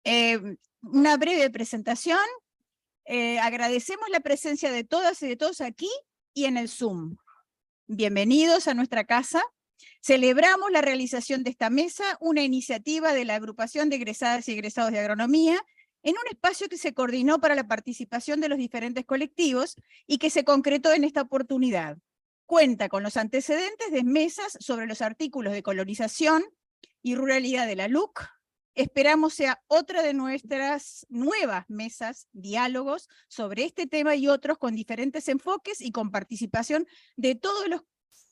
Una breve presentación. Agradecemos la presencia de todas y de todos aquí y en el Zoom. Bienvenidos a nuestra casa. Celebramos la realización de esta mesa, una iniciativa de la Agrupación de Egresadas y Egresados de Agronomía, en un espacio que se coordinó para la participación de los diferentes colectivos y que se concretó en esta oportunidad. Cuenta con los antecedentes de mesas sobre los artículos de colonización y ruralidad de la LUC. Esperamos sea otra de nuestras nuevas mesas, diálogos sobre este tema y otros con diferentes enfoques y con participación de todos los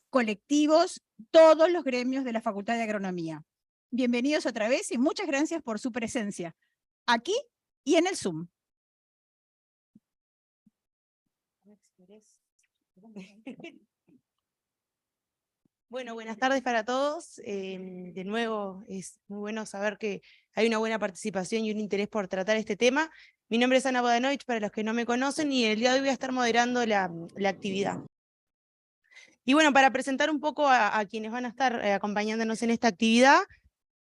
colectivos, todos los gremios de la Facultad de Agronomía. Bienvenidos otra vez y muchas gracias por su presencia, aquí y en el Zoom. Bueno, buenas tardes para todos. De nuevo, es muy bueno saber que hay una buena participación y un interés por tratar este tema. Mi nombre es Ana Bodanovich, para los que no me conocen, y el día de hoy voy a estar moderando la actividad. Y bueno, para presentar un poco a quienes van a estar acompañándonos en esta actividad,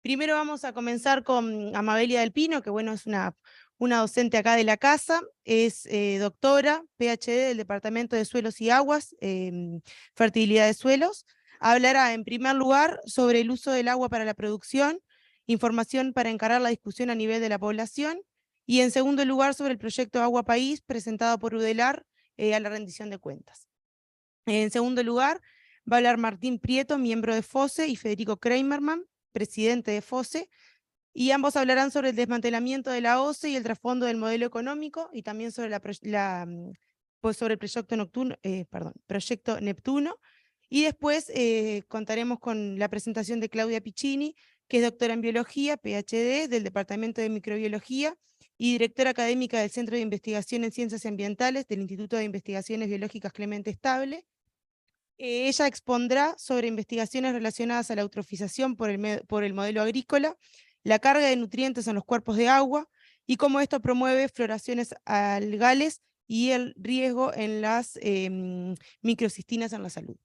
primero vamos a comenzar con Amabelia del Pino, que bueno, es una docente acá de la casa, es doctora, PhD del Departamento de Suelos y Aguas, Fertilidad de Suelos. Hablará en primer lugar sobre el uso del agua para la producción, información para encarar la discusión a nivel de la población, y en segundo lugar sobre el proyecto Agua País presentado por UDELAR a la rendición de cuentas. En segundo lugar va a hablar Martín Prieto, miembro de FOSE, y Federico Kramerman, presidente de FOSE, y ambos hablarán sobre el desmantelamiento de la OCE y el trasfondo del modelo económico, y también sobre, sobre el proyecto Neptuno. Y después contaremos con la presentación de Claudia Piccini, que es doctora en Biología, PhD, del Departamento de Microbiología, y directora académica del Centro de Investigación en Ciencias Ambientales del Instituto de Investigaciones Biológicas Clemente Estable. Ella expondrá sobre investigaciones relacionadas a la eutrofización por el modelo agrícola, la carga de nutrientes en los cuerpos de agua y cómo esto promueve floraciones algales y el riesgo en las microcistinas en la salud.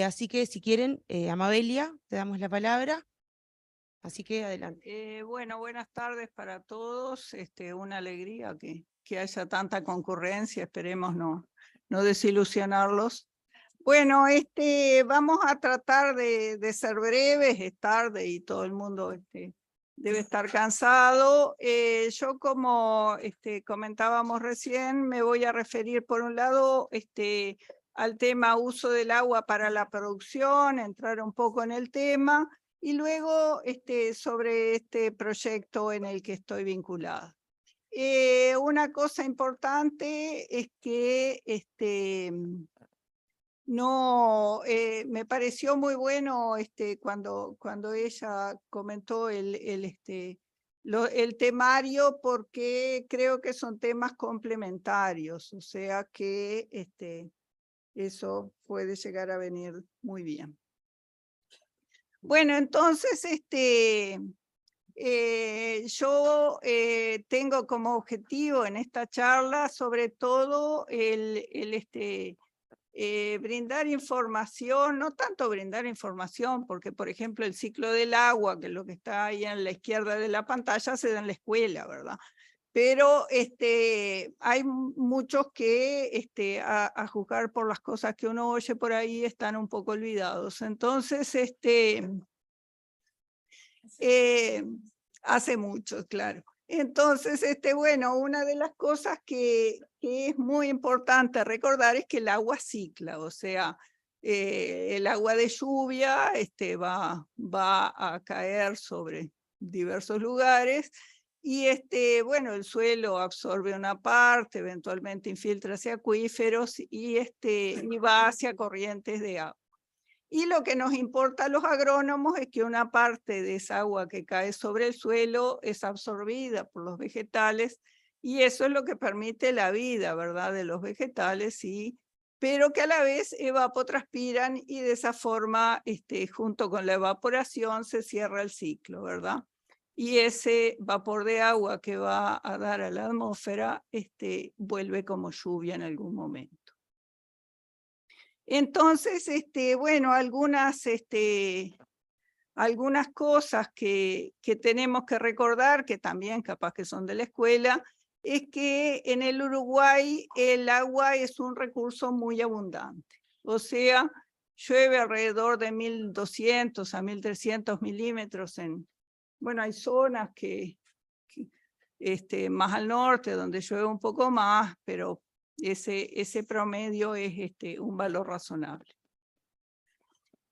Así que si quieren, Amabelia, te damos la palabra. Así que adelante. Bueno, buenas tardes para todos. Una alegría que haya tanta concurrencia, esperemos no desilusionarlos. Bueno, vamos a tratar de ser breves, es tarde y todo el mundo debe estar cansado. Yo, como comentábamos recién, me voy a referir por un lado al tema uso del agua para la producción, entrar un poco en el tema, y luego sobre este proyecto en el que estoy vinculada. Una cosa importante es que me pareció muy bueno cuando ella comentó el temario, porque creo que son temas complementarios, o sea que eso puede llegar a venir muy bien. Bueno, entonces yo tengo como objetivo en esta charla sobre todo brindar información, no tanto brindar información, porque por ejemplo el ciclo del agua, que es lo que está ahí en la izquierda de la pantalla, se da en la escuela, ¿verdad? Pero hay muchos que a juzgar por las cosas que uno oye por ahí están un poco olvidados. Entonces, hace mucho, claro. Entonces, bueno, una de las cosas que es muy importante recordar es que el agua cicla, o sea, el agua de lluvia va a caer sobre diversos lugares, y bueno, el suelo absorbe una parte, eventualmente infiltra hacia acuíferos y va hacia corrientes de agua. Y lo que nos importa a los agrónomos es que una parte de esa agua que cae sobre el suelo es absorbida por los vegetales, y eso es lo que permite la vida, ¿verdad?, de los vegetales, pero que a la vez evapotranspiran, y de esa forma, junto con la evaporación, se cierra el ciclo, ¿verdad? Y ese vapor de agua que va a dar a la atmósfera vuelve como lluvia en algún momento. Entonces, bueno, algunas algunas cosas que tenemos que recordar, que también capaz que son de la escuela, es que en el Uruguay el agua es un recurso muy abundante. O sea, llueve alrededor de 1.200 a 1.300 milímetros bueno, hay zonas que más al norte donde llueve un poco más, pero ese promedio es un valor razonable.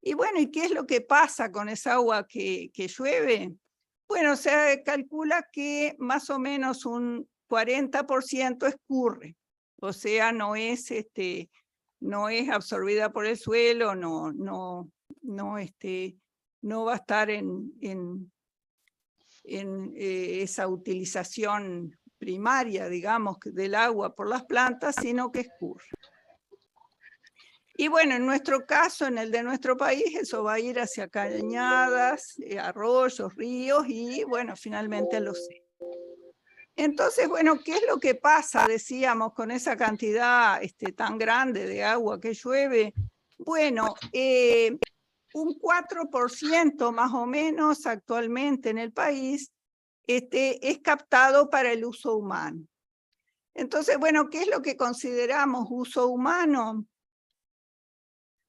Y bueno, ¿y qué es lo que pasa con esa agua que llueve? Bueno, se calcula que más o menos un 40% escurre, o sea, no es absorbida por el suelo, no va a estar en esa utilización primaria, digamos, del agua por las plantas, sino que escurre. Y bueno, en nuestro caso, en el de nuestro país, eso va a ir hacia cañadas, arroyos, ríos y bueno, finalmente al océano. Entonces, bueno, ¿qué es lo que pasa, decíamos, con esa cantidad tan grande de agua que llueve? Bueno, un 4% más o menos actualmente en el país es captado para el uso humano. Entonces, bueno, ¿qué es lo que consideramos uso humano?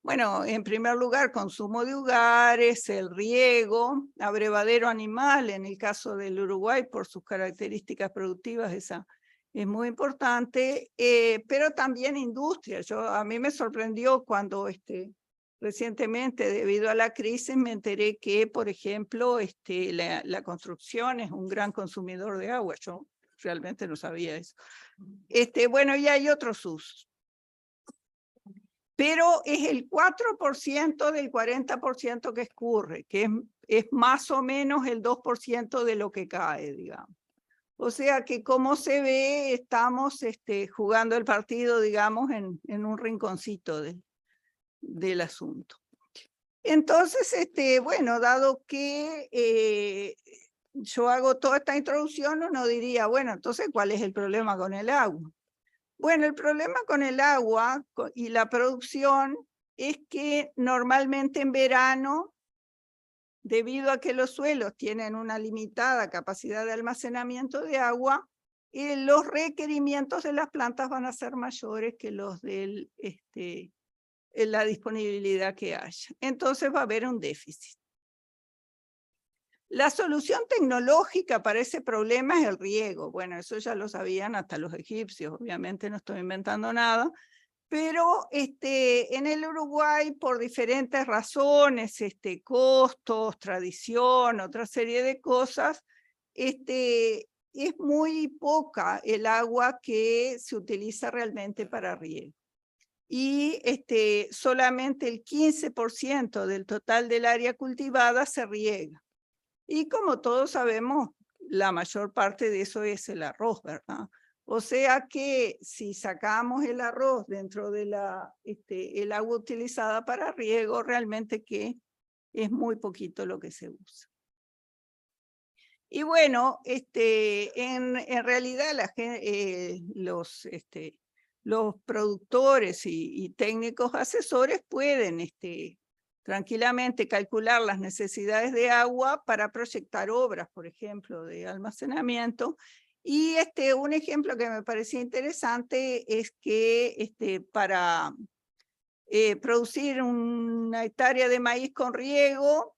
Bueno, en primer lugar, consumo de hogares, el riego, abrevadero animal, en el caso del Uruguay, por sus características productivas, esa es muy importante, pero también industria. A mí me sorprendió cuando recientemente, debido a la crisis, me enteré que, por ejemplo, la construcción es un gran consumidor de agua. Yo realmente no sabía eso. Bueno, y hay otros usos. Pero es el 4% del 40% que escurre, que es más o menos el 2% de lo que cae, digamos. O sea que como se ve, estamos jugando el partido, digamos, en un rinconcito del asunto. Entonces, bueno, dado que yo hago toda esta introducción, uno diría, bueno, entonces, ¿cuál es el problema con el agua? Bueno, el problema con el agua y la producción es que normalmente en verano, debido a que los suelos tienen una limitada capacidad de almacenamiento de agua, los requerimientos de las plantas van a ser mayores que los de la disponibilidad que haya. Entonces va a haber un déficit. La solución tecnológica para ese problema es el riego. Bueno, eso ya lo sabían hasta los egipcios, obviamente no estoy inventando nada, pero en el Uruguay, por diferentes razones, costos, tradición, otra serie de cosas, es muy poca el agua que se utiliza realmente para riego. Y solamente el 15% del total del área cultivada se riega. Y como todos sabemos, la mayor parte de eso es el arroz, ¿verdad? O sea que si sacamos el arroz dentro de el agua utilizada para riego, realmente que es muy poquito lo que se usa. Y bueno, en realidad los productores y técnicos asesores pueden tranquilamente calcular las necesidades de agua para proyectar obras, por ejemplo, de almacenamiento. Y un ejemplo que me parecía interesante es que para producir una hectárea de maíz con riego,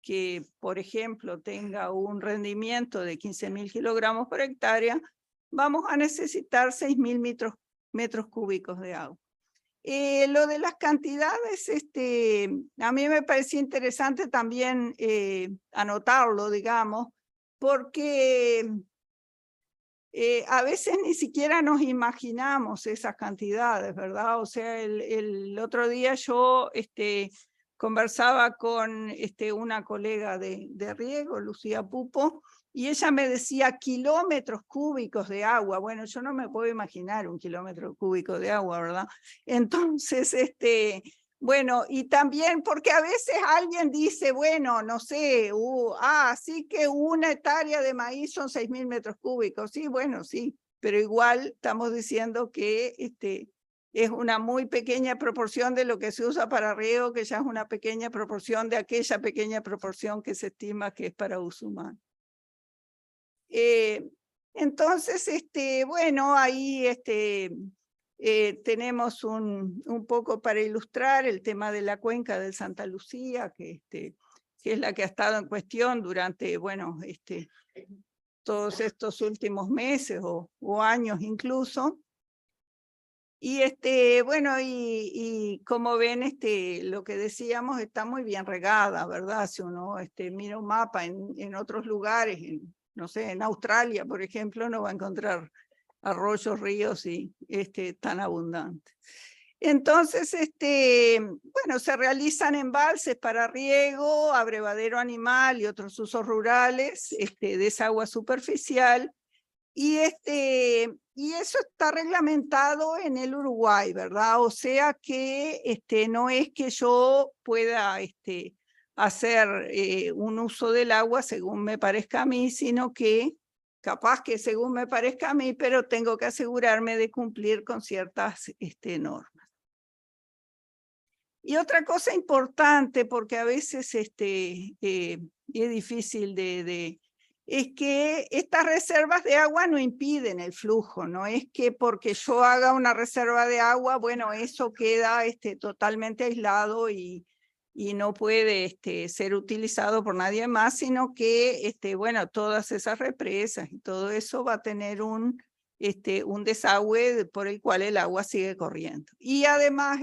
que por ejemplo tenga un rendimiento de 15.000 kilogramos por hectárea, vamos a necesitar 6.000 metros cúbicos de agua. Lo de las cantidades, a mí me parecía interesante también anotarlo, digamos, porque a veces ni siquiera nos imaginamos esas cantidades, ¿verdad? O sea, el otro día yo conversaba con una colega de riego, Lucía Pupo, y ella me decía kilómetros cúbicos de agua. Bueno, yo no me puedo imaginar un kilómetro cúbico de agua, ¿verdad? Entonces, bueno, y también porque a veces alguien dice, bueno, no sé, sí que una hectárea de maíz son 6.000 metros cúbicos. Sí, bueno, sí, pero igual estamos diciendo que es una muy pequeña proporción de lo que se usa para riego, que ya es una pequeña proporción de aquella pequeña proporción que se estima que es para uso humano. Entonces, bueno, ahí tenemos un poco para ilustrar el tema de la cuenca del Santa Lucía, que es la que ha estado en cuestión durante, bueno, todos estos últimos meses o años incluso. Y bueno, y como ven, lo que decíamos está muy bien regada, ¿verdad? Si uno mira un mapa en otros lugares, no sé, en Australia, por ejemplo, no va a encontrar arroyos, ríos y tan abundantes. Entonces, bueno, se realizan embalses para riego, abrevadero animal y otros usos rurales, desagüe superficial. Y eso está reglamentado en el Uruguay, ¿verdad? O sea que no es que yo pueda hacer un uso del agua según me parezca a mí, sino que capaz que según me parezca a mí, pero tengo que asegurarme de cumplir con ciertas normas. Y otra cosa importante, porque a veces es difícil es que estas reservas de agua no impiden el flujo, no es que porque yo haga una reserva de agua, bueno, eso queda totalmente aislado y no puede ser utilizado por nadie más, sino que, bueno, todas esas represas y todo eso va a tener un desagüe por el cual el agua sigue corriendo. Y además,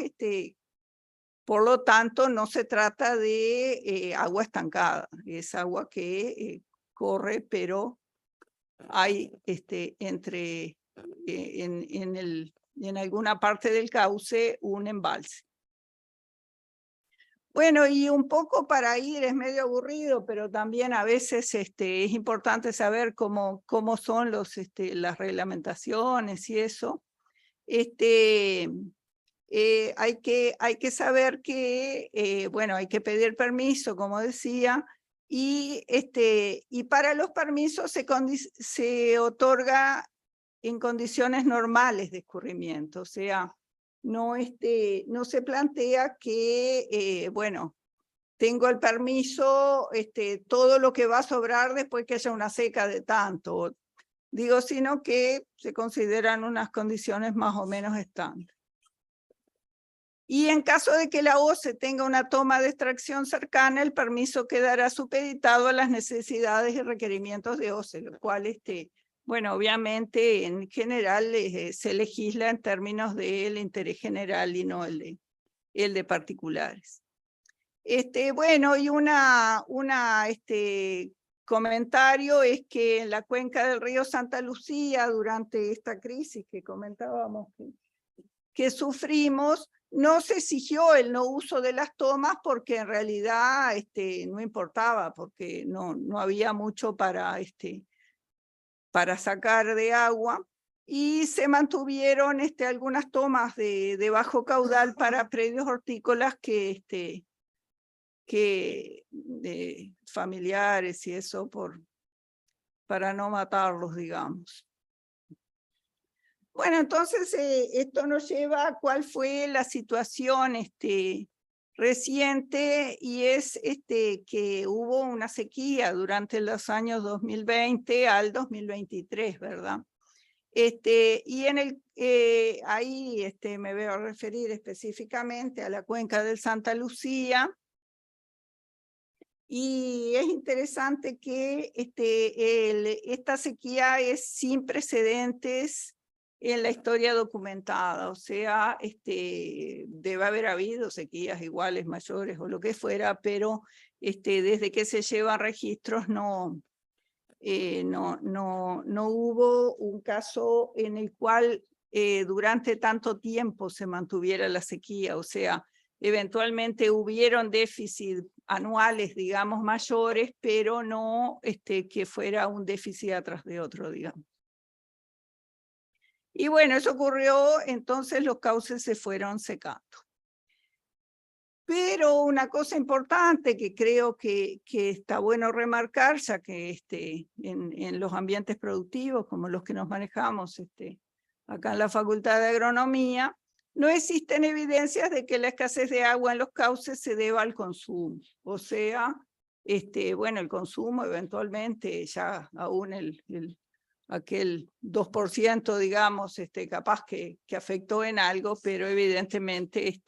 por lo tanto, no se trata de agua estancada, es agua que corre, pero hay en alguna parte del cauce un embalse. Bueno, y un poco para ir, es medio aburrido, pero también a veces es importante saber cómo son las reglamentaciones y eso. Hay que saber que, bueno, hay que pedir permiso, como decía, y para los permisos se otorga en condiciones normales de escurrimiento, o sea, no se plantea que, bueno, tengo el permiso, todo lo que va a sobrar después que haya una seca de tanto, digo, sino que se consideran unas condiciones más o menos estándar. Y en caso de que la OCE tenga una toma de extracción cercana, el permiso quedará supeditado a las necesidades y requerimientos de OCE, lo cual, bueno, obviamente en general se legisla en términos del interés general y no el de particulares. Bueno, y comentario es que en la cuenca del río Santa Lucía, durante esta crisis que comentábamos que sufrimos, no se exigió el no uso de las tomas porque en realidad no importaba, porque no había mucho para sacar de agua, y se mantuvieron algunas tomas de bajo caudal para predios hortícolas que familiares y eso para no matarlos, digamos. Bueno, entonces esto nos lleva a cuál fue la situación reciente, y es que hubo una sequía durante los años 2020 al 2023, ¿verdad? Y ahí me voy a referir específicamente a la cuenca del Santa Lucía. Y es interesante que esta sequía es sin precedentes en la historia documentada, o sea, debe haber habido sequías iguales, mayores o lo que fuera, pero desde que se llevan registros no hubo un caso en el cual durante tanto tiempo se mantuviera la sequía, o sea, eventualmente hubieron déficit anuales, digamos, mayores, pero no que fuera un déficit atrás de otro, digamos. Y bueno, eso ocurrió, entonces los cauces se fueron secando. Pero una cosa importante que creo que está bueno remarcar, ya que en los ambientes productivos, como los que nos manejamos acá en la Facultad de Agronomía, no existen evidencias de que la escasez de agua en los cauces se deba al consumo. O sea, bueno, el consumo eventualmente ya aún aquel 2%, digamos, capaz que afectó en algo, pero evidentemente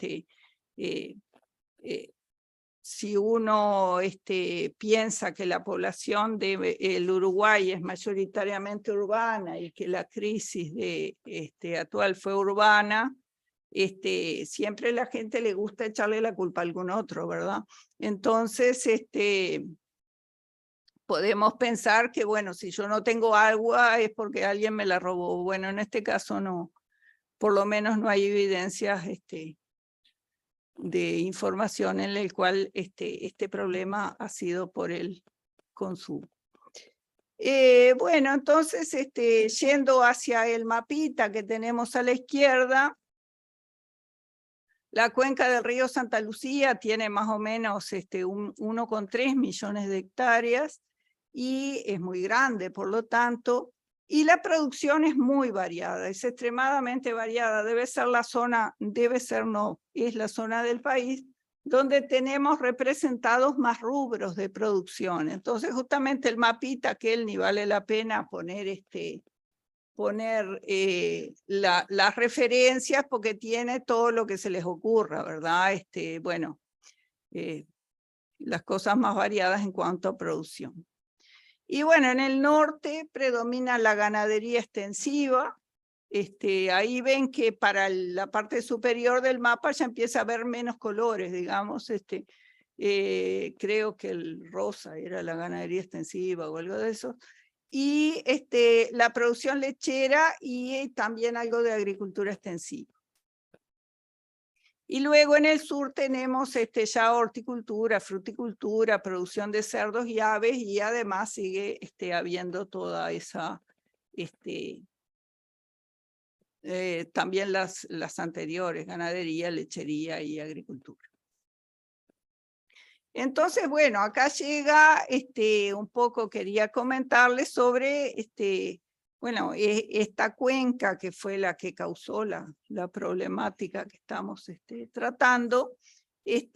si uno piensa que la población del Uruguay es mayoritariamente urbana y que la crisis actual fue urbana, siempre la gente le gusta echarle la culpa a algún otro, ¿verdad? Entonces, podemos pensar que, bueno, si yo no tengo agua es porque alguien me la robó. Bueno, en este caso no, por lo menos no hay evidencias de información en el cual este problema ha sido por el consumo. Bueno, entonces, yendo hacia el mapita que tenemos a la izquierda, la cuenca del río Santa Lucía tiene más o menos 1,3 millones de hectáreas y es muy grande, por lo tanto, y la producción es muy variada, es extremadamente variada, es la zona del país donde tenemos representados más rubros de producción. Entonces, justamente el mapita, que ni vale la pena poner las referencias porque tiene todo lo que se les ocurra, ¿verdad? Bueno, las cosas más variadas en cuanto a producción. Y bueno, en el norte predomina la ganadería extensiva. Ahí ven que para la parte superior del mapa ya empieza a haber menos colores, digamos. Creo que el rosa era la ganadería extensiva o algo de eso. Y la producción lechera y también algo de agricultura extensiva. Y luego en el sur tenemos ya horticultura, fruticultura, producción de cerdos y aves, y además sigue habiendo toda esa, también las anteriores, ganadería, lechería y agricultura. Entonces, bueno, acá llega un poco, quería comentarles sobre bueno, esta cuenca que fue la que causó la problemática que estamos tratando. Es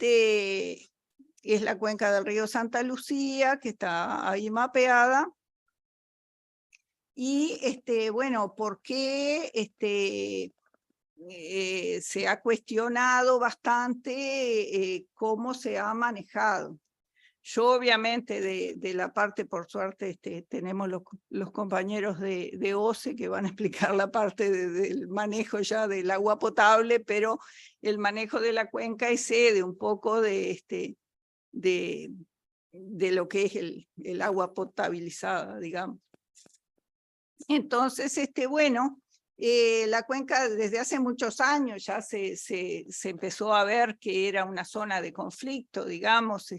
la cuenca del río Santa Lucía, que está ahí mapeada. Y bueno, ¿por qué se ha cuestionado bastante cómo se ha manejado? Yo obviamente de la parte, por suerte, tenemos los compañeros de OCE que van a explicar la parte del manejo ya del agua potable, pero el manejo de la cuenca excede un poco de lo que es el agua potabilizada, digamos. Entonces, bueno, la cuenca desde hace muchos años ya se empezó a ver que era una zona de conflicto, digamos,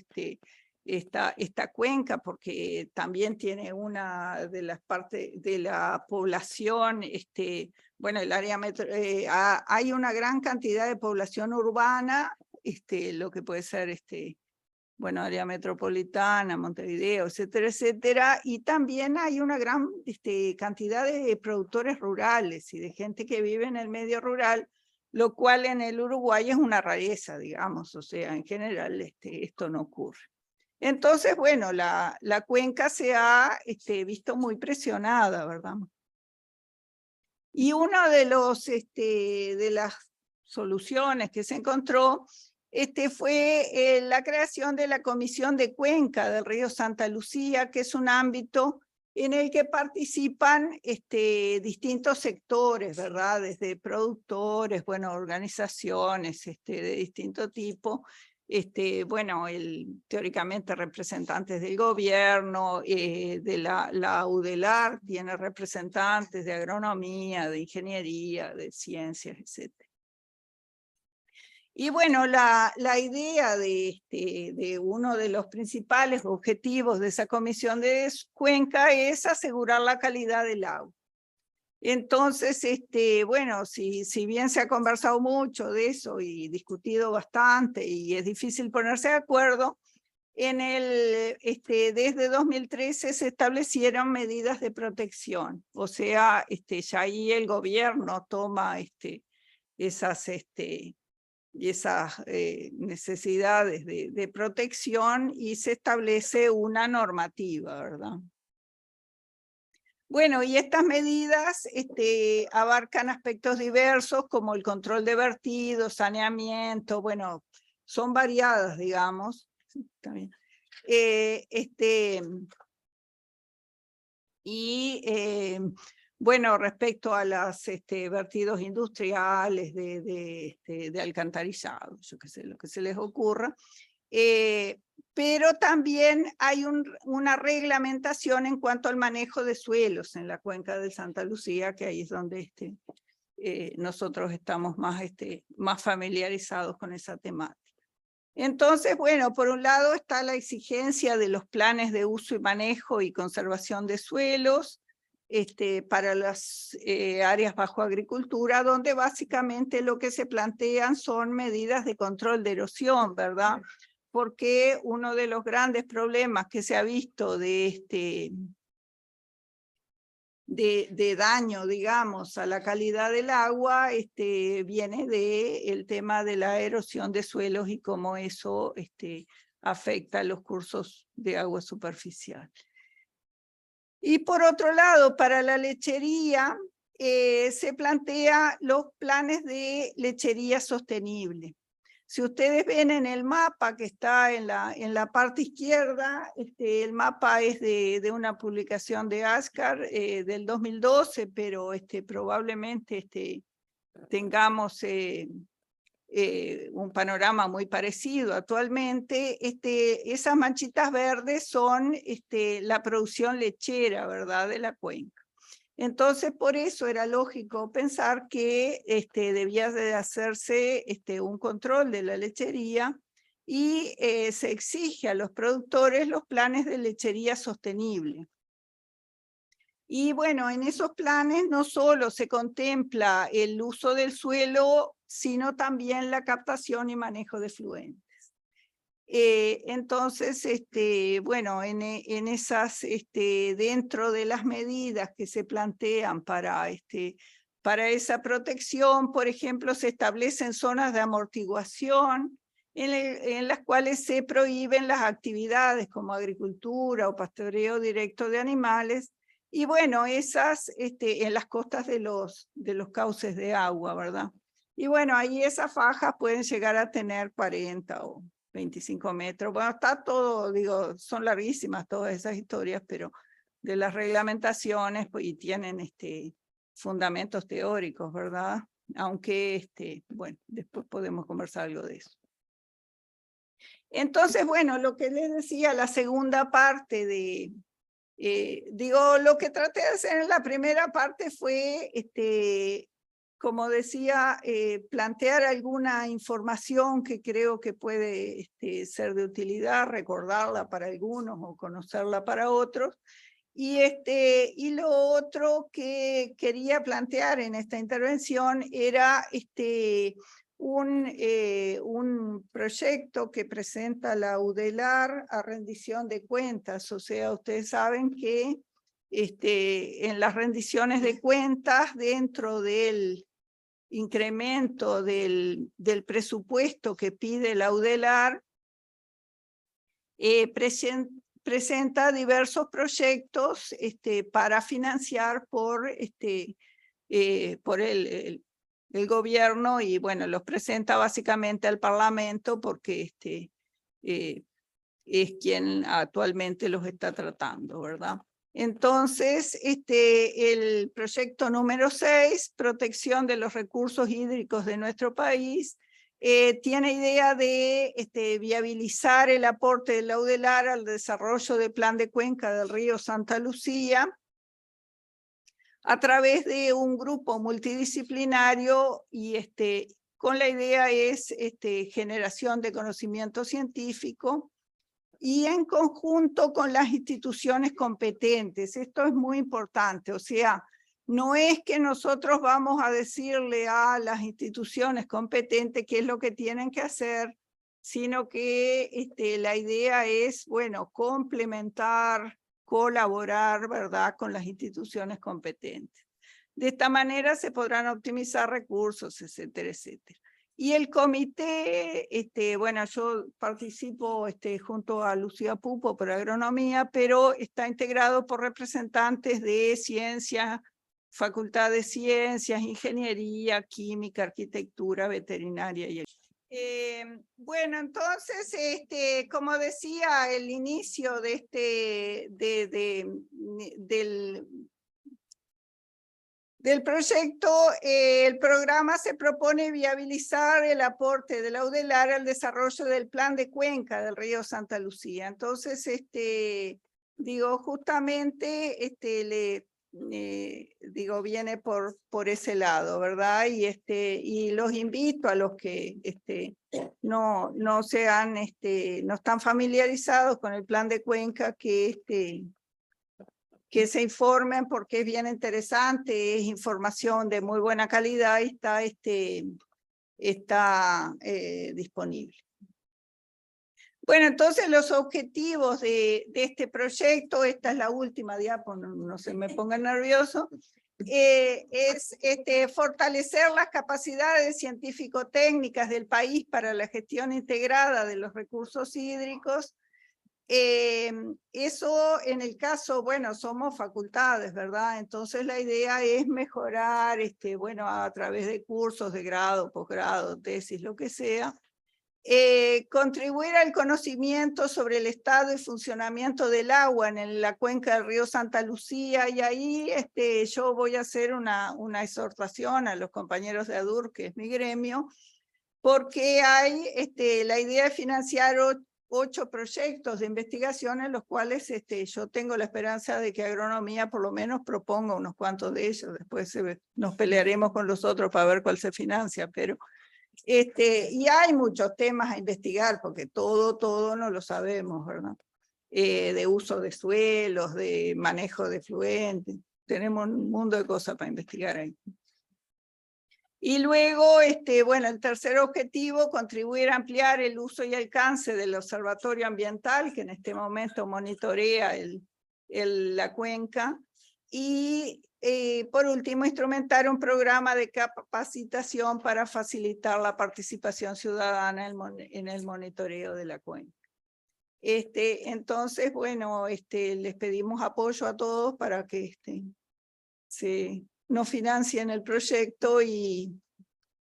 esta cuenca, porque también tiene una de las partes de la población, bueno, el área hay una gran cantidad de población urbana, lo que puede ser bueno, área metropolitana, Montevideo, etcétera, etcétera, y también hay una gran cantidad de productores rurales y de gente que vive en el medio rural, lo cual en el Uruguay es una rareza, digamos, o sea, en general esto no ocurre. Entonces, bueno, la cuenca se ha visto muy presionada, ¿verdad? Y una de las soluciones que se encontró fue la creación de la Comisión de Cuenca del río Santa Lucía, que es un ámbito en el que participan distintos sectores, ¿verdad? Desde productores, bueno, organizaciones de distinto tipo, bueno, teóricamente representantes del gobierno, de la UDELAR, tiene representantes de agronomía, de ingeniería, de ciencias, etc. Y bueno, la idea de uno de los principales objetivos de esa comisión de cuenca es asegurar la calidad del agua. Entonces, bueno, si bien se ha conversado mucho de eso y discutido bastante y es difícil ponerse de acuerdo, desde 2013 se establecieron medidas de protección. O sea, ya ahí el gobierno toma esas necesidades de protección y se establece una normativa, ¿verdad? Bueno, y estas medidas abarcan aspectos diversos como el control de vertidos, saneamiento, bueno, son variadas, digamos. Sí, también. Bueno, respecto a los vertidos industriales de alcantarillado, yo qué sé, lo que se les ocurra, pero también hay una reglamentación en cuanto al manejo de suelos en la cuenca de Santa Lucía, que ahí es donde nosotros estamos más familiarizados con esa temática. Entonces, bueno, por un lado está la exigencia de los planes de uso y manejo y conservación de suelos para las áreas bajo agricultura, donde básicamente lo que se plantean son medidas de control de erosión, ¿verdad? Porque uno de los grandes problemas que se ha visto de daño, digamos, a la calidad del agua, viene del tema de la erosión de suelos y cómo eso afecta los cursos de agua superficial. Y por otro lado, para la lechería, se plantea los planes de lechería sostenible. Si ustedes ven en el mapa que está en la parte izquierda, el mapa es de una publicación de ASCAR del 2012, pero probablemente tengamos un panorama muy parecido actualmente. Esas manchitas verdes son la producción lechera, ¿verdad?, de la cuenca. Entonces, por eso era lógico pensar que debía de hacerse un control de la lechería y se exige a los productores los planes de lechería sostenible. Y bueno, en esos planes no solo se contempla el uso del suelo, sino también la captación y manejo de efluentes. Entonces, bueno, en esas, dentro de las medidas que se plantean para esa protección, por ejemplo, se establecen zonas de amortiguación en las cuales se prohíben las actividades como agricultura o pastoreo directo de animales, y bueno, esas en las costas de los cauces de agua, ¿verdad? Y bueno, ahí esas fajas pueden llegar a tener 40 o 25 metros. Bueno, está todo, digo, son larguísimas todas esas historias, pero de las reglamentaciones, pues, y tienen fundamentos teóricos, ¿verdad? Aunque, bueno, después podemos conversar algo de eso. Entonces, bueno, lo que les decía, la segunda parte digo, lo que traté de hacer en la primera parte fue, como decía, plantear alguna información que creo que puede ser de utilidad, recordarla para algunos o conocerla para otros. Y lo otro que quería plantear en esta intervención era un proyecto que presenta la UDELAR a rendición de cuentas. O sea, ustedes saben que en las rendiciones de cuentas, dentro del incremento del presupuesto que pide la UDELAR, presenta diversos proyectos para financiar por el gobierno, y bueno, los presenta básicamente al Parlamento porque es quien actualmente los está tratando, ¿verdad? Entonces, el proyecto número 6, protección de los recursos hídricos de nuestro país, tiene idea de viabilizar el aporte de la UDELAR al desarrollo del plan de cuenca del río Santa Lucía a través de un grupo multidisciplinario, y con la idea es generación de conocimiento científico y en conjunto con las instituciones competentes. Esto es muy importante, o sea, no es que nosotros vamos a decirle a las instituciones competentes qué es lo que tienen que hacer, sino que la idea es, bueno, complementar, colaborar, ¿verdad?, con las instituciones competentes. De esta manera se podrán optimizar recursos, etcétera, etcétera. Y el comité, bueno, yo participo junto a Lucía Pupo por agronomía, pero está integrado por representantes de ciencias, Facultad de Ciencias, Ingeniería, Química, Arquitectura, Veterinaria y bueno, entonces, como decía, el inicio de del proyecto, el programa se propone viabilizar el aporte de la UDELAR al desarrollo del plan de cuenca del río Santa Lucía. Entonces, digo, justamente, digo, viene por ese lado, ¿verdad? Y los invito a los que no están familiarizados con el plan de cuenca que se informen porque es bien interesante, es información de muy buena calidad y está disponible. Bueno, entonces los objetivos de este proyecto, esta es la última diapo, no se me pongan nervioso, es fortalecer las capacidades científico-técnicas del país para la gestión integrada de los recursos hídricos. Eso en el caso, bueno, somos facultades, ¿verdad? Entonces la idea es mejorar, bueno, a través de cursos de grado, posgrado, tesis, lo que sea, contribuir al conocimiento sobre el estado y funcionamiento del agua en la cuenca del río Santa Lucía, y ahí yo voy a hacer una exhortación a los compañeros de ADUR, que es mi gremio, porque hay la idea de financiar 8 proyectos de investigación en los cuales yo tengo la esperanza de que agronomía por lo menos proponga unos cuantos de ellos. Después nos pelearemos con los otros para ver cuál se financia, pero y hay muchos temas a investigar porque todo no lo sabemos, ¿verdad? De uso de suelos, de manejo de efluentes, tenemos un mundo de cosas para investigar ahí. Y luego, bueno, el tercer objetivo, contribuir a ampliar el uso y alcance del observatorio ambiental, que en este momento monitorea la cuenca. Y por último, instrumentar un programa de capacitación para facilitar la participación ciudadana en el monitoreo de la cuenca. Entonces, bueno, les pedimos apoyo a todos para que nos financien el proyecto y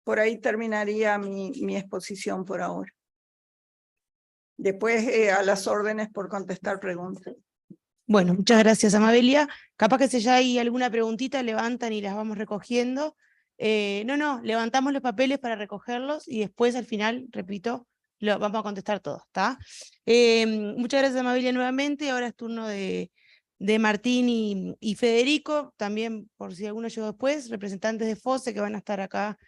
por ahí terminaría mi exposición por ahora. Después a las órdenes por contestar preguntas. Bueno, muchas gracias, Amabelia. Capaz que si ya hay alguna preguntita, levantan y las vamos recogiendo. No, levantamos los papeles para recogerlos y después al final, repito, lo vamos a contestar todos, ¿está? Muchas gracias, Amabelia, nuevamente. Ahora es turno de Martín y Federico, también por si alguno llegó después, representantes de FOSE que van a estar acá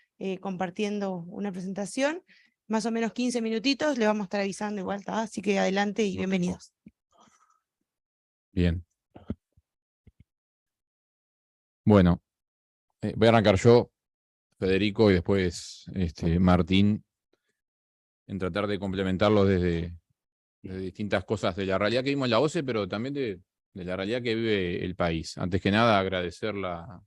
compartiendo una presentación. Más o menos 15 minutitos, le vamos a estar avisando igual, ¿está? Así que adelante y bienvenidos. Bien. Bueno, voy a arrancar yo, Federico, y después Martín, en tratar de complementarlo desde distintas cosas de la realidad que vimos en la OCE, pero también de la realidad que vive el país. Antes que nada, agradecer la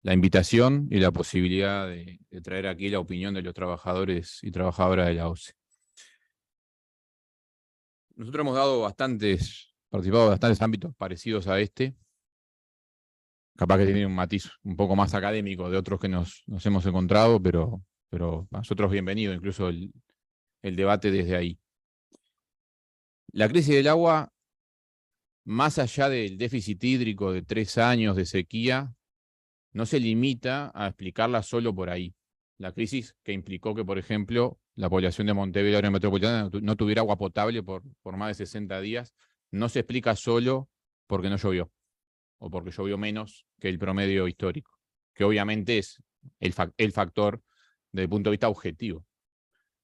invitación y la posibilidad de traer aquí la opinión de los trabajadores y trabajadoras de la OCE. Nosotros hemos participado en bastantes ámbitos parecidos a este, capaz que tiene un matiz un poco más académico de otros que nos hemos encontrado, pero a nosotros bienvenido, incluso el debate desde ahí. La crisis del agua, más allá del déficit hídrico de 3 años de sequía, no se limita a explicarla solo por ahí. La crisis que implicó que, por ejemplo, la población de Montevideo, área metropolitana, no tuviera agua potable por más de 60 días, no se explica solo porque no llovió, o porque llovió menos que el promedio histórico, que obviamente es el factor desde el punto de vista objetivo.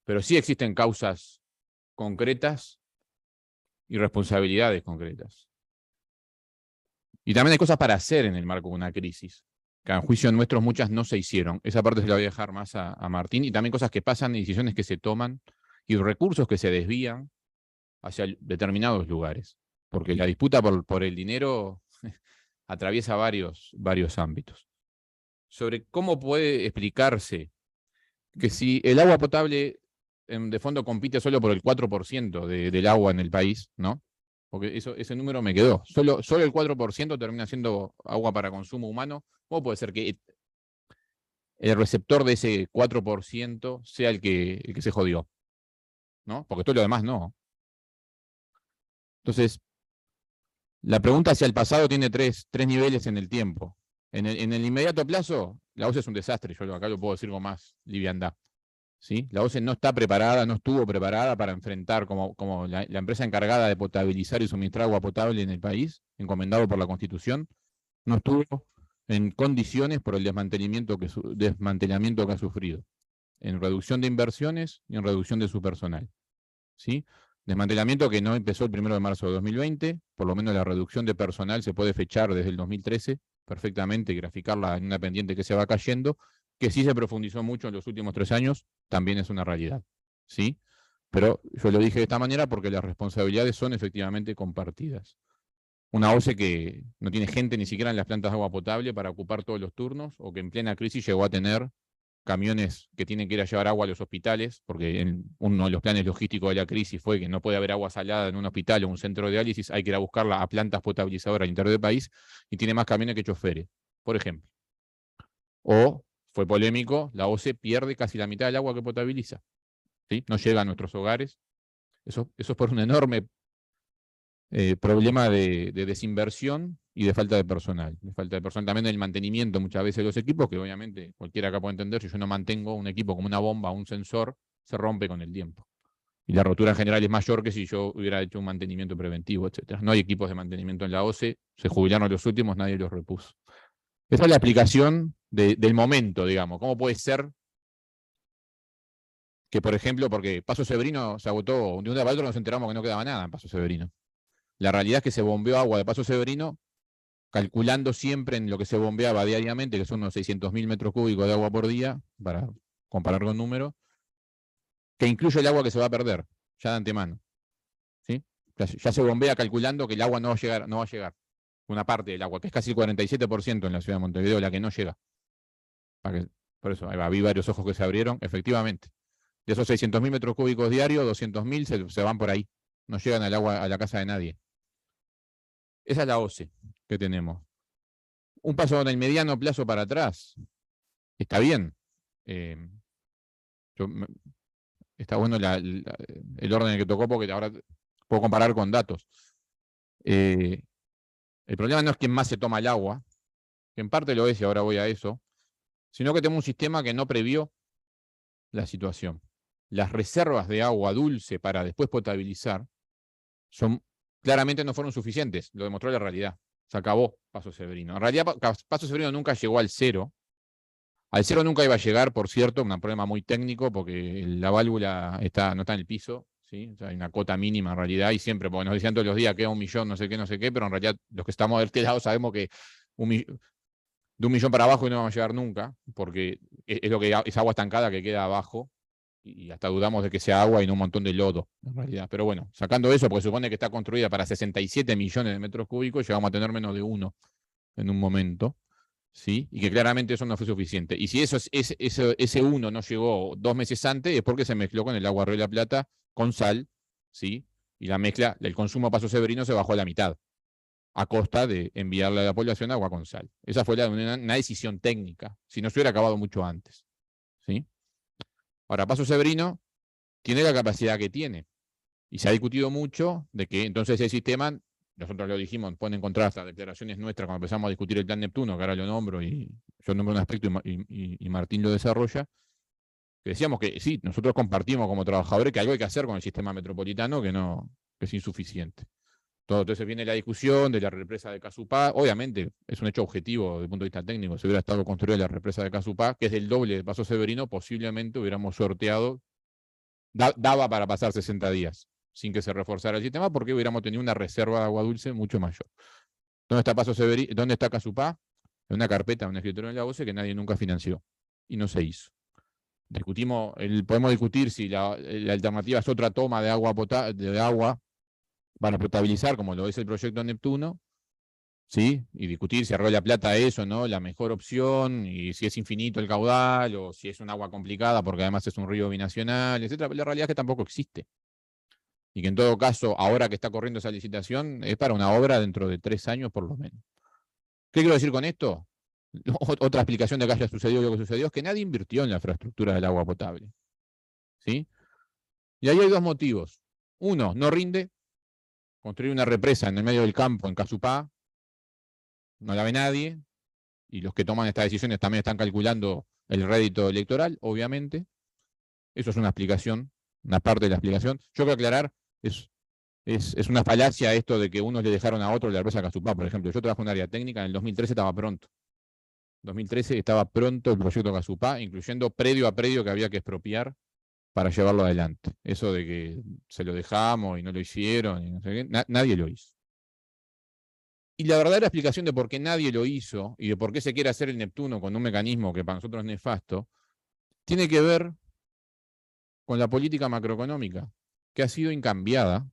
Pero sí existen causas concretas y responsabilidades concretas. Y también hay cosas para hacer en el marco de una crisis, que a juicio nuestros muchas no se hicieron. Esa parte se la voy a dejar más a Martín, y también cosas que pasan y decisiones que se toman y recursos que se desvían hacia determinados lugares. Porque la disputa por el dinero atraviesa varios ámbitos. sobre cómo puede explicarse que si el agua potable de fondo compite solo por el 4% del agua en el país, ¿no? Porque ese número me quedó. Solo el 4% termina siendo agua para consumo humano. ¿Cómo puede ser que el receptor de ese 4% sea el que se jodió? ¿No? Porque todo lo demás no. Entonces, la pregunta hacia el pasado tiene tres niveles en el tiempo. En el inmediato plazo, la OCE es un desastre, yo acá lo puedo decir con más liviandad. ¿Sí? La OCE no está preparada, no estuvo preparada para enfrentar como la empresa encargada de potabilizar y suministrar agua potable en el país, encomendado por la Constitución, no estuvo en condiciones por el desmantelamiento que ha sufrido, en reducción de inversiones y en reducción de su personal. ¿Sí? Desmantelamiento que no empezó el 1 de marzo de 2020, por lo menos la reducción de personal se puede fechar desde el 2013 perfectamente y graficarla en una pendiente que se va cayendo, que sí se profundizó mucho en los últimos 3 años, también es una realidad. ¿Sí? Pero yo lo dije de esta manera porque las responsabilidades son efectivamente compartidas. Una OCE que no tiene gente ni siquiera en las plantas de agua potable para ocupar todos los turnos, o que en plena crisis llegó a tener camiones que tienen que ir a llevar agua a los hospitales, porque uno de los planes logísticos de la crisis fue que no puede haber agua salada en un hospital o un centro de diálisis, hay que ir a buscarla a plantas potabilizadoras al interior del país, y tiene más camiones que choferes, por ejemplo. O, fue polémico, la OCE pierde casi la mitad del agua que potabiliza. ¿Sí? No llega a nuestros hogares. Eso es por un enorme problema de desinversión y de falta de personal. De falta de personal también del mantenimiento muchas veces de los equipos, que obviamente cualquiera acá puede entender, si yo no mantengo un equipo como una bomba o un sensor, se rompe con el tiempo. Y la rotura en general es mayor que si yo hubiera hecho un mantenimiento preventivo, etc. No hay equipos de mantenimiento en la OCE, se jubilaron los últimos, nadie los repuso. Esa es la explicación del momento, digamos. ¿Cómo puede ser que, por ejemplo, porque Paso Severino se agotó, de un día para otro nos enteramos que no quedaba nada en Paso Severino? La realidad es que se bombeó agua de Paso Severino, calculando siempre en lo que se bombeaba diariamente, que son unos 600.000 metros cúbicos de agua por día, para comparar con números, que incluye el agua que se va a perder, ya de antemano. ¿Sí? Ya se bombea calculando que el agua no va a llegar. Una parte del agua, que es casi el 47% en la ciudad de Montevideo, la que no llega. Por eso, ahí va, vi varios ojos que se abrieron, efectivamente. De esos 600.000 metros cúbicos diarios, 200.000 se van por ahí. No llegan al agua a la casa de nadie. Esa es la OCE que tenemos. Un paso en el mediano plazo para atrás. Está bien. Está bueno el orden en el que tocó, porque ahora puedo comparar con datos. El problema no es quién más se toma el agua, que en parte lo es, y ahora voy a eso, sino que tenemos un sistema que no previó la situación. Las reservas de agua dulce para después potabilizar claramente no fueron suficientes, lo demostró la realidad. Se acabó Paso Severino. En realidad, Paso Severino nunca llegó al cero. Al cero nunca iba a llegar, por cierto, un problema muy técnico, porque la válvula no está en el piso, ¿sí? O sea, hay una cota mínima en realidad, y siempre, porque nos decían todos los días que 1 millón, no sé qué, pero en realidad los que estamos de este lado sabemos que de 1 millón para abajo no vamos a llegar nunca, porque es agua estancada que queda abajo, y hasta dudamos de que sea agua y no un montón de lodo, en realidad. Pero bueno, sacando eso, porque supone que está construida para 67 millones de metros cúbicos, llegamos a tener menos de 1 en un momento, ¿sí? Y que claramente eso no fue suficiente. Y si ese 1 no llegó 2 meses antes, es porque se mezcló con el agua Río de la Plata con sal, ¿sí? Y la mezcla, el consumo a Paso Severino se bajó a la mitad, a costa de enviarle a la población agua con sal. Esa fue una decisión técnica, si no se hubiera acabado mucho antes, ¿sí? Ahora, Paso Severino tiene la capacidad que tiene, y se ha discutido mucho de que entonces el sistema, nosotros lo dijimos, pueden encontrar hasta declaraciones nuestras cuando empezamos a discutir el plan Neptuno, que ahora lo nombro, y yo nombro un aspecto y Martín lo desarrolla, que decíamos que sí, nosotros compartimos como trabajadores que algo hay que hacer con el sistema metropolitano que es insuficiente. Entonces viene la discusión de la represa de Casupá. Obviamente es un hecho objetivo desde el punto de vista técnico. Si hubiera estado construida la represa de Casupá, que es del doble de Paso Severino, posiblemente hubiéramos sorteado, daba para pasar 60 días sin que se reforzara el sistema, porque hubiéramos tenido una reserva de agua dulce mucho mayor. ¿Dónde está Paso Severino? ¿Dónde está Casupá? En una carpeta, en un escritorio en la OCE que nadie nunca financió y no se hizo. Podemos discutir si la alternativa es otra toma de agua para potabilizar, como lo es el proyecto Neptuno, ¿sí? Y discutir si arroja la plata es o no la mejor opción, y si es infinito el caudal, o si es un agua complicada porque además es un río binacional, etcétera. La realidad es que tampoco existe. Y que en todo caso, ahora que está corriendo esa licitación, es para una obra dentro de 3 años por lo menos. ¿Qué quiero decir con esto? Otra explicación de que haya sucedido lo que sucedió es que nadie invirtió en la infraestructura del agua potable. ¿Sí? Y ahí hay 2 motivos. Uno, no rinde. Construir una represa en el medio del campo, en Casupá, no la ve nadie, y los que toman estas decisiones también están calculando el rédito electoral, obviamente. Eso es una explicación, una parte de la explicación. Yo quiero aclarar, es una falacia esto de que unos le dejaron a otros la represa de Casupá, por ejemplo. Yo trabajo en área técnica, en el 2013 estaba pronto. 2013 estaba pronto el proyecto Casupá, incluyendo predio a predio que había que expropiar para llevarlo adelante. Eso de que se lo dejamos y no lo hicieron, y no sé qué, nadie lo hizo. Y la verdadera explicación de por qué nadie lo hizo y de por qué se quiere hacer el Neptuno con un mecanismo que para nosotros es nefasto, tiene que ver con la política macroeconómica, que ha sido incambiada,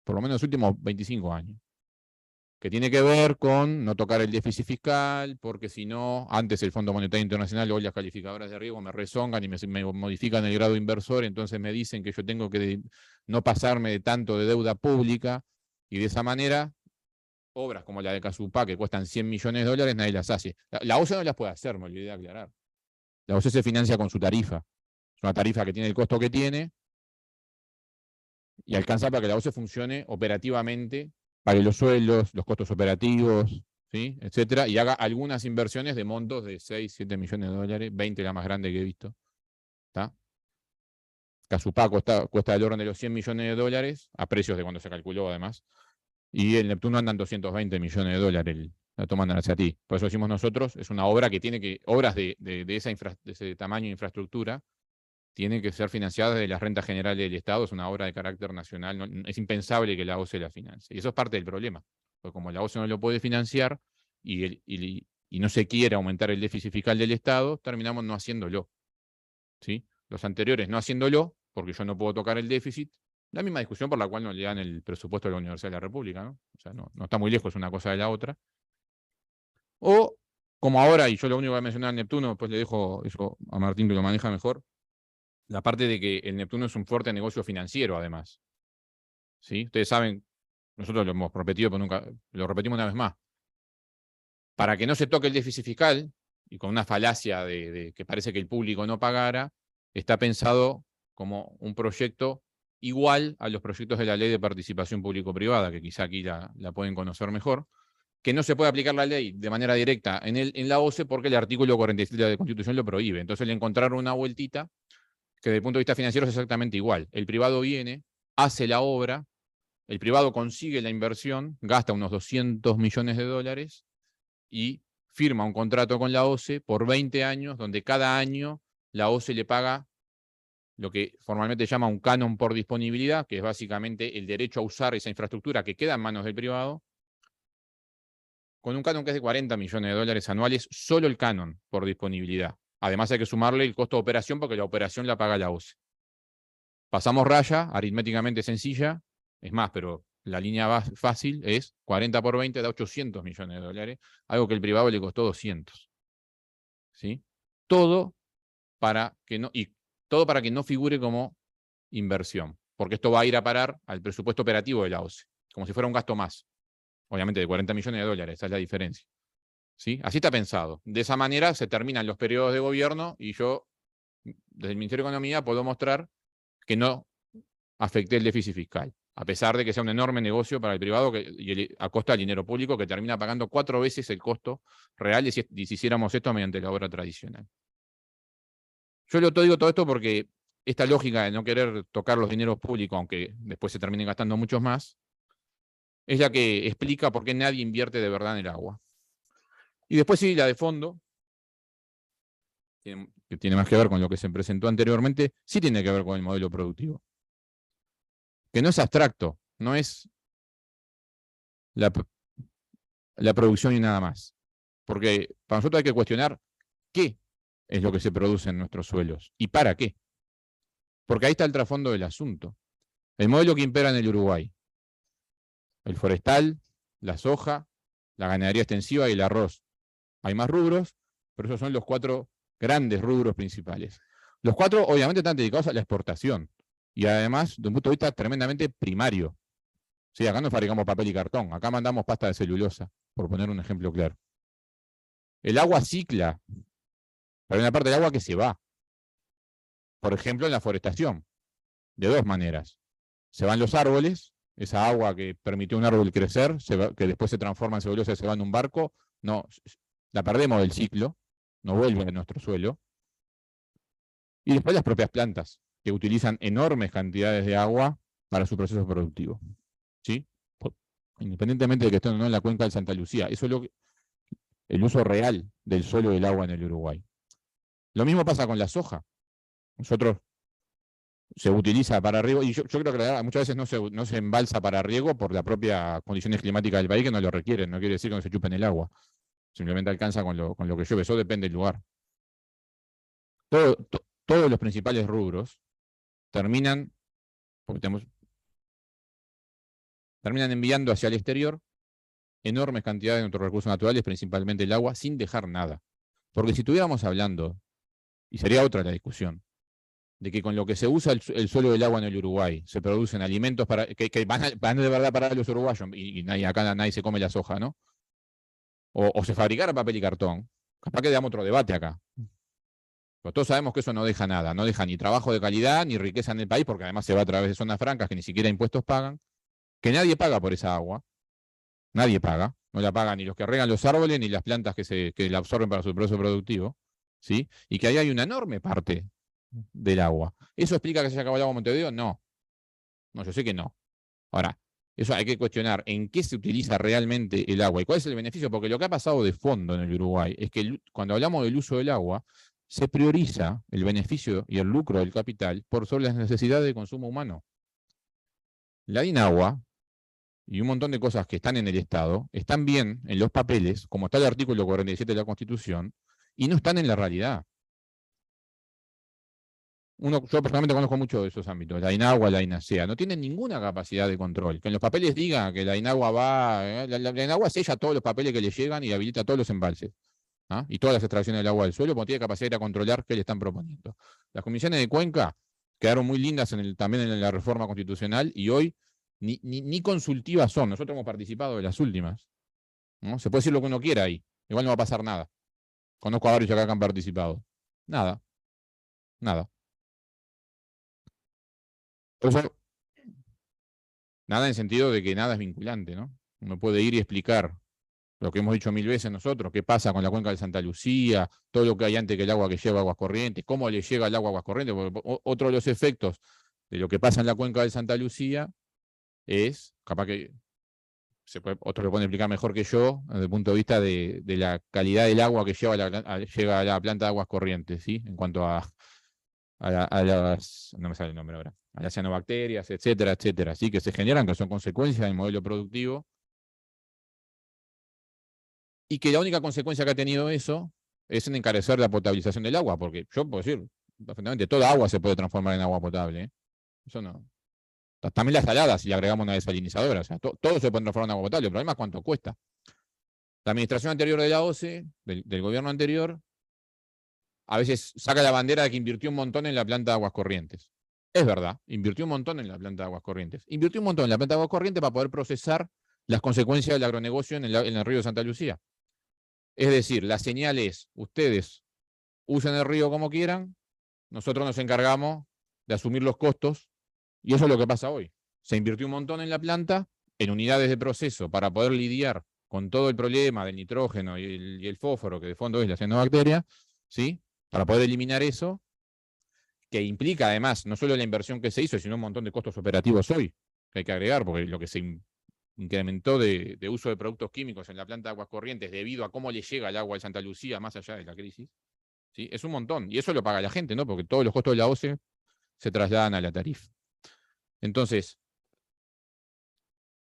por lo menos los últimos 25 años. Que tiene que ver con no tocar el déficit fiscal, porque si no, antes el Fondo Monetario Internacional, hoy las calificadoras de riesgo me rezongan y me modifican el grado inversor, entonces me dicen que yo tengo que no pasarme de tanto de deuda pública, y de esa manera, obras como la de Casupá, que cuestan 100 millones de dólares, nadie las hace. La OCE no las puede hacer, me olvidé de aclarar. La OCE se financia con su tarifa. Es una tarifa que tiene el costo que tiene, y alcanza para que la OCE funcione operativamente, pague los sueldos, los costos operativos, ¿sí? Etcétera, y haga algunas inversiones de montos de 6, 7 millones de dólares, 20 la más grande que he visto. ¿Está? Casupá cuesta del orden de los 100 millones de dólares, a precios de cuando se calculó además, y el Neptuno andan 220 millones de dólares, la toman hacia ti. Por eso decimos nosotros, es una obra que tiene que, obras de ese tamaño de infraestructura, tienen que ser financiadas de las rentas generales del Estado, es una obra de carácter nacional, es impensable que la OCE la financie. Y eso es parte del problema, porque como la OCE no lo puede financiar y no se quiere aumentar el déficit fiscal del Estado, terminamos no haciéndolo. ¿Sí? Los anteriores no haciéndolo, porque yo no puedo tocar el déficit, la misma discusión por la cual no le dan el presupuesto de la Universidad de la República, ¿no? O sea, no está muy lejos una cosa de la otra. O, como ahora, y yo lo único que voy a mencionar al Neptuno, pues le dejo eso a Martín que lo maneja mejor, la parte de que el Neptuno es un fuerte negocio financiero, además. ¿Sí? Ustedes saben, nosotros lo hemos repetido, pero nunca, lo repetimos una vez más. Para que no se toque el déficit fiscal, y con una falacia de que parece que el público no pagara, está pensado como un proyecto igual a los proyectos de la Ley de Participación Público-Privada, que quizá aquí la pueden conocer mejor, que no se puede aplicar la ley de manera directa en la OCE porque el artículo 47 de la Constitución lo prohíbe. Entonces le encontraron una vueltita que desde el punto de vista financiero es exactamente igual. El privado viene, hace la obra, el privado consigue la inversión, gasta unos 200 millones de dólares y firma un contrato con la OCE por 20 años, donde cada año la OCE le paga lo que formalmente llama un canon por disponibilidad, que es básicamente el derecho a usar esa infraestructura que queda en manos del privado, con un canon que es de 40 millones de dólares anuales, solo el canon por disponibilidad. Además hay que sumarle el costo de operación porque la operación la paga la OCE. Pasamos raya, aritméticamente sencilla, es más, pero la línea fácil es 40 por 20 da 800 millones de dólares, algo que el privado le costó 200. ¿Sí? Todo para que no figure como inversión, porque esto va a ir a parar al presupuesto operativo de la OCE, como si fuera un gasto más. Obviamente de 40 millones de dólares, esa es la diferencia. ¿Sí? Así está pensado. De esa manera se terminan los periodos de gobierno y yo, desde el Ministerio de Economía, puedo mostrar que no afecte el déficit fiscal, a pesar de que sea un enorme negocio para el privado a costa del dinero público que termina pagando 4 veces el costo real si hiciéramos esto mediante la obra tradicional. Yo digo todo esto porque esta lógica de no querer tocar los dineros públicos, aunque después se terminen gastando muchos más, es la que explica por qué nadie invierte de verdad en el agua. Y después sí, la de fondo, que tiene más que ver con lo que se presentó anteriormente, sí tiene que ver con el modelo productivo. Que no es abstracto, no es la producción y nada más. Porque para nosotros hay que cuestionar qué es lo que se produce en nuestros suelos y para qué. Porque ahí está el trasfondo del asunto. El modelo que impera en el Uruguay. El forestal, la soja, la ganadería extensiva y el arroz. Hay más rubros, pero esos son los 4 grandes rubros principales. Los 4 obviamente están dedicados a la exportación y además de un punto de vista tremendamente primario. Sí, acá no fabricamos papel y cartón, acá mandamos pasta de celulosa, por poner un ejemplo claro. El agua cicla, pero hay una parte del agua que se va. Por ejemplo, en la forestación, de 2 maneras. Se van los árboles, esa agua que permitió a un árbol crecer, que después se transforma en celulosa y se va en un barco, no, la perdemos del ciclo, no vuelve a nuestro suelo. Y después las propias plantas, que utilizan enormes cantidades de agua para su proceso productivo. ¿Sí? Independientemente de que estén o no en la cuenca del Santa Lucía, eso es el uso real del suelo del agua en el Uruguay. Lo mismo pasa con la soja. Nosotros se utiliza para riego, y yo creo que muchas veces no se embalsa para riego por las propias condiciones climáticas del país que no lo requieren, no quiere decir que no se chupen el agua, simplemente alcanza con lo que llueve, eso depende del lugar. Todos los principales rubros terminan enviando hacia el exterior enormes cantidades de nuestros recursos naturales, principalmente el agua, sin dejar nada. Porque si estuviéramos hablando, y sería otra la discusión, de que con lo que se usa el suelo del agua en el Uruguay se producen alimentos que van de verdad para los uruguayos, y acá nadie se come la soja, ¿no? O se fabricara papel y cartón, capaz que damos otro debate acá. Pero todos sabemos que eso no deja nada, no deja ni trabajo de calidad, ni riqueza en el país, porque además se va a través de zonas francas que ni siquiera impuestos pagan, que nadie paga por esa agua, nadie paga, no la pagan ni los que regan los árboles, ni las plantas que la absorben para su proceso productivo, ¿sí? Y que ahí hay una enorme parte del agua. ¿Eso explica que se acabó el agua en Montevideo? No. No, yo sé que no. Ahora, eso hay que cuestionar en qué se utiliza realmente el agua y cuál es el beneficio, porque lo que ha pasado de fondo en el Uruguay es que cuando hablamos del uso del agua, se prioriza el beneficio y el lucro del capital por sobre las necesidades de consumo humano. La DINAGUA y un montón de cosas que están en el Estado están bien en los papeles, como está el artículo 47 de la Constitución, y no están en la realidad. Yo personalmente conozco mucho de esos ámbitos, la INAGUA, la INASEA, no tienen ninguna capacidad de control. Que en los papeles diga que la INAGUA la INAGUA sella todos los papeles que le llegan y habilita todos los embalses, ¿ah? Y todas las extracciones del agua del suelo, porque tiene capacidad de ir a controlar qué le están proponiendo. Las comisiones de cuenca quedaron muy lindas también en la reforma constitucional y hoy ni consultivas son. Nosotros hemos participado de las últimas, ¿no? Se puede decir lo que uno quiera ahí, igual no va a pasar nada. Conozco a varios acá que han participado. Nada. Entonces, nada en sentido de que nada es vinculante, ¿no? Uno puede ir y explicar lo que hemos dicho 1000 veces nosotros, qué pasa con la cuenca de Santa Lucía, todo lo que hay antes que el agua que lleva Aguas Corrientes, cómo le llega el agua a Aguas Corrientes, porque otro de los efectos de lo que pasa en la cuenca de Santa Lucía es, capaz que otro lo puede explicar mejor que yo, desde el punto de vista de la calidad del agua que llega a la planta de Aguas Corrientes, ¿sí? En cuanto a las, no me sale el nombre ahora, a las cianobacterias, etcétera, etcétera, ¿sí? Que se generan, que son consecuencias del modelo productivo, y que la única consecuencia que ha tenido eso es en encarecer la potabilización del agua, porque yo puedo decir, perfectamente, toda agua se puede transformar en agua potable, ¿eh? Eso no. También las saladas, si le agregamos una desalinizadora, o sea, todo se puede transformar en agua potable, el problema es cuánto cuesta. La administración anterior de la OCE, del gobierno anterior, a veces saca la bandera de que invirtió un montón en la planta de Aguas Corrientes. Es verdad, invirtió un montón en la planta de Aguas Corrientes. Invirtió un montón en la planta de Aguas Corrientes para poder procesar las consecuencias del agronegocio en el río de Santa Lucía. Es decir, la señal es, ustedes usen el río como quieran, nosotros nos encargamos de asumir los costos, y eso es lo que pasa hoy. Se invirtió un montón en la planta, en unidades de proceso, para poder lidiar con todo el problema del nitrógeno y el fósforo, que de fondo es la cianobacteria, ¿sí? Para poder eliminar eso, que implica además no solo la inversión que se hizo, sino un montón de costos operativos hoy, que hay que agregar, porque lo que se incrementó de uso de productos químicos en la planta de Aguas Corrientes debido a cómo le llega el agua de Santa Lucía más allá de la crisis, ¿sí? Es un montón, y eso lo paga la gente, ¿no? Porque todos los costos de la OCE se trasladan a la tarifa. Entonces,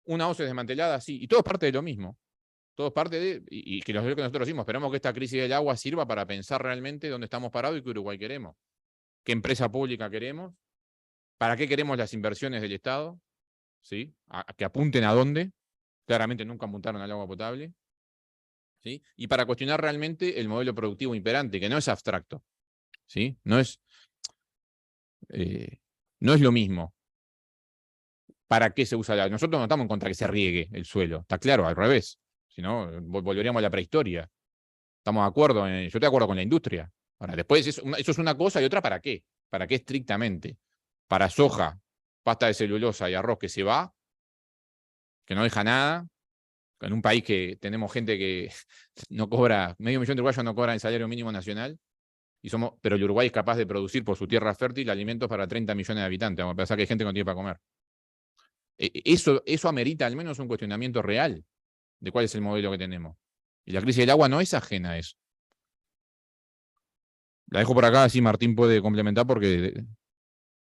una OCE desmantelada, sí, y todo es parte de lo mismo. Todo es parte de, y que lo que nosotros decimos, esperamos que esta crisis del agua sirva para pensar realmente dónde estamos parados y qué Uruguay queremos. ¿Qué empresa pública queremos? ¿Para qué queremos las inversiones del Estado? ¿Sí? Que apunten a dónde. Claramente nunca apuntaron al agua potable. ¿sí? Y para cuestionar realmente el modelo productivo imperante, que no es abstracto, ¿sí? No es lo mismo. ¿Para qué se usa el agua? Nosotros no estamos en contra de que se riegue el suelo, está claro, al revés. Si no, volveríamos a la prehistoria. Estamos de acuerdo, yo estoy de acuerdo con la industria. Ahora, después eso es una cosa y otra ¿para qué? ¿Para qué estrictamente? Para soja, pasta de celulosa y arroz que se va, que no deja nada, en un país que tenemos gente que no cobra, 500.000 de uruguayos no cobran el salario mínimo nacional, pero el Uruguay es capaz de producir por su tierra fértil alimentos para 30 millones de habitantes, a pesar que hay gente que no tiene para comer. Eso amerita al menos un cuestionamiento real de cuál es el modelo que tenemos. Y la crisis del agua no es ajena a eso. La dejo por acá, así Martín puede complementar, porque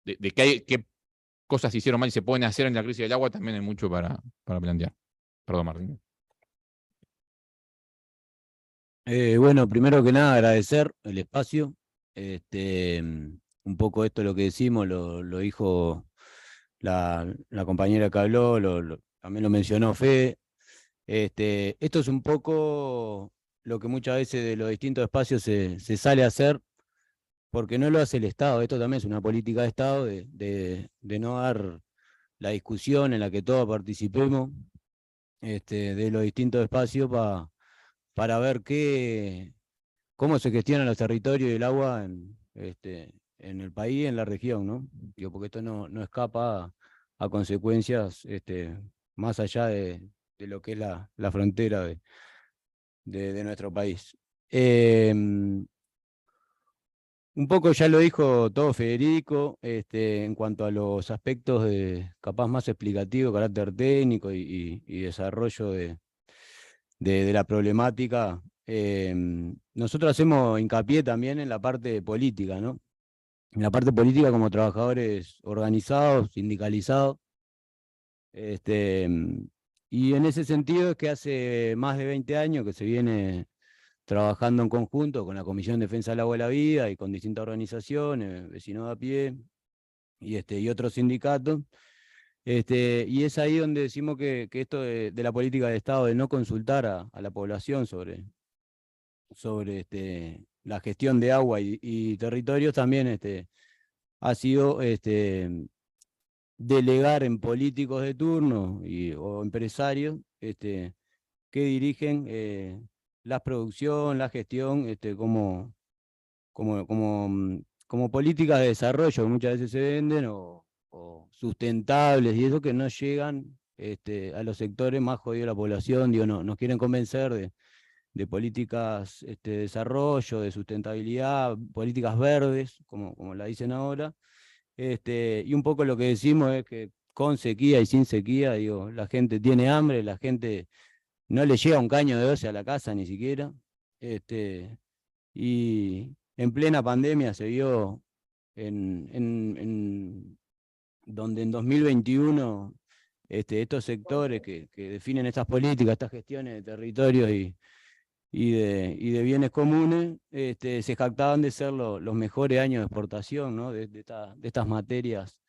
de qué cosas se hicieron mal y se pueden hacer en la crisis del agua también hay mucho para plantear. Perdón, Martín. Bueno, primero que nada agradecer el espacio. Un poco esto lo que decimos, lo dijo la compañera que habló, también lo mencionó Fede. Esto es un poco lo que muchas veces de los distintos espacios se sale a hacer, porque no lo hace el Estado. Esto también es una política de Estado de no dar la discusión en la que todos participemos de los distintos espacios para ver cómo se gestionan los territorios y el agua en el país, en la región, ¿no? Digo, porque esto no escapa a consecuencias más allá de lo que es la frontera de nuestro país. Un poco ya lo dijo todo Federico, en cuanto a los aspectos capaz más explicativos, carácter técnico y desarrollo de la problemática. Nosotros hacemos hincapié también en la parte política, ¿no? En la parte política como trabajadores organizados, sindicalizados. Y en ese sentido es que hace más de 20 años que se viene trabajando en conjunto con la Comisión de Defensa del Agua y la Vida y con distintas organizaciones, vecinos de a pie y otros sindicatos. Y es ahí donde decimos que esto de la política de Estado, de no consultar a la población sobre la gestión de agua y territorios, también ha sido delegar en políticos de turno o empresarios que dirigen la producción, la gestión, como políticas de desarrollo que muchas veces se venden o sustentables y eso, que no llegan a los sectores más jodidos de la población. Digo, no, nos quieren convencer de políticas de desarrollo, de sustentabilidad, políticas verdes, como la dicen ahora. Y un poco lo que decimos es que con sequía y sin sequía, digo, la gente tiene hambre, la gente no le llega un caño de 12 a la casa ni siquiera. Y en plena pandemia se vio donde en 2021 estos sectores que definen estas políticas, estas gestiones de territorios y de bienes comunes, se jactaban de ser los mejores años de exportación, ¿no? de estas materias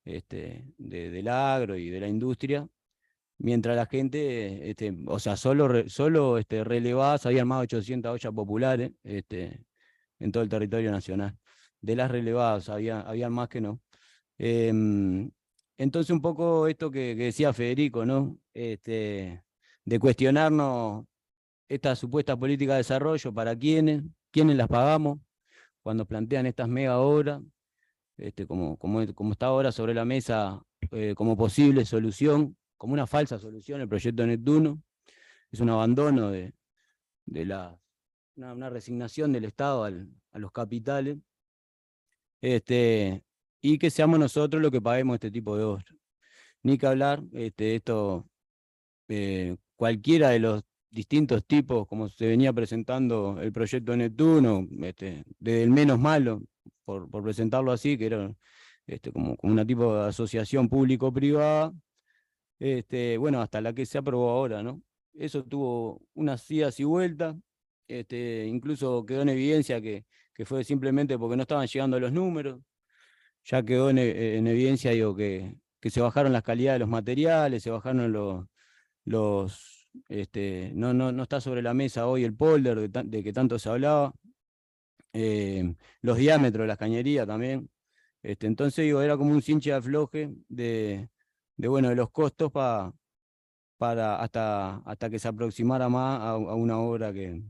del agro y de la industria, mientras la gente, o sea, solo relevadas, habían más de 800 ollas populares en todo el territorio nacional. De las relevadas, habían más que no. Entonces, un poco esto que decía Federico, ¿no? De cuestionarnos esta supuesta política de desarrollo, ¿para quiénes las pagamos cuando plantean estas mega obras, como está ahora sobre la mesa, como posible solución, como una falsa solución el proyecto Neptuno? Es un abandono una resignación del Estado a los capitales, y que seamos nosotros los que paguemos este tipo de obras. Ni que hablar, cualquiera de los distintos tipos, como se venía presentando el proyecto Neptuno, desde el menos malo, por presentarlo así, que era como una tipo de asociación público-privada, bueno, hasta la que se aprobó ahora, ¿no? Eso tuvo unas idas y vueltas, incluso quedó en evidencia que fue simplemente porque no estaban llegando los números. Ya quedó en evidencia, digo, que se bajaron las calidades de los materiales, se bajaron los no está sobre la mesa hoy el polder de que tanto se hablaba, los diámetros de las cañerías también. Entonces digo, era como un cinche de afloje de los costos hasta que se aproximara más a una obra que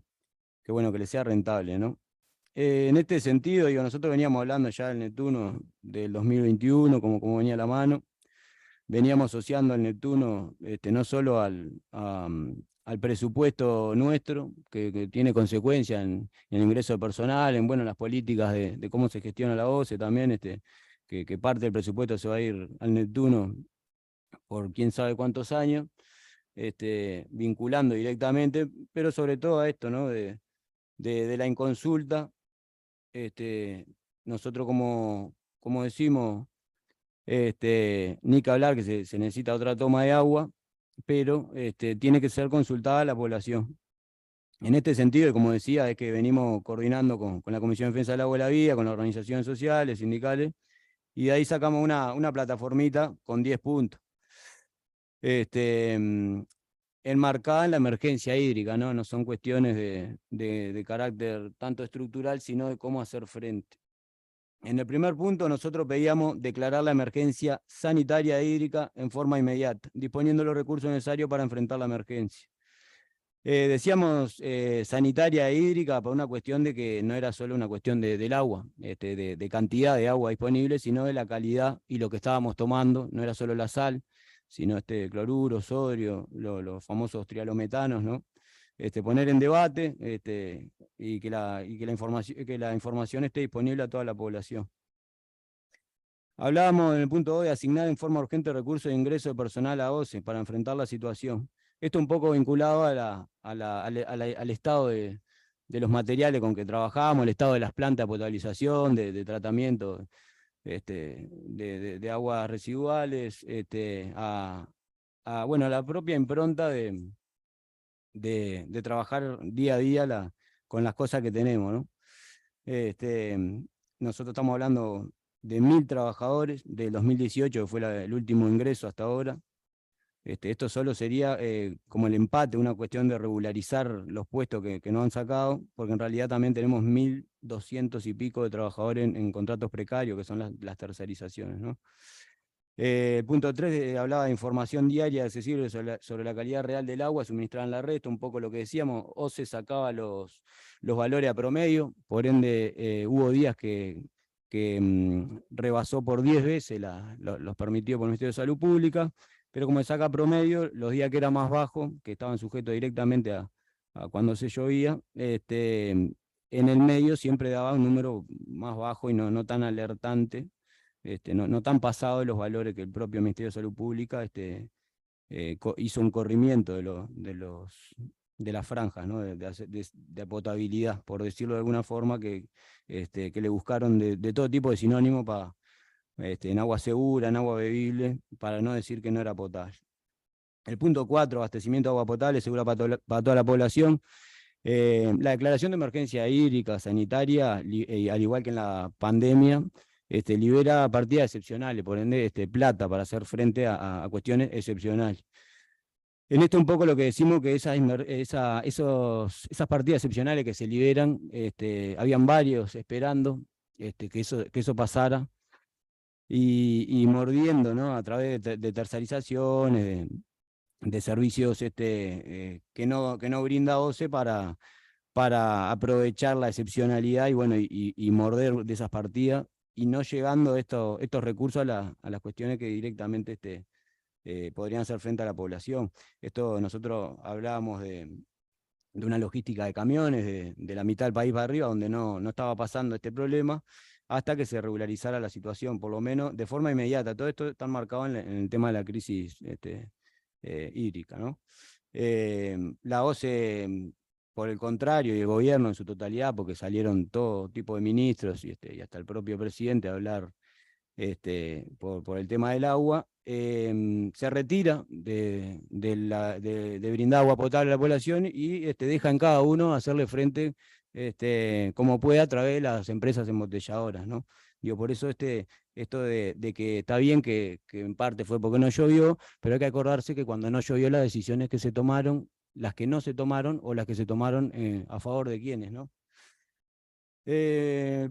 le sea rentable, ¿no? En este sentido, digo, nosotros veníamos hablando ya del Neptuno del 2021, como venía la mano, veníamos asociando al Neptuno no solo al presupuesto nuestro, que tiene consecuencias en el ingreso de personal, en las políticas de cómo se gestiona la OCE también, que parte del presupuesto se va a ir al Neptuno por quién sabe cuántos años, vinculando directamente, pero sobre todo a esto, ¿no? de la inconsulta. Nosotros como decimos, ni que hablar que se necesita otra toma de agua, pero tiene que ser consultada la población. En este sentido, y como decía, es que venimos coordinando con la Comisión de Defensa del Agua y la Vida, con las organizaciones sociales, sindicales, y de ahí sacamos una plataformita con 10 puntos. Enmarcada en la emergencia hídrica, ¿no? No son cuestiones de carácter tanto estructural, sino de cómo hacer frente. En el primer punto, nosotros pedíamos declarar la emergencia sanitaria e hídrica en forma inmediata, disponiendo los recursos necesarios para enfrentar la emergencia. Decíamos sanitaria e hídrica por una cuestión de que no era solo una cuestión del agua, de cantidad de agua disponible, sino de la calidad y lo que estábamos tomando, no era solo la sal, sino cloruro, sodio, los famosos trialometanos, ¿no? Poner en debate y que la información esté disponible a toda la población. Hablábamos en el punto 2 de asignar en forma urgente recursos de ingreso de personal a OCE para enfrentar la situación. Esto un poco vinculado al estado de los materiales con que trabajamos, el estado de las plantas de potabilización, de tratamiento de aguas residuales, a la propia impronta de trabajar día a día con las cosas que tenemos, ¿no? Nosotros estamos hablando de 1000 trabajadores del 2018, que fue el último ingreso hasta ahora. Esto solo sería como el empate, una cuestión de regularizar los puestos que no han sacado, porque en realidad también tenemos 1200 y pico de trabajadores en contratos precarios, que son las tercerizaciones, ¿no? Punto 3 hablaba de información diaria accesible sobre la calidad real del agua suministrada en la red, un poco lo que decíamos, OCE sacaba los valores a promedio, por ende hubo días que rebasó por 10 veces los permitidos por el Ministerio de Salud Pública, pero como se saca promedio, los días que era más bajo, que estaban sujetos directamente a cuando se llovía, en el medio siempre daba un número más bajo y no tan alertante, no tan pasado de los valores que el propio Ministerio de Salud Pública hizo un corrimiento de las franjas, ¿no? de potabilidad, por decirlo de alguna forma, que le buscaron de todo tipo de sinónimos en agua segura, en agua bebible, para no decir que no era potable. El punto 4, abastecimiento de agua potable segura para toda la población. La declaración de emergencia hídrica, sanitaria, al igual que en la pandemia, libera partidas excepcionales, por ende plata para hacer frente a cuestiones excepcionales. En esto un poco lo que decimos que esas partidas excepcionales que se liberan, habían varios esperando que eso pasara, y mordiendo, ¿no? A través de tercerizaciones, de servicios que no brinda OCE para aprovechar la excepcionalidad y morder de esas partidas, y no llegando estos recursos a las cuestiones que directamente podrían hacer frente a la población. Esto nosotros hablábamos de una logística de camiones de la mitad del país para arriba, donde no estaba pasando este problema, hasta que se regularizara la situación, por lo menos de forma inmediata. Todo esto está marcado en el tema de la crisis hídrica, ¿no? La OCE, por el contrario, y el gobierno en su totalidad, porque salieron todo tipo de ministros y hasta el propio presidente a hablar por el tema del agua, se retira de brindar agua potable a la población y deja en cada uno hacerle frente como pueda a través de las empresas embotelladoras, ¿no? Digo, por eso esto de que está bien que en parte fue porque no llovió, pero hay que acordarse que cuando no llovió las decisiones que se tomaron, las que no se tomaron o las que se tomaron a favor de quienes, ¿no?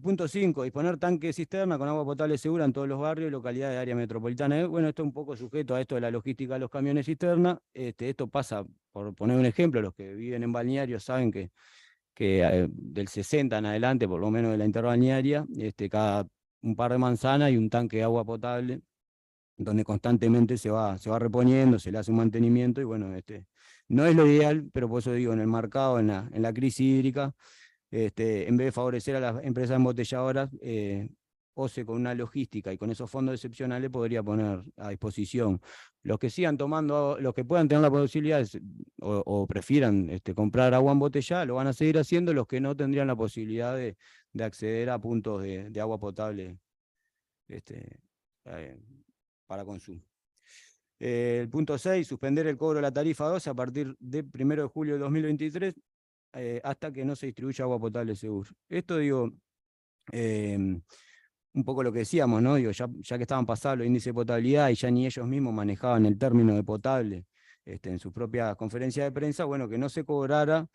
Punto 5, disponer tanques cisterna con agua potable segura en todos los barrios y localidades de área metropolitana. Bueno, esto es un poco sujeto a esto de la logística de los camiones cisterna. Esto pasa, por poner un ejemplo, los que viven en balnearios saben que del 60 en adelante, por lo menos de la interbalnearia, cada un par de manzanas y un tanque de agua potable, donde constantemente se va reponiendo, se le hace un mantenimiento y bueno, no es lo ideal, pero por eso digo, en el mercado, en la crisis hídrica, en vez de favorecer a las empresas embotelladoras, OCE con una logística y con esos fondos excepcionales podría poner a disposición los que sigan tomando, los que puedan tener la posibilidad o prefieran comprar agua embotellada, lo van a seguir haciendo, los que no tendrían la posibilidad de acceder a puntos de agua potable para consumo. El punto 6, suspender el cobro de la tarifa 12 a partir del 1 de julio de 2023 hasta que no se distribuya agua potable segura. Esto digo, un poco lo que decíamos, ¿no? Digo, ya que estaban pasados los índices de potabilidad y ya ni ellos mismos manejaban el término de potable en su propia conferencia de prensa, bueno, que no se cobrara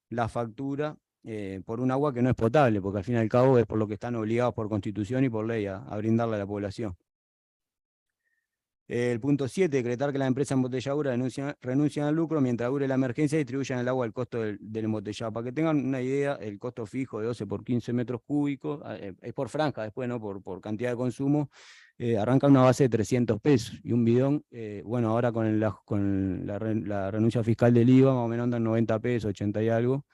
la factura por un agua que no es potable, porque al fin y al cabo es por lo que están obligados por Constitución y por ley a brindarle a la población. El punto 7, decretar que las empresas embotelladoras renuncian al lucro mientras dure la emergencia y distribuyan el agua al costo del embotellado. Para que tengan una idea, el costo fijo de 12 por 15 metros cúbicos, es por franja después, ¿no? Por cantidad de consumo, arranca una base de 300 pesos. Y un bidón, bueno, ahora con la renuncia fiscal del IVA, más o menos andan 90 pesos, 80 y algo.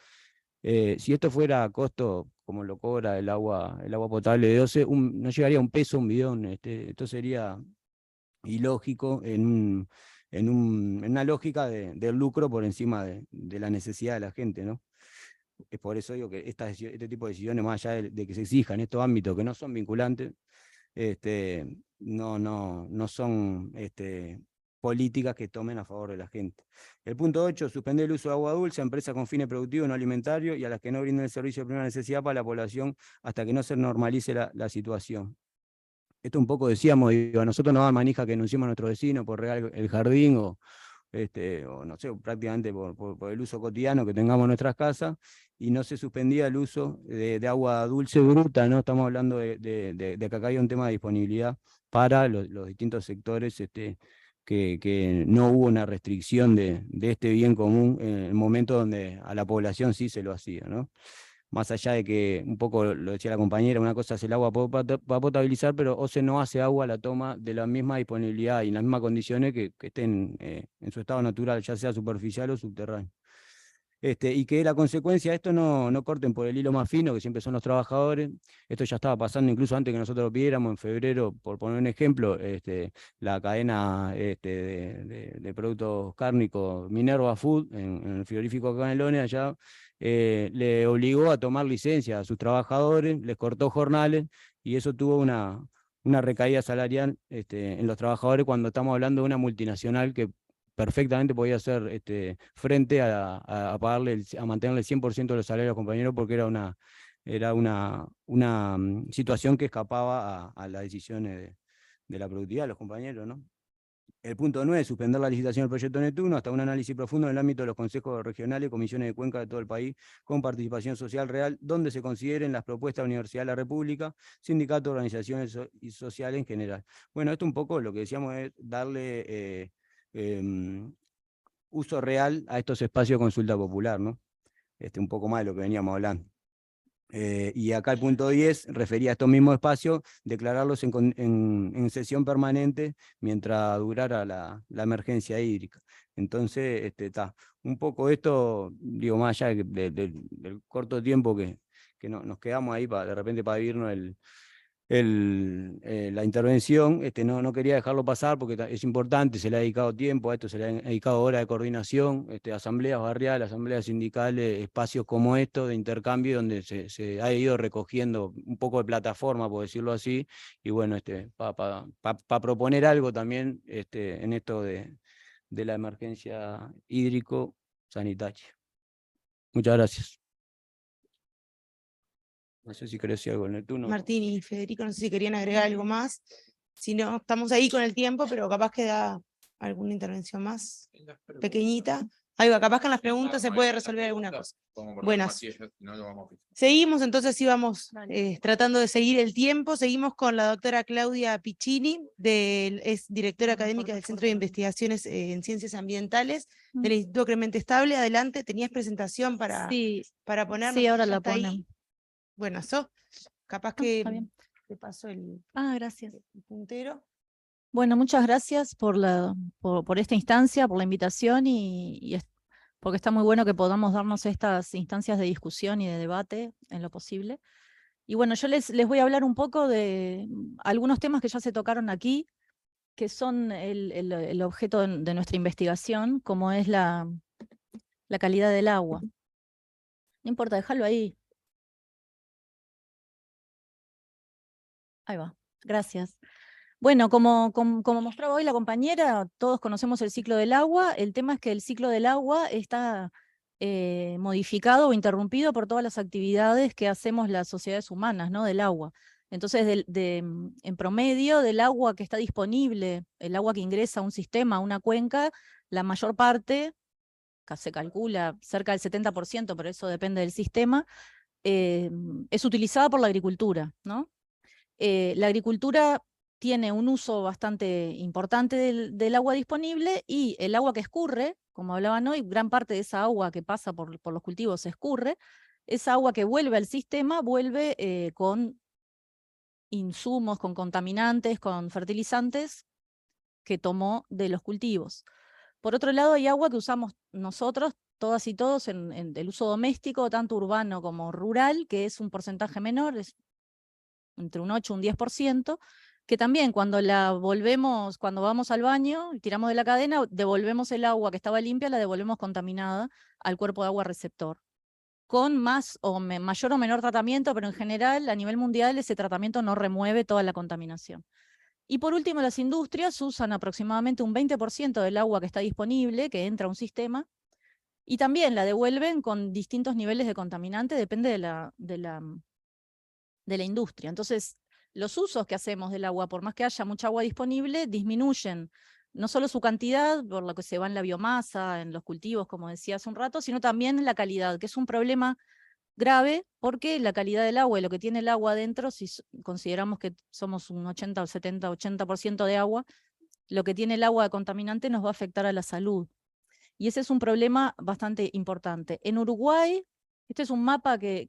Si esto fuera a costo, como lo cobra el agua potable de 12, no llegaría a un peso un bidón. Esto sería ilógico en una lógica del lucro por encima de la necesidad de la gente, ¿no? Es por eso digo que este tipo de decisiones, más allá de que se exijan en estos ámbitos que no son vinculantes, no son políticas que tomen a favor de la gente. El punto 8, suspender el uso de agua dulce a empresas con fines productivos no alimentarios y a las que no brinden el servicio de primera necesidad para la población hasta que no se normalice la situación. Esto un poco decíamos, digo, a nosotros nos da manija que denunciemos a nuestros vecinos por regar el jardín o no sé, prácticamente por el uso cotidiano que tengamos en nuestras casas, y no se suspendía el uso de agua dulce bruta, ¿no? Estamos hablando de que acá hay un tema de disponibilidad para los distintos sectores, que no hubo una restricción de este bien común en el momento donde a la población sí se lo hacía, ¿no? Más allá de que, un poco lo decía la compañera, una cosa es el agua para potabilizar, pero OCE no hace agua, la toma de la misma disponibilidad y en las mismas condiciones que estén en su estado natural, ya sea superficial o subterráneo. Y que la consecuencia de esto no corten por el hilo más fino, que siempre son los trabajadores. Esto ya estaba pasando incluso antes que nosotros lo pidiéramos, en febrero, por poner un ejemplo, la cadena de productos cárnicos Minerva Food, en el frigorífico Canelones, allá, le obligó a tomar licencia a sus trabajadores, les cortó jornales, y eso tuvo una recaída salarial en los trabajadores cuando estamos hablando de una multinacional que perfectamente podía hacer frente a pagarle, a mantenerle el 100% de los salarios a los compañeros, porque era una situación que escapaba a las decisiones de la productividad de los compañeros, ¿no? El punto 9, suspender la licitación del proyecto Neptuno hasta un análisis profundo en el ámbito de los consejos regionales y comisiones de cuenca de todo el país, con participación social real, donde se consideren las propuestas de la Universidad de la República, sindicatos, organizaciones y sociales en general. Bueno, esto un poco lo que decíamos es darle uso real a estos espacios de consulta popular, ¿no? Un poco más de lo que veníamos hablando. Y acá el punto 10 refería a estos mismos espacios, declararlos en sesión permanente mientras durara la emergencia hídrica. Entonces, un poco esto, digo, más allá del corto tiempo que nos quedamos ahí de repente para vivirnos la intervención, no quería dejarlo pasar porque es importante, se le ha dedicado tiempo a esto, se le ha dedicado horas de coordinación, asambleas barriales, asambleas sindicales, espacios como estos de intercambio donde se ha ido recogiendo un poco de plataforma, por decirlo así, y bueno, para proponer algo también en esto de la emergencia hídrico-sanitaria. Muchas gracias. No sé si querés decir algo, Neptuno. Martín y Federico, no sé si querían agregar algo más. Si no, estamos ahí con el tiempo, pero capaz que da alguna intervención más pequeñita. Ahí va, capaz que en las preguntas se puede resolver alguna cosa. Buenas. Seguimos, entonces íbamos tratando de seguir el tiempo. Seguimos con la doctora Claudia Piccini, es directora académica del Centro de Investigaciones en Ciencias Ambientales del Instituto Clemente Estable. Adelante, tenías presentación para poner. Sí, ahora ¿Ya la está ahí? ponen. Bueno, capaz Está que bien. te paso el Gracias. puntero. Bueno, muchas gracias por esta instancia, por la invitación porque está muy bueno que podamos darnos estas instancias de discusión y de debate en lo posible. Y bueno, yo les voy a hablar un poco de algunos temas que ya se tocaron aquí, que son el objeto de nuestra investigación, como es la calidad del agua. No importa, déjalo ahí. Ahí va, gracias. Bueno, como mostraba hoy la compañera, todos conocemos el ciclo del agua. El tema es que el ciclo del agua está modificado o interrumpido por todas las actividades que hacemos las sociedades humanas, ¿no? Del agua. Entonces, en promedio, del agua que está disponible, el agua que ingresa a un sistema, a una cuenca, la mayor parte, se calcula cerca del 70%, pero eso depende del sistema, es utilizada por la agricultura, ¿no? La agricultura tiene un uso bastante importante del agua disponible, y el agua que escurre, como hablaban hoy, gran parte de esa agua que pasa por los cultivos se escurre. Esa agua que vuelve al sistema vuelve con insumos, con contaminantes, con fertilizantes que tomó de los cultivos. Por otro lado, hay agua que usamos nosotros, todas y todos, en el uso doméstico, tanto urbano como rural, que es un porcentaje menor, es entre un 8 y un 10%, que también cuando cuando vamos al baño y tiramos de la cadena, devolvemos el agua que estaba limpia, la devolvemos contaminada al cuerpo de agua receptor, con mayor o menor tratamiento, pero en general, a nivel mundial, ese tratamiento no remueve toda la contaminación. Y por último, las industrias usan aproximadamente un 20% del agua que está disponible, que entra a un sistema, y también la devuelven con distintos niveles de contaminante, depende de la industria. Entonces, los usos que hacemos del agua, por más que haya mucha agua disponible, disminuyen no solo su cantidad, por lo que se va en la biomasa, en los cultivos, como decía hace un rato, sino también en la calidad, que es un problema grave, porque la calidad del agua y lo que tiene el agua adentro, si consideramos que somos un 80 o 70, 80% de agua, lo que tiene el agua de contaminante nos va a afectar a la salud. Y ese es un problema bastante importante. En Uruguay, este es un mapa que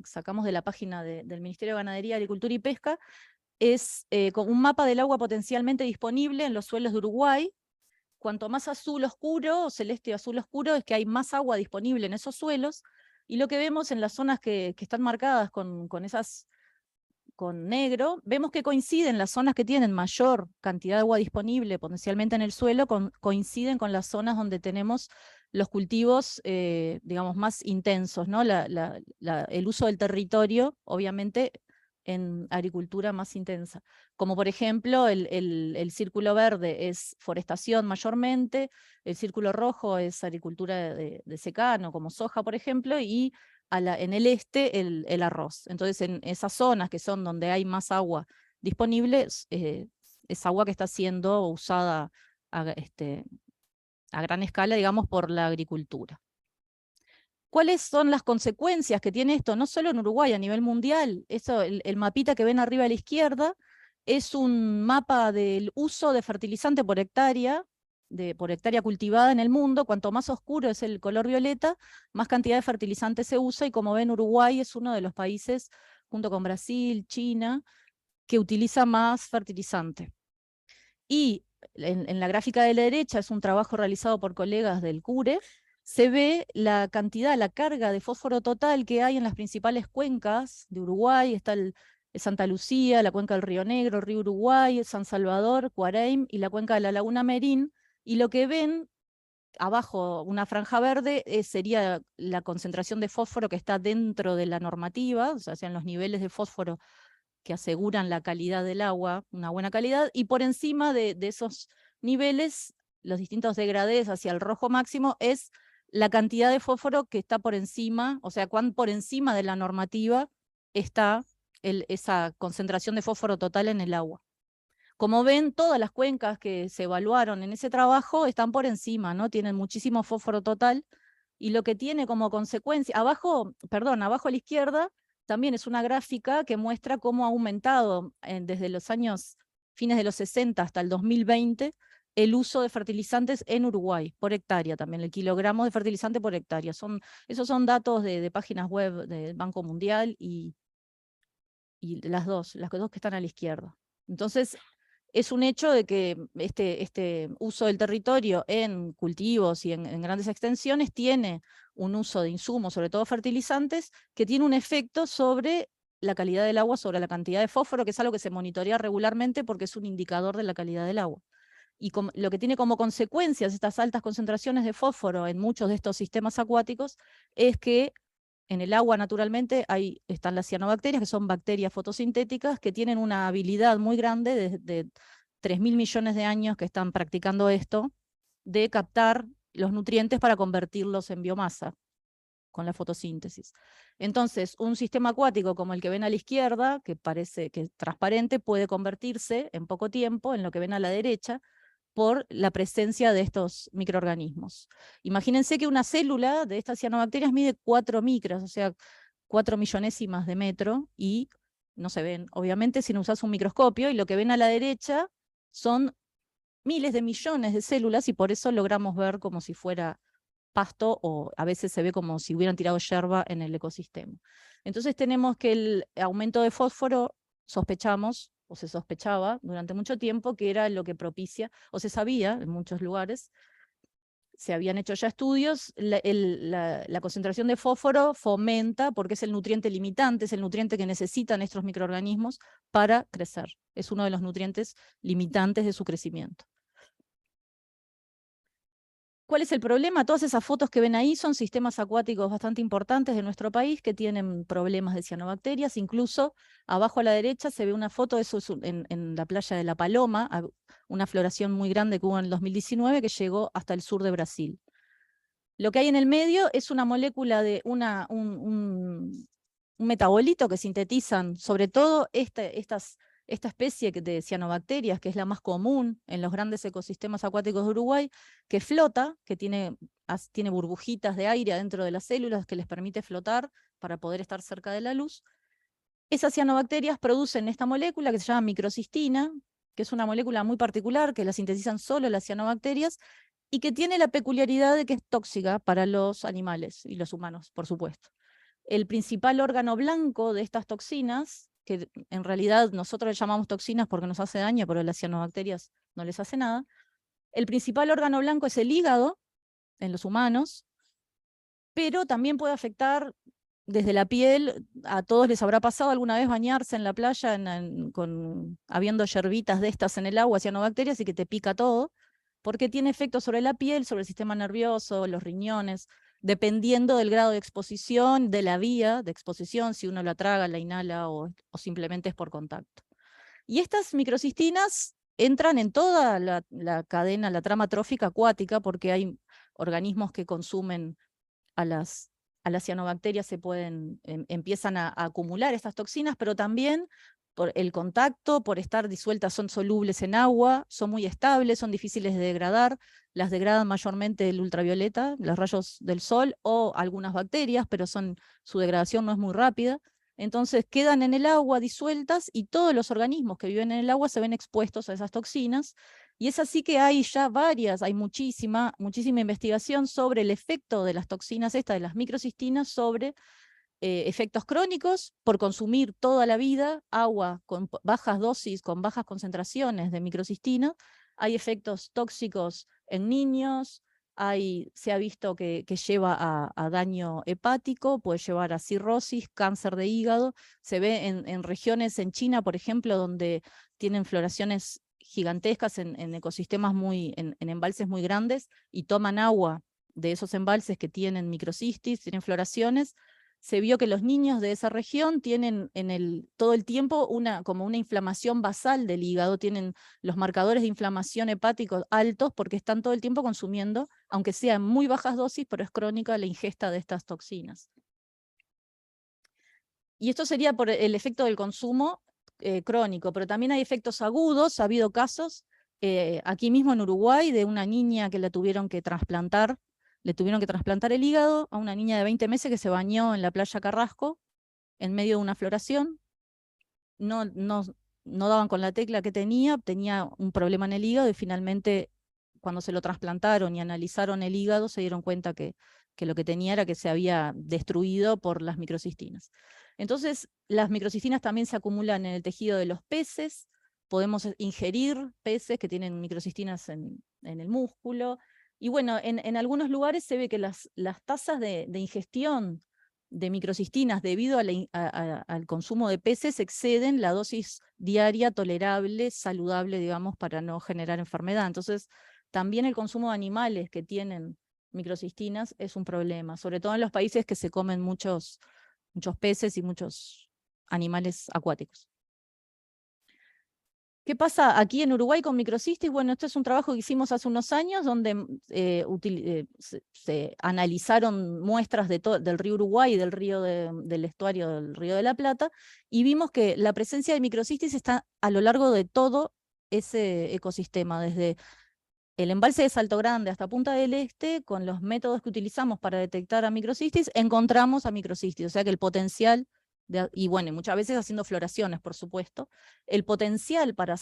sacamos de la página del Ministerio de Ganadería, Agricultura y Pesca, es con un mapa del agua potencialmente disponible en los suelos de Uruguay. Cuanto más azul oscuro, o celeste o azul oscuro, es que hay más agua disponible en esos suelos, y lo que vemos en las zonas que están marcadas con negro, vemos que coinciden las zonas que tienen mayor cantidad de agua disponible potencialmente en el suelo, coinciden con las zonas donde tenemos los cultivos, digamos, más intensos, ¿no? El uso del territorio, obviamente, en agricultura más intensa. Como por ejemplo, el círculo verde es forestación mayormente, el círculo rojo es agricultura de secano, como soja, por ejemplo, y en el este el arroz. Entonces, en esas zonas que son donde hay más agua disponible, es agua que está siendo usada a gran escala, digamos, por la agricultura. ¿Cuáles son las consecuencias que tiene esto? No solo en Uruguay, a nivel mundial. El mapita que ven arriba a la izquierda es un mapa del uso de fertilizante por hectárea cultivada en el mundo. Cuanto más oscuro es el color violeta, más cantidad de fertilizante se usa, y como ven, Uruguay es uno de los países, junto con Brasil, China, que utiliza más fertilizante. Y en la gráfica de la derecha es un trabajo realizado por colegas del CURE. Se ve la cantidad, la carga de fósforo total que hay en las principales cuencas de Uruguay. Está Santa Lucía, la cuenca del Río Negro, Río Uruguay, San Salvador, Cuareim y la cuenca de la Laguna Merín. Y lo que ven abajo, una franja verde, sería la concentración de fósforo que está dentro de la normativa, o sea, sean los niveles de fósforo que aseguran la calidad del agua, una buena calidad, y por encima de esos niveles, los distintos degradés hacia el rojo máximo, es la cantidad de fósforo que está por encima, o sea, cuán por encima de la normativa está esa concentración de fósforo total en el agua. Como ven, todas las cuencas que se evaluaron en ese trabajo están por encima, ¿no? Tienen muchísimo fósforo total, y lo que tiene como consecuencia, abajo a la izquierda, también es una gráfica que muestra cómo ha aumentado desde los años fines de los 60 hasta el 2020 el uso de fertilizantes en Uruguay, por hectárea también, el kilogramo de fertilizante por hectárea. Esos son datos de páginas web del Banco Mundial y las dos que están a la izquierda. Entonces, es un hecho de que este uso del territorio en cultivos y en grandes extensiones tiene un uso de insumos, sobre todo fertilizantes, que tiene un efecto sobre la calidad del agua, sobre la cantidad de fósforo, que es algo que se monitorea regularmente porque es un indicador de la calidad del agua. Y lo que tiene como consecuencias estas altas concentraciones de fósforo en muchos de estos sistemas acuáticos es que en el agua, naturalmente, están las cianobacterias, que son bacterias fotosintéticas que tienen una habilidad muy grande de 3.000 millones de años que están practicando esto, de captar los nutrientes para convertirlos en biomasa con la fotosíntesis. Entonces, un sistema acuático como el que ven a la izquierda, que parece que es transparente, puede convertirse en poco tiempo en lo que ven a la derecha, por la presencia de estos microorganismos. Imagínense que una célula de estas cianobacterias mide 4 micras, o sea, 4 millonésimas de metro, y no se ven, obviamente, si no usas un microscopio, y lo que ven a la derecha son miles de millones de células, y por eso logramos ver como si fuera pasto, o a veces se ve como si hubieran tirado yerba en el ecosistema. Entonces tenemos que el aumento de fósforo, sospechamos, o se sospechaba durante mucho tiempo, que era lo que propicia, o se sabía en muchos lugares, se habían hecho ya estudios, la concentración de fósforo fomenta, porque es el nutriente limitante, es el nutriente que necesitan estos microorganismos para crecer. Es uno de los nutrientes limitantes de su crecimiento. ¿Cuál es el problema? Todas esas fotos que ven ahí son sistemas acuáticos bastante importantes de nuestro país que tienen problemas de cianobacterias. Incluso abajo a la derecha se ve una foto, eso es en la playa de La Paloma, una floración muy grande que hubo en el 2019 que llegó hasta el sur de Brasil. Lo que hay en el medio es una molécula de un metabolito que sintetizan sobre todo esta especie de cianobacterias, que es la más común en los grandes ecosistemas acuáticos de Uruguay, que flota, que tiene burbujitas de aire adentro de las células que les permite flotar para poder estar cerca de la luz. Esas cianobacterias producen esta molécula que se llama microcistina, que es una molécula muy particular, que la sintetizan solo las cianobacterias, y que tiene la peculiaridad de que es tóxica para los animales y los humanos, por supuesto. El principal órgano blanco de estas toxinas, que en realidad nosotros le llamamos toxinas porque nos hace daño, pero las cianobacterias no les hace nada, el principal órgano blanco es el hígado en los humanos, pero también puede afectar desde la piel. A todos les habrá pasado alguna vez bañarse en la playa habiendo yerbitas de estas en el agua, cianobacterias, y que te pica todo, porque tiene efectos sobre la piel, sobre el sistema nervioso, los riñones, dependiendo del grado de exposición, de la vía de exposición, si uno la traga, la inhala o simplemente es por contacto. Y estas microcistinas entran en toda la cadena, la trama trófica acuática, porque hay organismos que consumen a las cianobacterias, empiezan a acumular estas toxinas, pero también por el contacto, por estar disueltas, son solubles en agua, son muy estables, son difíciles de degradar, las degradan mayormente el ultravioleta, los rayos del sol, o algunas bacterias, pero su degradación no es muy rápida. Entonces quedan en el agua disueltas, y todos los organismos que viven en el agua se ven expuestos a esas toxinas, y es así que hay ya hay muchísima investigación sobre el efecto de las toxinas de las microcistinas sobre efectos crónicos por consumir toda la vida agua con bajas dosis, con bajas concentraciones de microcistina. Hay efectos tóxicos en niños, se ha visto que lleva a daño hepático, puede llevar a cirrosis, cáncer de hígado. Se ve en regiones en China, por ejemplo, donde tienen floraciones gigantescas en ecosistemas en embalses muy grandes, y toman agua de esos embalses que tienen microcistis, tienen floraciones, se vio que los niños de esa región tienen todo el tiempo como una inflamación basal del hígado, tienen los marcadores de inflamación hepáticos altos porque están todo el tiempo consumiendo, aunque sea en muy bajas dosis, pero es crónica la ingesta de estas toxinas. Y esto sería por el efecto del consumo crónico, pero también hay efectos agudos. Ha habido casos aquí mismo en Uruguay de una niña que la tuvieron que trasplantar, le tuvieron que trasplantar el hígado a una niña de 20 meses que se bañó en la playa Carrasco en medio de una floración. No daban con la tecla que tenía un problema en el hígado y finalmente cuando se lo trasplantaron y analizaron el hígado se dieron cuenta que lo que tenía era que se había destruido por las microcistinas. Entonces, las microcistinas también se acumulan en el tejido de los peces, podemos ingerir peces que tienen microcistinas en el músculo, y bueno, en algunos lugares se ve que las tasas de ingestión de microcistinas debido al consumo de peces exceden la dosis diaria tolerable, saludable, digamos, para no generar enfermedad. Entonces, también el consumo de animales que tienen microcistinas es un problema, sobre todo en los países que se comen muchos peces y muchos animales acuáticos. ¿Qué pasa aquí en Uruguay con microcistis? Bueno, esto es un trabajo que hicimos hace unos años donde se analizaron muestras del río Uruguay y del estuario del Río de la Plata y vimos que la presencia de microcistis está a lo largo de todo ese ecosistema, desde el embalse de Salto Grande hasta Punta del Este. Con los métodos que utilizamos para detectar a microcistis, encontramos a microcistis, o sea que el potencial, y bueno, muchas veces haciendo floraciones, por supuesto, el potencial para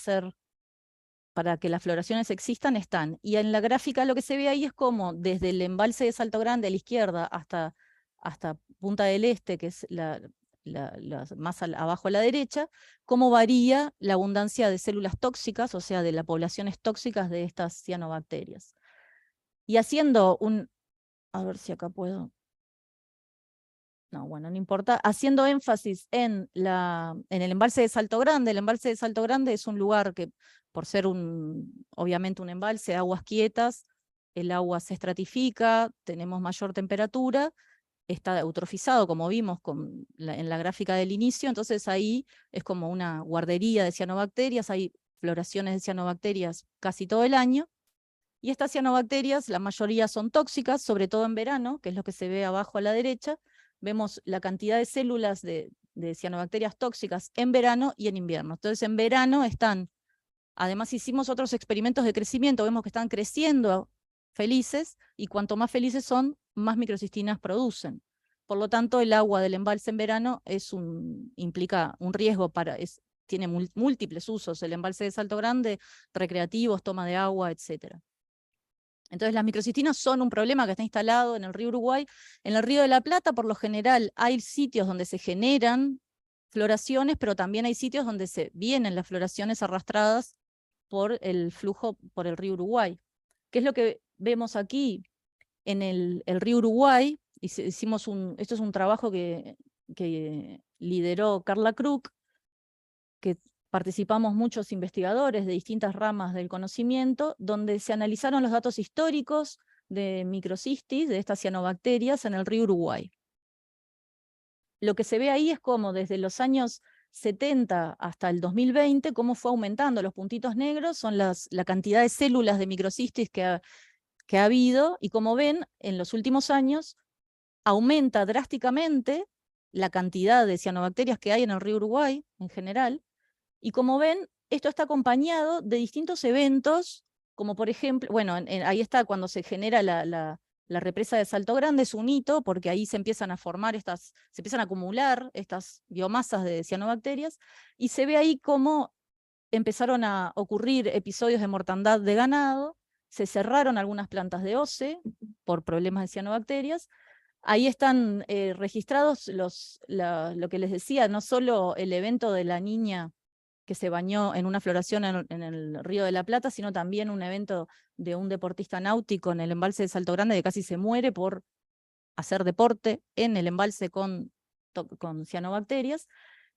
que las floraciones existan están. Y en la gráfica lo que se ve ahí es como desde el embalse de Salto Grande a la izquierda hasta Punta del Este, que es más abajo a la derecha, cómo varía la abundancia de células tóxicas, o sea, de las poblaciones tóxicas de estas cianobacterias. Y haciendo a ver si acá puedo. No, bueno, no importa. Haciendo énfasis en el embalse de Salto Grande. El embalse de Salto Grande es un lugar que, por ser obviamente un embalse de aguas quietas, el agua se estratifica, tenemos mayor temperatura, está eutrofizado, como vimos en la gráfica del inicio, entonces ahí es como una guardería de cianobacterias, hay floraciones de cianobacterias casi todo el año, y estas cianobacterias, la mayoría son tóxicas, sobre todo en verano, que es lo que se ve abajo a la derecha. Vemos la cantidad de células de cianobacterias tóxicas en verano y en invierno. Entonces en verano además hicimos otros experimentos de crecimiento, vemos que están creciendo felices, y cuanto más felices son, más microcistinas producen. Por lo tanto, el agua del embalse en verano implica un riesgo tiene múltiples usos. El embalse de Salto Grande, recreativos, toma de agua, etc. Entonces las microcistinas son un problema que está instalado en el río Uruguay. En el río de la Plata, por lo general, hay sitios donde se generan floraciones, pero también hay sitios donde se vienen las floraciones arrastradas por el flujo, por el río Uruguay. ¿Qué es lo que vemos aquí? En el río Uruguay, esto es un trabajo que lideró Carla Krug, que participamos muchos investigadores de distintas ramas del conocimiento, donde se analizaron los datos históricos de microcistis, de estas cianobacterias, en el río Uruguay. Lo que se ve ahí es cómo desde los años 70 hasta el 2020, cómo fue aumentando. Los puntitos negros son la cantidad de células de microcistis que ha habido, y como ven, en los últimos años aumenta drásticamente la cantidad de cianobacterias que hay en el río Uruguay en general, y como ven, esto está acompañado de distintos eventos, como por ejemplo, bueno, ahí está cuando se genera la represa de Salto Grande, es un hito, porque ahí se empiezan a formar se empiezan a acumular estas biomasas de cianobacterias, y se ve ahí cómo empezaron a ocurrir episodios de mortandad de ganado, se cerraron algunas plantas de OCE por problemas de cianobacterias. Ahí están registrados lo que les decía, no solo el evento de la niña que se bañó en una floración en el Río de la Plata, sino también un evento de un deportista náutico en el embalse de Salto Grande que casi se muere por hacer deporte en el embalse con cianobacterias.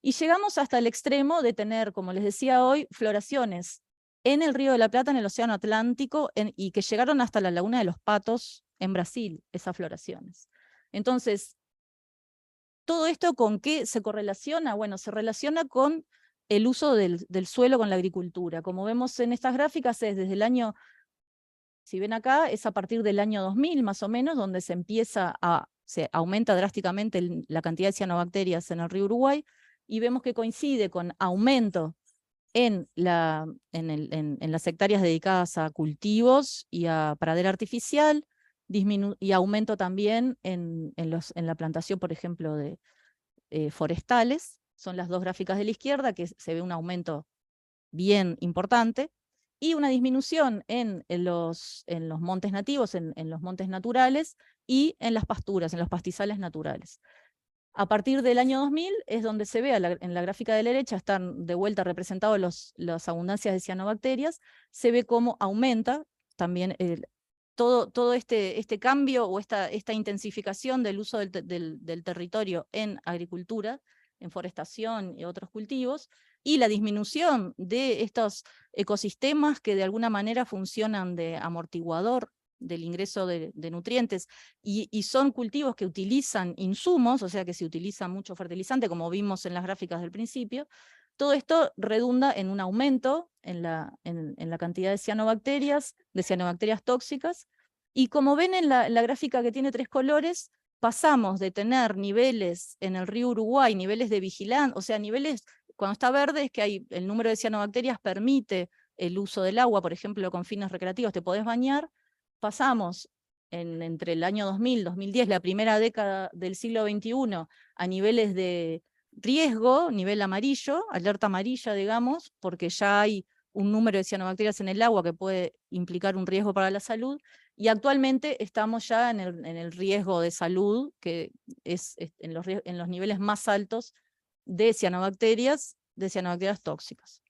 Y llegamos hasta el extremo de tener, como les decía hoy, floraciones en el Río de la Plata, en el Océano Atlántico, y que llegaron hasta la Laguna de los Patos en Brasil, esas floraciones. Entonces, ¿todo esto con qué se correlaciona? Bueno, se relaciona con el uso del suelo con la agricultura. Como vemos en estas gráficas, es desde el año, si ven acá, es a partir del año 2000 más o menos, donde se aumenta drásticamente la cantidad de cianobacterias en el río Uruguay, y vemos que coincide con aumento en las hectáreas dedicadas a cultivos y a pradera artificial, y aumento también en la plantación, por ejemplo, de forestales. Son las dos gráficas de la izquierda, que se ve un aumento bien importante, y una disminución en los montes nativos, en los montes naturales, y en las pasturas, en los pastizales naturales. A partir del año 2000 es donde se ve, en la gráfica de la derecha están de vuelta representados las abundancias de cianobacterias, se ve cómo aumenta también todo este cambio o esta intensificación del uso del territorio en agricultura, en forestación y otros cultivos, y la disminución de estos ecosistemas que de alguna manera funcionan de amortiguador del ingreso de nutrientes, y son cultivos que utilizan insumos, o sea que se utiliza mucho fertilizante, como vimos en las gráficas del principio. Todo esto redunda en un aumento en la cantidad de cianobacterias tóxicas, y como ven en la gráfica que tiene 3 colores, pasamos de tener niveles en el río Uruguay, niveles de vigilancia, o sea, niveles, cuando está verde es que el número de cianobacterias permite el uso del agua, por ejemplo, con fines recreativos, te podés bañar. Pasamos entre el año 2000, 2010, la primera década del siglo XXI, a niveles de riesgo, nivel amarillo, alerta amarilla, digamos, porque ya hay un número de cianobacterias en el agua que puede implicar un riesgo para la salud, y actualmente estamos ya en el riesgo de salud, que es en los niveles más altos de cianobacterias tóxicas.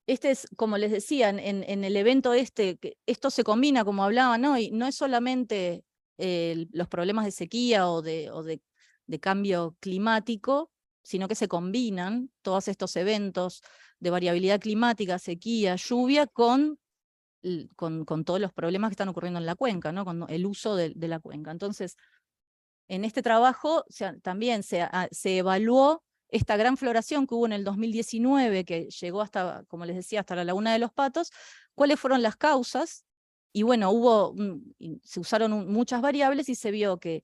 Este es, como les decía, en el evento que esto se combina, como hablaban hoy, no es solamente los problemas de sequía o de cambio climático, sino que se combinan todos estos eventos de variabilidad climática, sequía, lluvia, con todos los problemas que están ocurriendo en la cuenca, ¿no? Con el uso de la cuenca. Entonces, en este trabajo también se evaluó esta gran floración que hubo en el 2019, que llegó hasta, como les decía, hasta la Laguna de los Patos, cuáles fueron las causas, y bueno, se usaron muchas variables, y se vio que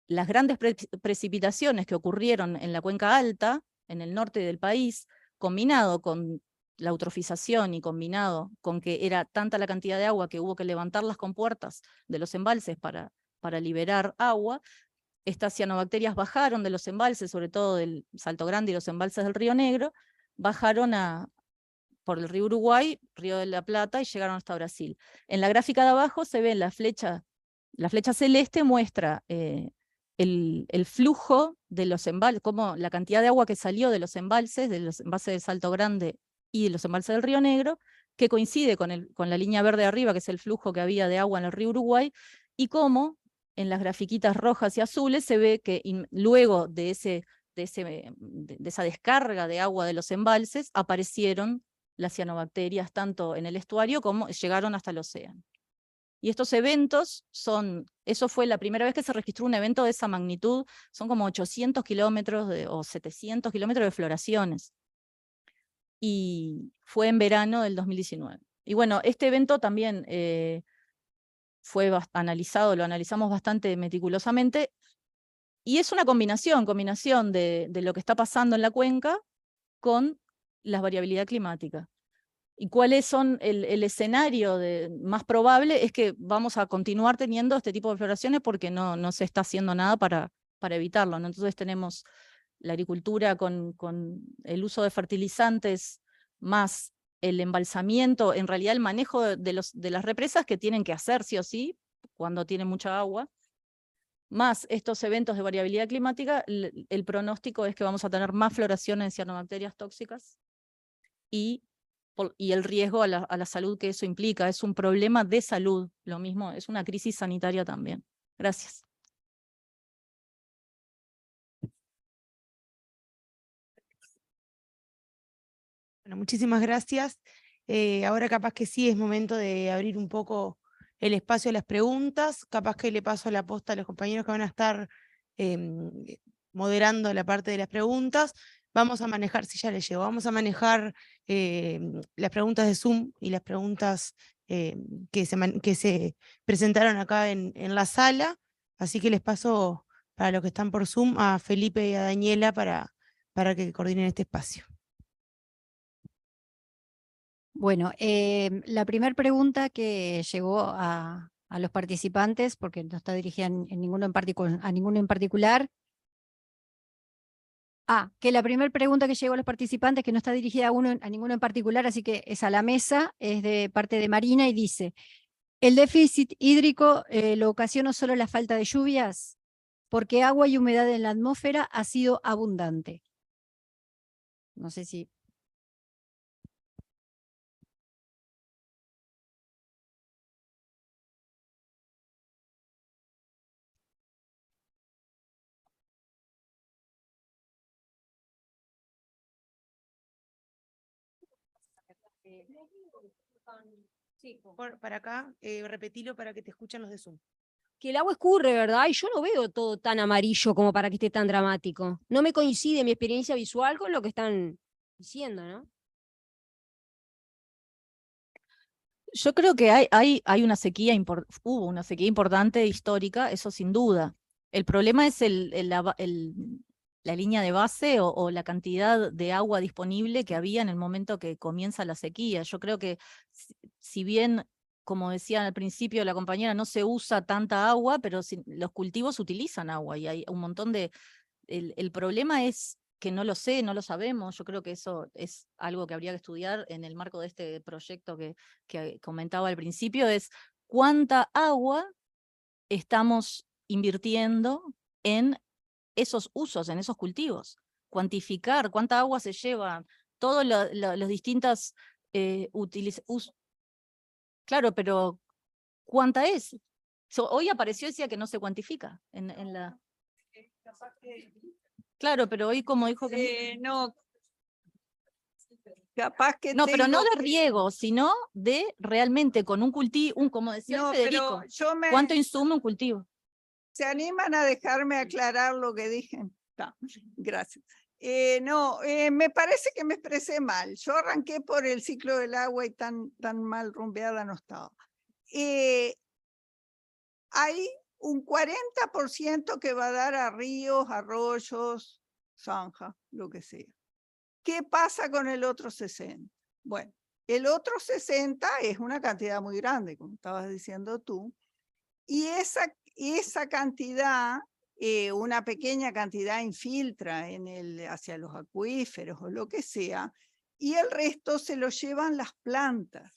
las grandes precipitaciones que ocurrieron en la cuenca alta, en el norte del país, combinado con la eutrofización y combinado con que era tanta la cantidad de agua que hubo que levantar las compuertas de los embalses para liberar agua, estas cianobacterias bajaron de los embalses, sobre todo del Salto Grande y los embalses del Río Negro, bajaron por el río Uruguay, Río de la Plata, y llegaron hasta Brasil. En la gráfica de abajo se ve la flecha celeste muestra el flujo de los embalses, como la cantidad de agua que salió de los embalses del Salto Grande y de los embalses del Río Negro, que coincide con la línea verde de arriba, que es el flujo que había de agua en el río Uruguay, y cómo en las grafiquitas rojas y azules se ve que luego de esa descarga de agua de los embalses aparecieron las cianobacterias tanto en el estuario como llegaron hasta el océano. Y estos eventos eso fue la primera vez que se registró un evento de esa magnitud, son como 800 kilómetros o 700 kilómetros de floraciones. Y fue en verano del 2019. Y bueno, este evento también fue analizado, lo analizamos bastante meticulosamente, y es una combinación de lo que está pasando en la cuenca con la variabilidad climática. ¿Y cuáles son el escenario más probable? Es que vamos a continuar teniendo este tipo de floraciones porque no se está haciendo nada para evitarlo, ¿no? Entonces tenemos la agricultura con el uso de fertilizantes, más el embalsamiento, en realidad el manejo de las represas que tienen que hacer sí o sí, cuando tienen mucha agua, más estos eventos de variabilidad climática, el pronóstico es que vamos a tener más floraciones de cianobacterias tóxicas, y el riesgo a la salud que eso implica. Es un problema de salud, lo mismo, es una crisis sanitaria también. Gracias. Bueno, muchísimas gracias. Ahora capaz que sí es momento de abrir un poco el espacio a las preguntas. Capaz que le paso la posta a los compañeros que van a estar moderando la parte de las preguntas. Vamos a manejar, si ya les llegó, vamos a manejar las preguntas de Zoom y las preguntas que se presentaron acá en la sala. Así que les paso, para los que están por Zoom, a Felipe y a Daniela para que coordinen este espacio. Bueno, la primera pregunta que llegó a los participantes, porque no está dirigida a ninguno en particular. Que la primera pregunta que llegó a los participantes, que no está dirigida a ninguno en particular, así que es a la mesa, es de parte de Marina y dice: ¿el déficit hídrico lo ocasiona solo la falta de lluvias? Porque agua y humedad en la atmósfera ha sido abundante. No sé si... Para acá, repetilo para que te escuchen los de Zoom. Que el agua escurre, ¿verdad? Y yo no veo todo tan amarillo como para que esté tan dramático. No me coincide mi experiencia visual con lo que están diciendo, ¿no? Yo creo que hay una sequía, hubo una sequía importante histórica, eso sin duda. El problema es la línea de base o la cantidad de agua disponible que había en el momento que comienza la sequía. Yo creo que si bien, como decía al principio la compañera, no se usa tanta agua, pero los cultivos utilizan agua y hay un montón de... El problema es que no lo sé, no lo sabemos. Yo creo que eso es algo que habría que estudiar en el marco de este proyecto que comentaba al principio, es cuánta agua estamos invirtiendo en esos usos, en esos cultivos. Cuantificar cuánta agua se lleva, todos los distintas Claro, pero ¿cuánta es? Hoy apareció y decía que no se cuantifica en la... Claro, pero hoy como dijo que... No, capaz que No, pero no tengo de riego, sino de realmente con un cultivo, como decía No, Federico, pero yo ¿cuánto insume un cultivo? ¿Se animan a dejarme aclarar lo que dije? Está, gracias. Me parece que me expresé mal. Yo arranqué por el ciclo del agua y tan mal rumbeada no estaba. Hay un 40% que va a dar a ríos, arroyos, zanjas, lo que sea. ¿Qué pasa con el otro 60%? Bueno, el otro 60% es una cantidad muy grande, como estabas diciendo tú, y esa cantidad, una pequeña cantidad infiltra hacia los acuíferos o lo que sea, y el resto se lo llevan las plantas.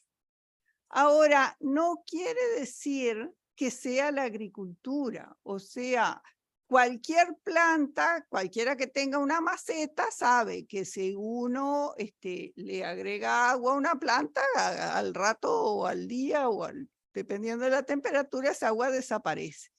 Ahora, no quiere decir que sea la agricultura, o sea, cualquier planta, cualquiera que tenga una maceta, sabe que si uno le agrega agua a una planta, al rato o al día dependiendo de la temperatura, esa agua desaparece.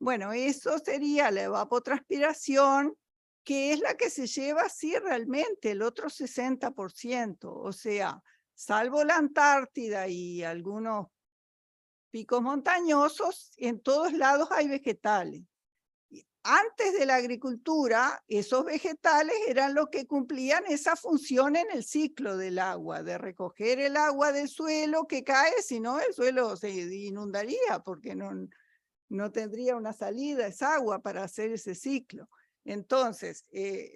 Bueno, eso sería la evapotranspiración, que es la que se lleva, sí, realmente el otro 60%. O sea, salvo la Antártida y algunos picos montañosos, en todos lados hay vegetales. Antes de la agricultura, esos vegetales eran los que cumplían esa función en el ciclo del agua, de recoger el agua del suelo que cae, si no el suelo se inundaría porque no tendría una salida esa agua para hacer ese ciclo. Entonces,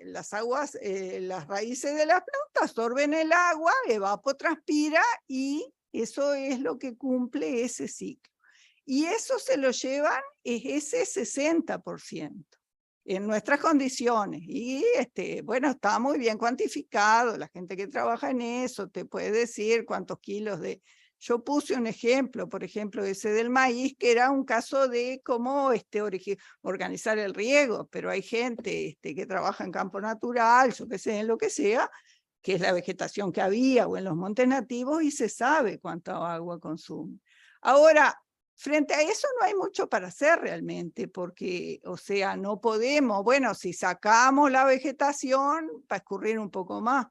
las raíces de las plantas absorben el agua, evapotranspira y eso es lo que cumple ese ciclo. Y eso se lo llevan ese 60% en nuestras condiciones. Y bueno, está muy bien cuantificado. La gente que trabaja en eso te puede decir cuántos kilos de... Yo puse un ejemplo, por ejemplo, ese del maíz, que era un caso de cómo organizar el riego, pero hay gente que trabaja en campo natural, yo qué sé, en lo que sea, que es la vegetación que había o en los montes nativos y se sabe cuánta agua consume. Ahora, frente a eso no hay mucho para hacer realmente, porque, o sea, no podemos, bueno, si sacamos la vegetación, va a escurrir un poco más,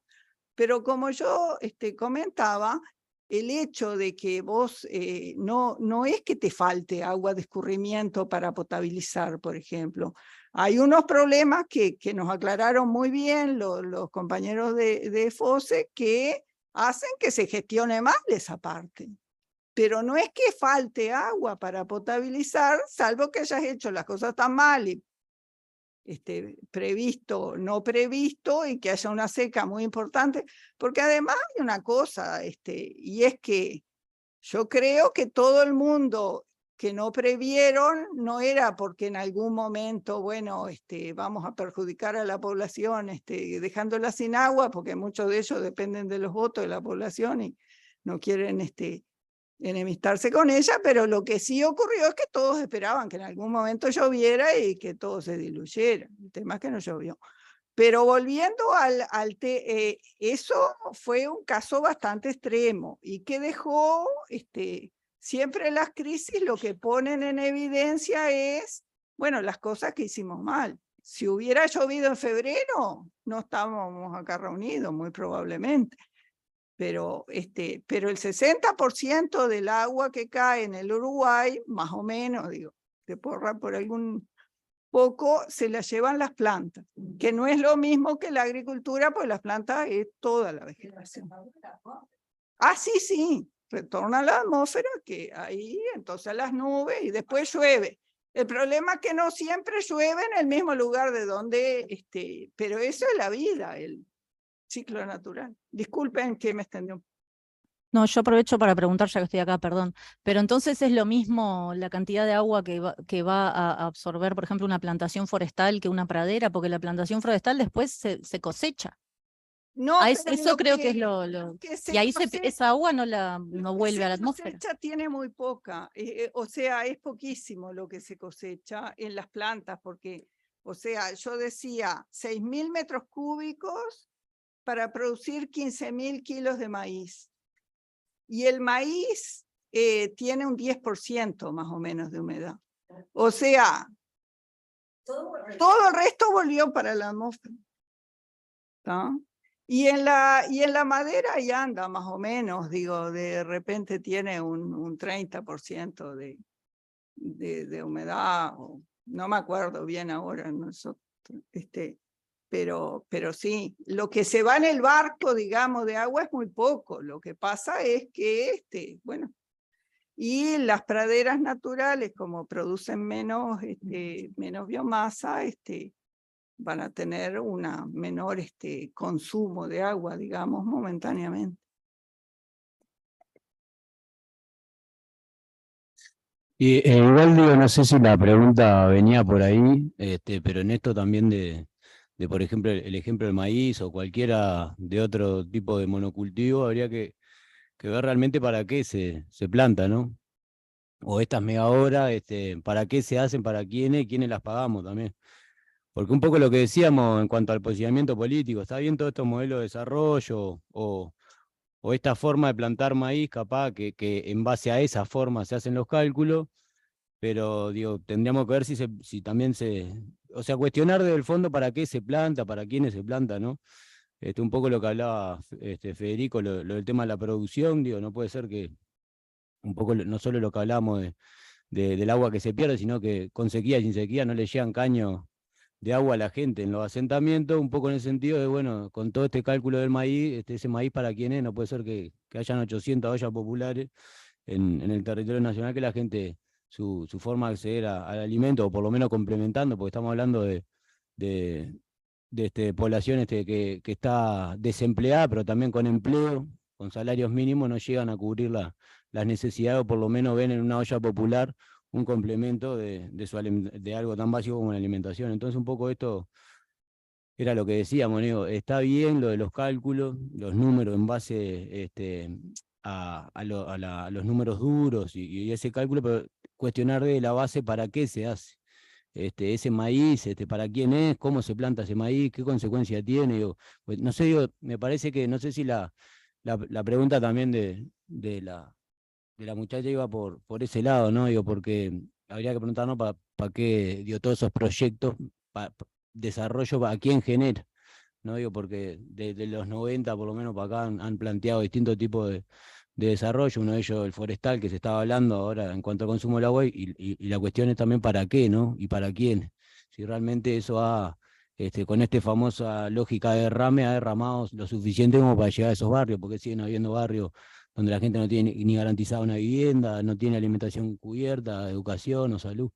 pero como yo comentaba, el hecho de que vos no es que te falte agua de escurrimiento para potabilizar, por ejemplo. Hay unos problemas que nos aclararon muy bien los compañeros de FOSE que hacen que se gestione mal esa parte. Pero no es que falte agua para potabilizar, salvo que hayas hecho las cosas tan mal y previsto, no previsto, y que haya una seca muy importante, porque además hay una cosa, y es que yo creo que todo el mundo que no previeron no era porque en algún momento, bueno, vamos a perjudicar a la población dejándola sin agua, porque muchos de ellos dependen de los votos de la población y no quieren enemistarse con ella, pero lo que sí ocurrió es que todos esperaban que en algún momento lloviera y que todo se diluyera. El tema es que no llovió. Pero volviendo eso fue un caso bastante extremo y que dejó, siempre las crisis lo que ponen en evidencia es, bueno, las cosas que hicimos mal. Si hubiera llovido en febrero, no estábamos acá reunidos, muy probablemente. Pero el 60% del agua que cae en el Uruguay, más o menos, digo, te porra por algún poco, se la llevan las plantas, que no es lo mismo que la agricultura, pues las plantas es toda la vegetación. Ah, sí, sí, retorna a la atmósfera, que ahí entonces a las nubes y después llueve. El problema es que no siempre llueve en el mismo lugar de donde, pero eso es la vida, el ciclo natural. Disculpen que me extendió. No, yo aprovecho para preguntar, ya que estoy acá, perdón. Pero entonces es lo mismo la cantidad de agua que va a absorber, por ejemplo, una plantación forestal que una pradera, porque la plantación forestal después se cosecha. No, pero Eso lo creo que es que se y ahí cosecha- esa agua no lo que vuelve se a la atmósfera. cosecha tiene muy poca, o sea, es poquísimo lo que se cosecha en las plantas, porque, o sea, yo decía 6.000 metros cúbicos para producir 15.000 kilos de maíz. Y el maíz tiene un 10% más o menos de humedad. O sea, todo el resto volvió para la atmósfera. ¿Tá? Y en la madera ahí anda más o menos, digo, de repente tiene un 30% de humedad, o, no me acuerdo bien ahora, nosotros, pero sí, lo que se va en el barco, digamos, de agua es muy poco. Lo que pasa es que, bueno, y las praderas naturales, como producen menos biomasa, van a tener una menor consumo de agua, digamos, momentáneamente. Y igual digo, no sé si la pregunta venía por ahí, pero en esto también de por ejemplo, el ejemplo del maíz o cualquiera de otro tipo de monocultivo, habría que ver realmente para qué se planta, ¿no? O estas megahoras, para qué se hacen, para quiénes las pagamos también. Porque un poco lo que decíamos en cuanto al posicionamiento político, está bien todo estos modelos de desarrollo o esta forma de plantar maíz, capaz que en base a esa forma se hacen los cálculos, pero digo, tendríamos que ver si también o sea, cuestionar del fondo para qué se planta, para quiénes se planta, ¿no? Un poco lo que hablaba Federico, lo del tema de la producción, digo, no puede ser que un poco no solo lo que hablamos del agua que se pierde, sino que con sequía y sin sequía no le llegan caños de agua a la gente en los asentamientos, un poco en el sentido de, bueno, con todo este cálculo del maíz, ese maíz para quién es, no puede ser que hayan 800 ollas populares en el territorio nacional, que la gente, su forma de acceder al alimento, o por lo menos complementando, porque estamos hablando de población que está desempleada, pero también con empleo, con salarios mínimos, no llegan a cubrir las necesidades, o por lo menos ven en una olla popular un complemento de algo tan básico como la alimentación. Entonces un poco esto era lo que decíamos, digo, está bien lo de los cálculos, los números en base a los números duros y ese cálculo, pero cuestionar de la base para qué se hace. Ese maíz, para quién es, cómo se planta ese maíz, qué consecuencia tiene. Digo, pues, no sé, digo, me parece que, no sé si la pregunta también de la muchacha iba por ese lado, ¿no? Digo, porque habría que preguntarnos para qué, digo, todos esos proyectos, desarrollo, a quién genera, ¿no? Digo, porque desde los 90, por lo menos para acá, han planteado distintos tipos desarrollo, uno de ellos el forestal que se estaba hablando ahora en cuanto al consumo del agua, y la cuestión es también para qué, ¿no? Y para quién. Si realmente eso con esta famosa lógica de derrame, ha derramado lo suficiente como para llegar a esos barrios, porque siguen habiendo barrios donde la gente no tiene ni garantizada una vivienda, no tiene alimentación cubierta, educación o salud.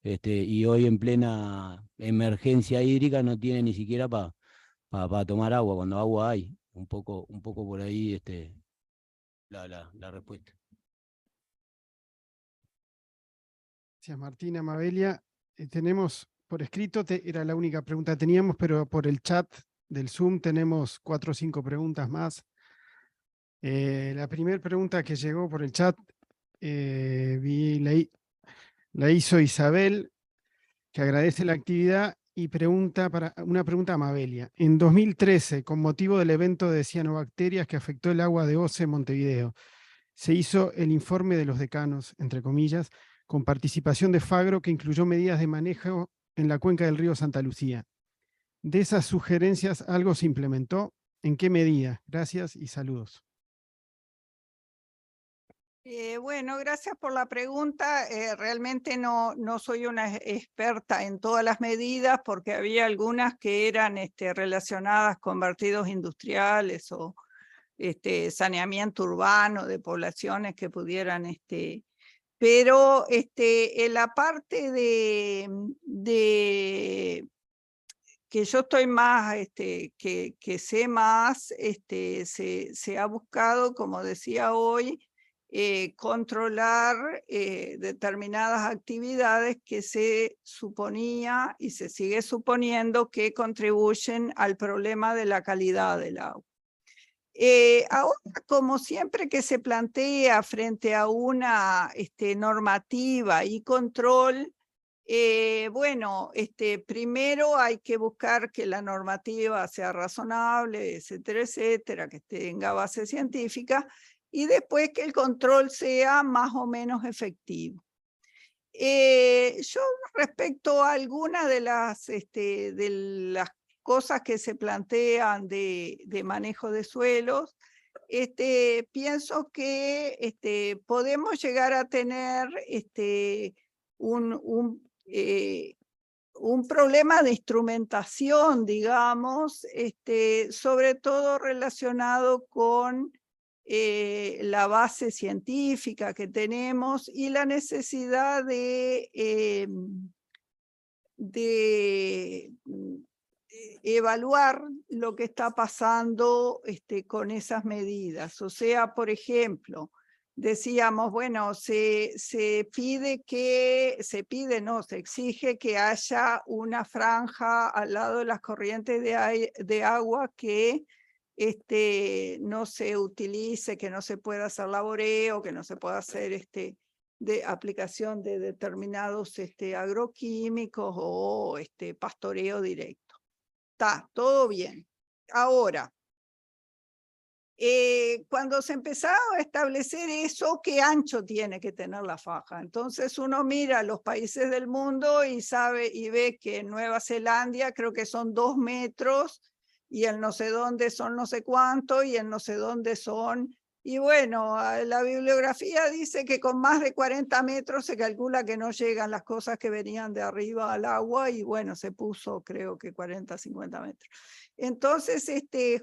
Y hoy en plena emergencia hídrica no tiene ni siquiera para tomar agua, cuando agua hay. Un poco por ahí la respuesta. Gracias, Martina, Mabelia. Tenemos por escrito, era la única pregunta que teníamos, pero por el chat del Zoom tenemos 4 o 5 preguntas más. La primera pregunta que llegó por el chat la hizo Isabel, que agradece la actividad y una pregunta a Mabelia. En 2013, con motivo del evento de cianobacterias que afectó el agua de OCE en Montevideo, se hizo el informe de los decanos, entre comillas, con participación de Fagro, que incluyó medidas de manejo en la cuenca del río Santa Lucía. De esas sugerencias, ¿algo se implementó? ¿En qué medida? Gracias y saludos. Bueno, gracias por la pregunta. Realmente no soy una experta en todas las medidas, porque había algunas que eran relacionadas con vertidos industriales o saneamiento urbano de poblaciones que pudieran, pero en la parte de que yo estoy más, que sé más, se ha buscado, como decía hoy, controlar determinadas actividades que se suponía y se sigue suponiendo que contribuyen al problema de la calidad del agua. Ahora, como siempre que se plantea frente a una normativa y control, bueno, primero hay que buscar que la normativa sea razonable, etcétera, que tenga base científica, y después que el control sea más o menos efectivo. Yo respecto a algunas de las cosas que se plantean de manejo de suelos, pienso que podemos llegar a tener un problema de instrumentación, digamos, sobre todo relacionado con la base científica que tenemos y la necesidad de evaluar lo que está pasando con esas medidas. O sea, por ejemplo, decíamos, bueno, se exige que haya una franja al lado de las corrientes de agua que no se utilice, que no se pueda hacer laboreo, que no se pueda hacer de aplicación de determinados agroquímicos o pastoreo directo. Está todo bien. Ahora, cuando se empezaba a establecer eso, ¿qué ancho tiene que tener la faja? Entonces uno mira los países del mundo y sabe y ve que en Nueva Zelanda creo que son 2 metros, y en no sé dónde son no sé cuánto, y en no sé dónde son. Y bueno, la bibliografía dice que con más de 40 metros se calcula que no llegan las cosas que venían de arriba al agua, y bueno, se puso creo que 40, 50 metros. Entonces,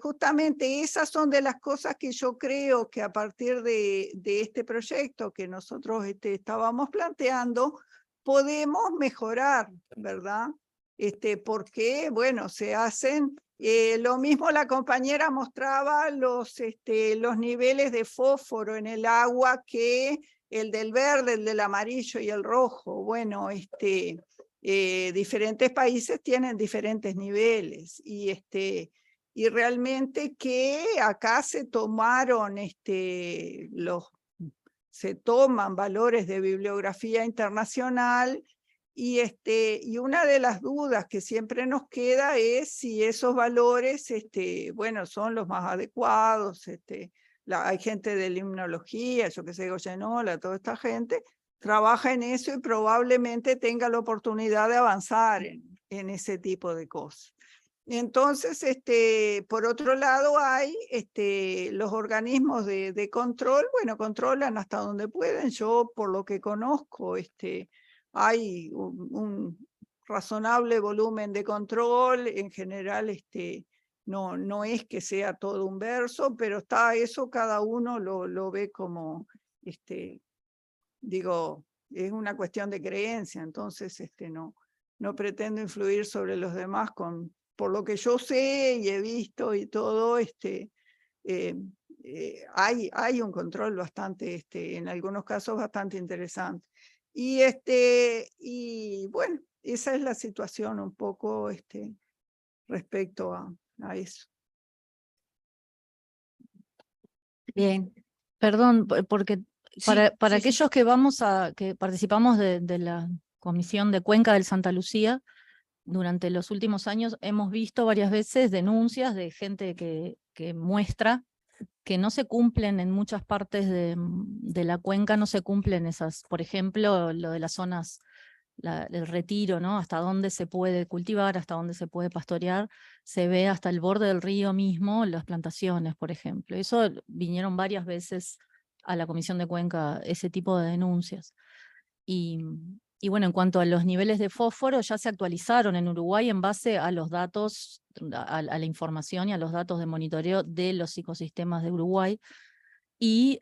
justamente esas son de las cosas que yo creo que a partir de este proyecto que nosotros estábamos planteando, podemos mejorar, ¿verdad? Porque, bueno, se hacen, lo mismo la compañera mostraba los niveles de fósforo en el agua, que el del verde, el del amarillo y el rojo. Bueno, diferentes países tienen diferentes niveles, y realmente que acá se tomaron se toman valores de bibliografía internacional, y una de las dudas que siempre nos queda es si esos valores bueno, son los más adecuados. Hay gente de limnología, yo que sé, Goyenola, toda esta gente trabaja en eso y probablemente tenga la oportunidad de avanzar en ese tipo de cosas. Entonces, por otro lado, hay los organismos de control, bueno, controlan hasta donde pueden. Yo, por lo que conozco, hay un razonable volumen de control. En general, no es que sea todo un verso, pero está eso, cada uno lo ve como, digo, es una cuestión de creencia. Entonces, no pretendo influir sobre los demás por lo que yo sé y he visto y todo, hay un control bastante, en algunos casos bastante interesante. Y bueno, esa es la situación un poco respecto a eso. Bien. Perdón, porque para sí, sí. aquellos que participamos de la Comisión de Cuenca del Santa Lucía, durante los últimos años hemos visto varias veces denuncias de gente que muestra que no se cumplen en muchas partes de la cuenca, no se cumplen esas, por ejemplo, lo de las zonas, el retiro, ¿no? Hasta dónde se puede cultivar, hasta dónde se puede pastorear, se ve hasta el borde del río mismo, las plantaciones, por ejemplo. Eso vinieron varias veces a la Comisión de Cuenca, ese tipo de denuncias. Y bueno, en cuanto a los niveles de fósforo, ya se actualizaron en Uruguay en base a los datos, a la información y a los datos de monitoreo de los ecosistemas de Uruguay. Y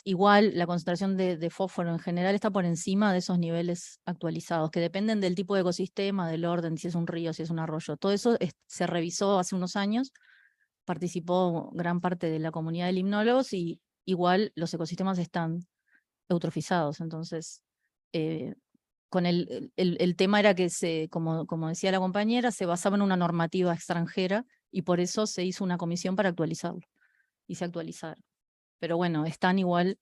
igual la concentración de fósforo en general está por encima de esos niveles actualizados, que dependen del tipo de ecosistema, del orden, si es un río, si es un arroyo. Todo eso se revisó hace unos años, participó gran parte de la comunidad de limnólogos y igual los ecosistemas están eutrofizados. Entonces, con el tema era que, como decía la compañera, se basaba en una normativa extranjera y por eso se hizo una comisión para actualizarlo. Y se actualizaron. Pero bueno, están igual,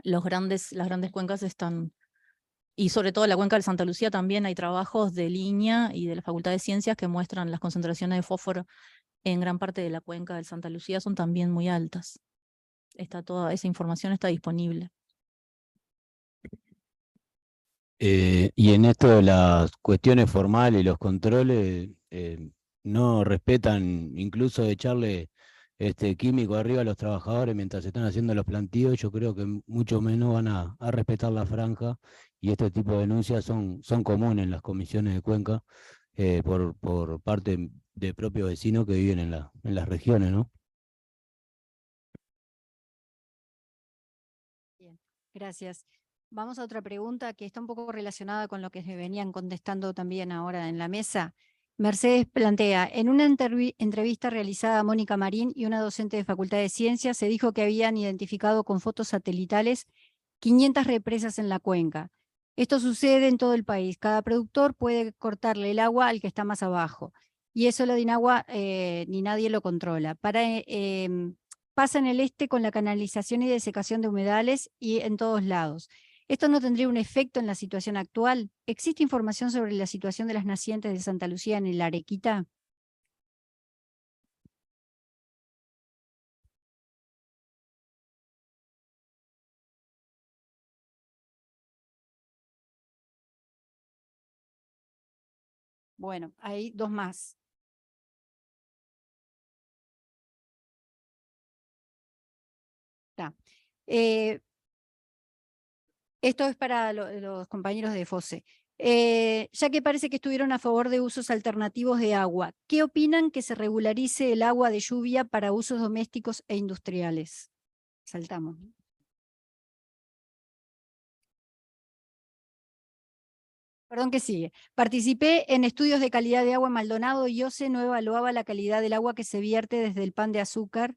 las grandes cuencas están, y sobre todo la cuenca de Santa Lucía también hay trabajos de línea y de la Facultad de Ciencias que muestran las concentraciones de fósforo en gran parte de la cuenca del Santa Lucía son también muy altas. Toda esa información está disponible. Y en esto de las cuestiones formales y los controles, no respetan incluso echarle químico arriba a los trabajadores mientras están haciendo los plantíos. Yo creo que mucho menos van a respetar la franja, y este tipo de denuncias son comunes en las comisiones de Cuenca por parte de propios vecinos que viven en las regiones, ¿no? Bien, gracias. Vamos a otra pregunta que está un poco relacionada con lo que se venían contestando también ahora en la mesa. Mercedes plantea, en una entrevista realizada a Mónica Marín y una docente de Facultad de Ciencias, se dijo que habían identificado con fotos satelitales 500 represas en la cuenca. Esto sucede en todo el país. Cada productor puede cortarle el agua al que está más abajo. Y eso lo de Inagua ni nadie lo controla. Pasa en el este con la canalización y desecación de humedales y en todos lados. ¿Esto no tendría un efecto en la situación actual? ¿Existe información sobre la situación de las nacientes de Santa Lucía en el Arequita? Bueno, hay dos más. Esto es para los compañeros de FOSE. Ya que parece que estuvieron a favor de usos alternativos de agua, ¿qué opinan que se regularice el agua de lluvia para usos domésticos e industriales? Saltamos. Perdón, que sigue. Participé en estudios de calidad de agua en Maldonado y OCE no evaluaba la calidad del agua que se vierte desde el pan de azúcar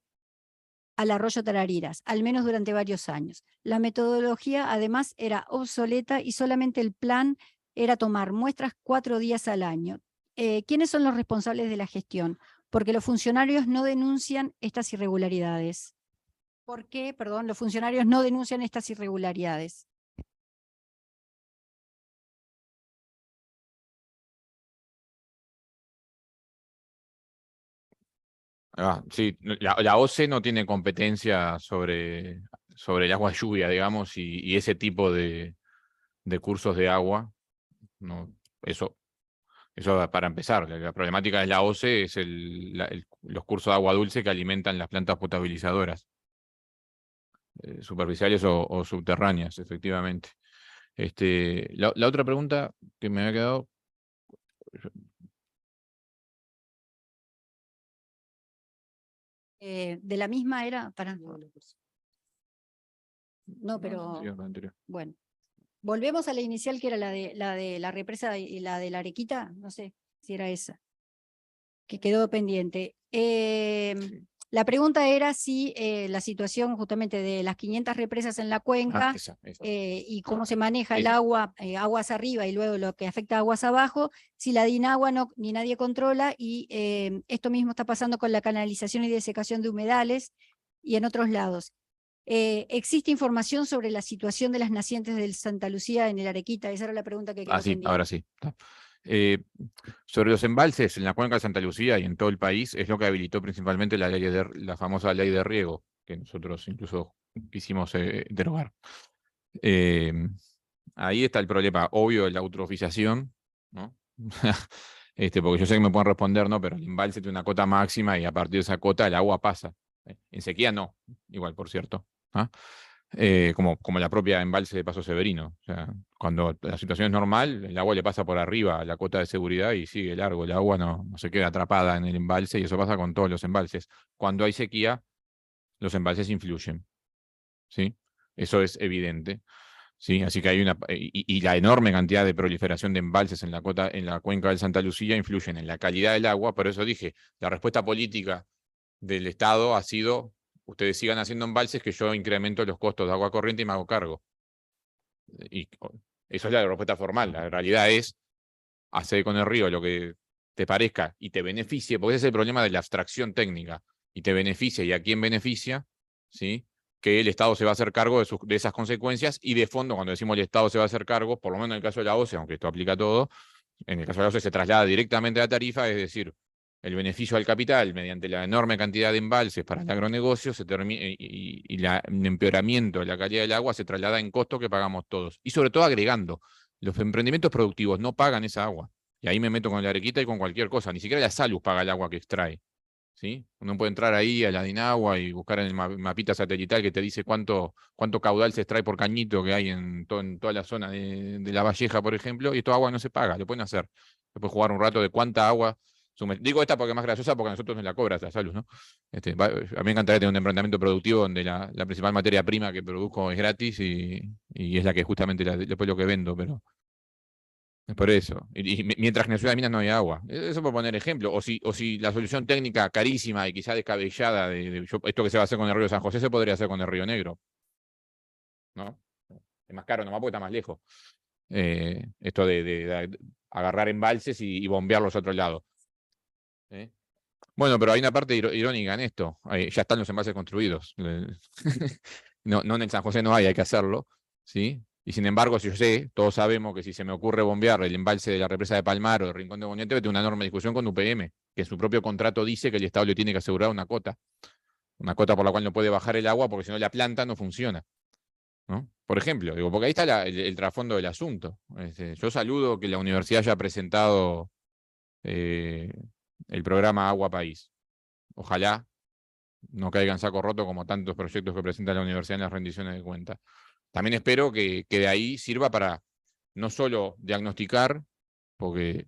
al arroyo Tarariras, al menos durante varios años. La metodología además era obsoleta y solamente el plan era tomar muestras 4 días al año. ¿Quiénes son los responsables de la gestión? Porque los funcionarios no denuncian estas irregularidades. ¿Por qué, perdón, los funcionarios no denuncian estas irregularidades? Sí, la OCE no tiene competencia sobre el agua de lluvia, digamos, y ese tipo de cursos de agua. No, eso Eso para empezar. La problemática de la OCE es los cursos de agua dulce que alimentan las plantas potabilizadoras, superficiales o subterráneas, efectivamente. La otra pregunta que me había quedado... De la misma era para... No, pero Sí, la anterior. bueno. Volvemos a la inicial, que era la de la represa y la de la Arequita, no sé si era esa, que quedó pendiente. La pregunta era si la situación justamente de las 500 represas en la cuenca Esa. y cómo se maneja el Esa. agua, aguas arriba y luego lo que afecta a aguas abajo, si la DINAGUA ni nadie controla, y esto mismo está pasando con la canalización y desecación de humedales y en otros lados. ¿Existe información sobre la situación de las nacientes del Santa Lucía en el Arequita? Esa era la pregunta que quedó Sí, pendiente. ahora sí. Está. Sobre los embalses en la cuenca de Santa Lucía y en todo el país, es lo que habilitó principalmente la famosa ley de riego, que nosotros incluso quisimos derogar. Ahí está el problema obvio de la eutrofización, ¿no? Porque yo sé que me pueden responder, no, pero el embalse tiene una cota máxima y a partir de esa cota el agua pasa. En sequía no, igual, por cierto. ¿Ah? Como la propia embalse de Paso Severino. O sea, cuando la situación es normal, el agua le pasa por arriba a la cota de seguridad y sigue largo. El agua no se queda atrapada en el embalse, y eso pasa con todos los embalses. Cuando hay sequía, los embalses influyen. ¿Sí? Eso es evidente. ¿Sí? Así que hay y la enorme cantidad de proliferación de embalses en la cuenca del Santa Lucía influyen en la calidad del agua. Por eso dije, la respuesta política del Estado ha sido: ustedes sigan haciendo embalses, que yo incremento los costos de agua corriente y me hago cargo. Y eso es la respuesta formal. La realidad es: hacer con el río lo que te parezca y te beneficie, porque ese es el problema de la abstracción técnica, y te beneficia, y a quién beneficia, ¿sí? Que el Estado se va a hacer cargo de esas consecuencias, y de fondo, cuando decimos el Estado se va a hacer cargo, por lo menos en el caso de la OCE, aunque esto aplica a todo, en el caso de la OCE se traslada directamente a la tarifa, es decir, el beneficio al capital mediante la enorme cantidad de embalses para el agronegocio y el empeoramiento de la calidad del agua se traslada en costo que pagamos todos. Y sobre todo agregando, los emprendimientos productivos no pagan esa agua. Y ahí me meto con la Arequita y con cualquier cosa. Ni siquiera la Salus paga el agua que extrae. ¿Sí? Uno puede entrar ahí a la DINAGUA y buscar en el mapita satelital que te dice cuánto caudal se extrae por cañito que hay en toda la zona de La Valleja, por ejemplo, y esto agua no se paga, lo pueden hacer. Se puede jugar un rato de cuánta agua. Digo esta porque es más graciosa, porque a nosotros nos la cobra la Salus, ¿no? A mí me encantaría tener un emprendimiento productivo donde la principal materia prima que produzco es gratis y es la que justamente después lo que vendo, pero es por eso. Y mientras que en la ciudad de Minas no hay agua. Eso por poner ejemplo. O si la solución técnica carísima y quizá descabellada esto que se va a hacer con el río San José se podría hacer con el río Negro, ¿no? Es más caro nomás porque está más lejos. Esto de agarrar embalses y bombearlos a otro lado. Bueno, pero hay una parte irónica en esto. Ya están los embalses construidos. No, en el San José no hay que hacerlo, ¿sí? Y sin embargo, si yo sé, todos sabemos que si se me ocurre bombear el embalse de la represa de Palmar o de Rincón de Boñete, tengo una enorme discusión con UPM, que en su propio contrato dice que el Estado le tiene que asegurar una cota por la cual no puede bajar el agua, porque si no la planta no funciona, ¿no? Por ejemplo, digo, porque ahí está el trasfondo del asunto. Yo saludo que la universidad haya presentado el programa Agua País. Ojalá no caiga en saco roto como tantos proyectos que presenta la universidad en las rendiciones de cuentas. También espero que de ahí sirva para no solo diagnosticar, porque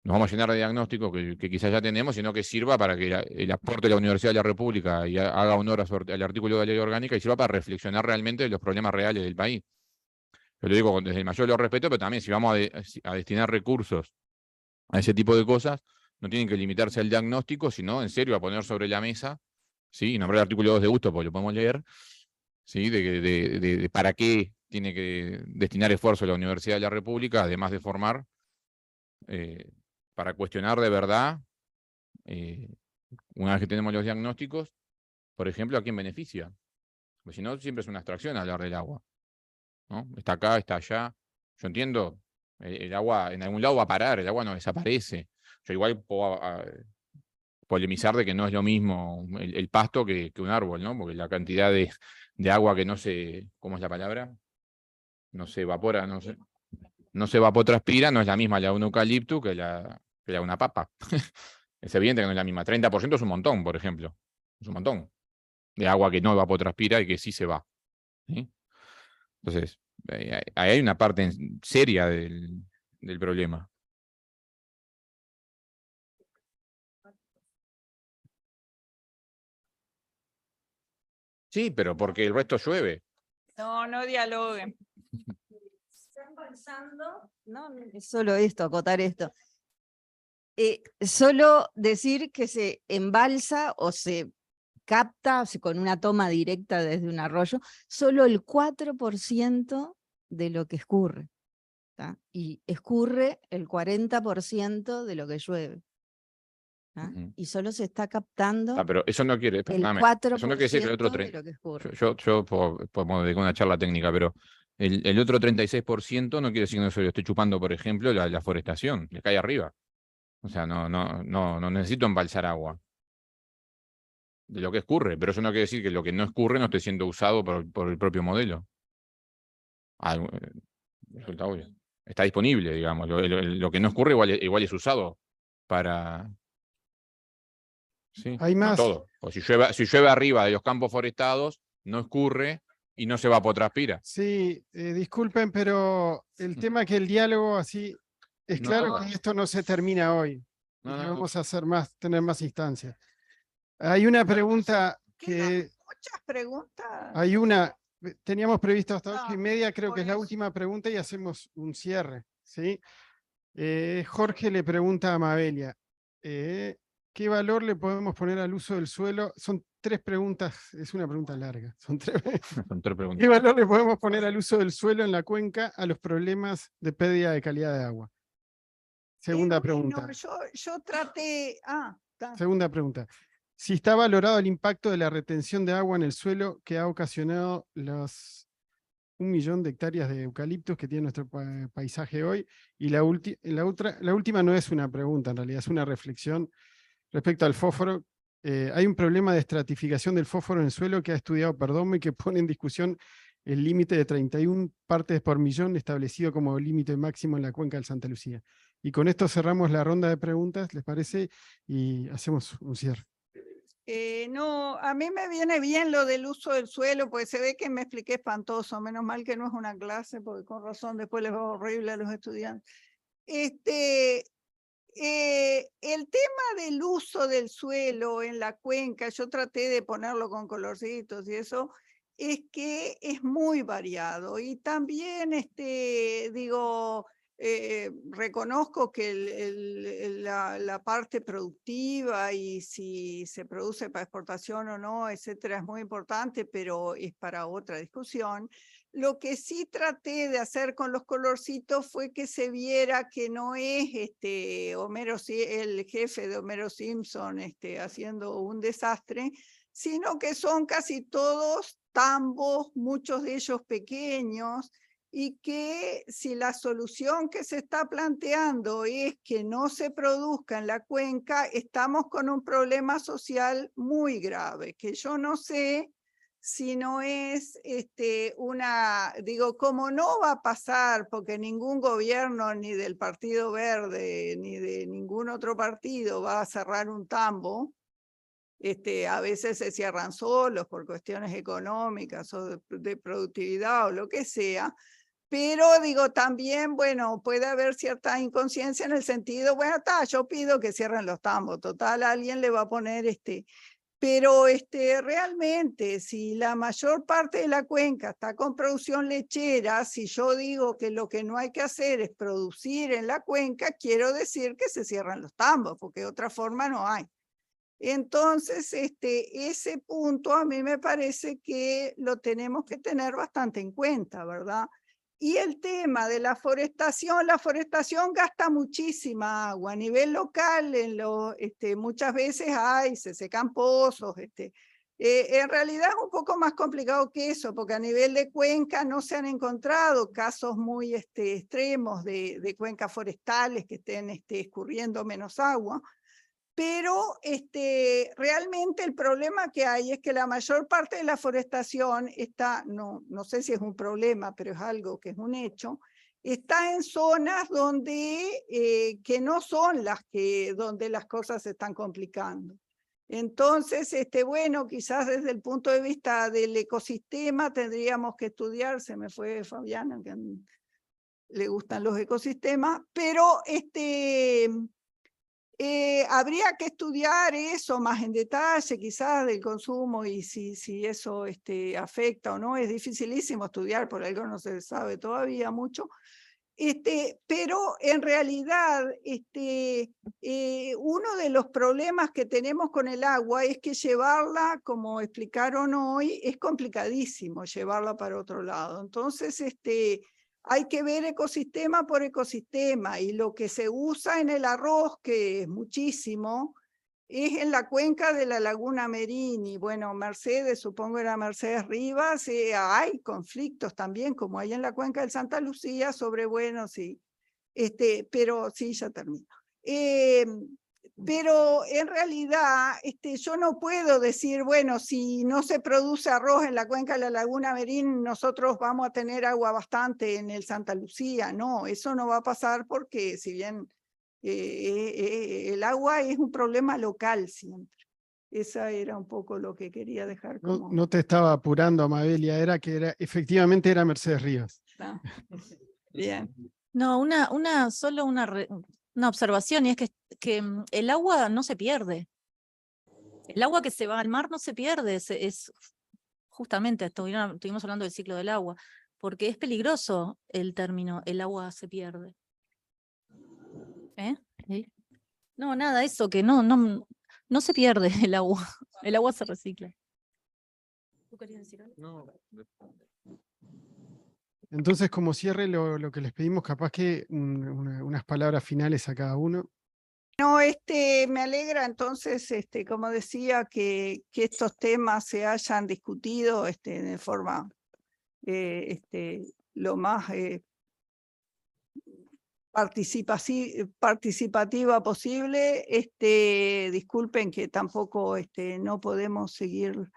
nos vamos a llenar de diagnósticos que quizás ya tenemos, sino que sirva para que el aporte de la Universidad de la República y haga honor al artículo de la ley orgánica, y sirva para reflexionar realmente de los problemas reales del país. Yo lo digo desde el mayor de los respetos, pero también si vamos a destinar recursos a ese tipo de cosas, no tienen que limitarse al diagnóstico, sino en serio a poner sobre la mesa, ¿sí? Y nombrar el artículo 2 de gusto, porque lo podemos leer, ¿sí? De para qué tiene que destinar esfuerzo la Universidad de la República, además de formar, para cuestionar de verdad, una vez que tenemos los diagnósticos, por ejemplo, a quién beneficia. Porque si no, siempre es una abstracción hablar del agua, ¿no? Está acá, está allá. Yo entiendo, el agua en algún lado va a parar, el agua no desaparece. Yo igual puedo polemizar de que no es lo mismo el pasto que un árbol, ¿no? Porque la cantidad de agua que no se, ¿cómo es la palabra? No se evapora, no no se evapotranspira, no es la misma la de un eucalipto que la de una papa. Es evidente que no es la misma. 30% es un montón, por ejemplo. Es un montón de agua que no evapotranspira y que sí se va. ¿Sí? Entonces, ahí hay una parte seria del problema. Sí, pero porque el resto llueve. No dialoguen. Están pensando, no es solo esto, acotar esto. Solo decir que se embalsa o se capta con una toma directa desde un arroyo, solo el 4% de lo que escurre. ¿tá? Y escurre el 40% de lo que llueve. Y solo se está captando Pero eso no quiere, el perdóname, 4% eso no quiere decir que el otro de lo que escurre. yo podemos dedicar una charla técnica, pero el otro 36% no quiere decir que no se lo esté chupando, por ejemplo, la forestación, le cae arriba. O sea, no necesito embalsar agua de lo que escurre, pero eso no quiere decir que lo que no escurre no esté siendo usado por el propio modelo. Resulta obvio. Está disponible, digamos. Lo que no escurre igual es usado para... Sí, Hay no más. todo. O si llueve arriba de los campos forestados, no escurre y no se evapotranspira. Sí, disculpen, pero el tema es que el diálogo así, es No claro todas. que esto no se termina hoy. No, Y no, que no. vamos a hacer más, tener más instancias. Hay una pregunta que, Muchas preguntas. teníamos previsto hasta 8:30, creo por que es la eso. última pregunta y hacemos un cierre, ¿sí? Jorge le pregunta a Mabelia, ¿qué valor le podemos poner al uso del suelo? Son 3 preguntas, es una pregunta larga. Son 3. Son 3 preguntas. ¿Qué valor le podemos poner al uso del suelo en la cuenca a los problemas de pérdida de calidad de agua? Segunda pregunta. Bueno, yo traté. Segunda pregunta. Si está valorado el impacto de la retención de agua en el suelo que ha ocasionado los 1 millón de hectáreas de eucaliptos que tiene nuestro paisaje hoy. Y la última no es una pregunta, en realidad es una reflexión respecto al fósforo. Hay un problema de estratificación del fósforo en el suelo que ha estudiado Perdomo y que pone en discusión el límite de 31 partes por millón establecido como límite máximo en la cuenca del Santa Lucía. Y con esto cerramos la ronda de preguntas, ¿les parece? Y hacemos un cierre. No, a mí me viene bien lo del uso del suelo, porque se ve que me expliqué espantoso. Menos mal que no es una clase, porque con razón después les va horrible a los estudiantes. El tema del uso del suelo en la cuenca, yo traté de ponerlo con colorcitos y eso, es que es muy variado. Y también, reconozco que la parte productiva y si se produce para exportación o no, etcétera, es muy importante, pero es para otra discusión. Lo que sí traté de hacer con los colorcitos fue que se viera que no es el jefe de Homero Simpson haciendo un desastre, sino que son casi todos tambos, muchos de ellos pequeños, y que si la solución que se está planteando es que no se produzca en la cuenca, estamos con un problema social muy grave, que yo no sé si no es como no va a pasar, porque ningún gobierno, ni del Partido Verde, ni de ningún otro partido va a cerrar un tambo. A veces se cierran solos por cuestiones económicas o de productividad o lo que sea. Pero también, bueno, puede haber cierta inconsciencia en el sentido, bueno, yo pido que cierren los tambos, total, alguien le va a poner Pero realmente, si la mayor parte de la cuenca está con producción lechera, si yo digo que lo que no hay que hacer es producir en la cuenca, quiero decir que se cierran los tambos, porque de otra forma no hay. Entonces, ese punto a mí me parece que lo tenemos que tener bastante en cuenta, ¿verdad? Y el tema de la forestación gasta muchísima agua. A nivel local, muchas veces se secan pozos. En realidad es un poco más complicado que eso, porque a nivel de cuenca no se han encontrado casos muy extremos de cuencas forestales que estén escurriendo menos agua. Pero realmente el problema que hay es que la mayor parte de la forestación está, no sé si es un problema, pero es algo que es un hecho, está en zonas donde, que no son las donde las cosas se están complicando. Entonces, bueno, quizás desde el punto de vista del ecosistema tendríamos que estudiar, se me fue Fabiana, que le gustan los ecosistemas, pero habría que estudiar eso más en detalle, quizás del consumo y si eso afecta o no. Es dificilísimo estudiar, por algo no se sabe todavía mucho. Pero en realidad uno de los problemas que tenemos con el agua es que llevarla, como explicaron hoy, es complicadísimo llevarla para otro lado. Entonces, hay que ver ecosistema por ecosistema, y lo que se usa en el arroz, que es muchísimo, es en la cuenca de la Laguna Merini. Bueno, Mercedes, supongo era Mercedes Rivas, hay conflictos también, como hay en la cuenca del Santa Lucía, sobre, bueno, sí, pero sí, ya termino. Pero en realidad yo no puedo decir, bueno, si no se produce arroz en la cuenca de la Laguna Merín, nosotros vamos a tener agua bastante en el Santa Lucía. No, eso no va a pasar, porque si bien el agua es un problema local siempre. Esa era un poco lo que quería dejar como... No te estaba apurando, Amabelia, era que efectivamente era Mercedes Rivas. No. Bien. No, solo una observación, y es que el agua no se pierde. El agua que se va al mar no se pierde, justamente estuvimos hablando del ciclo del agua, porque es peligroso el término, el agua se pierde. ¿Sí? No, nada, eso, que no se pierde el agua se recicla. ¿Tú querías decir algo? No. Entonces, como cierre, lo que les pedimos, capaz que unas palabras finales a cada uno. No, me alegra entonces, como decía, que estos temas se hayan discutido de forma lo más participativa posible. Disculpen que tampoco no podemos seguir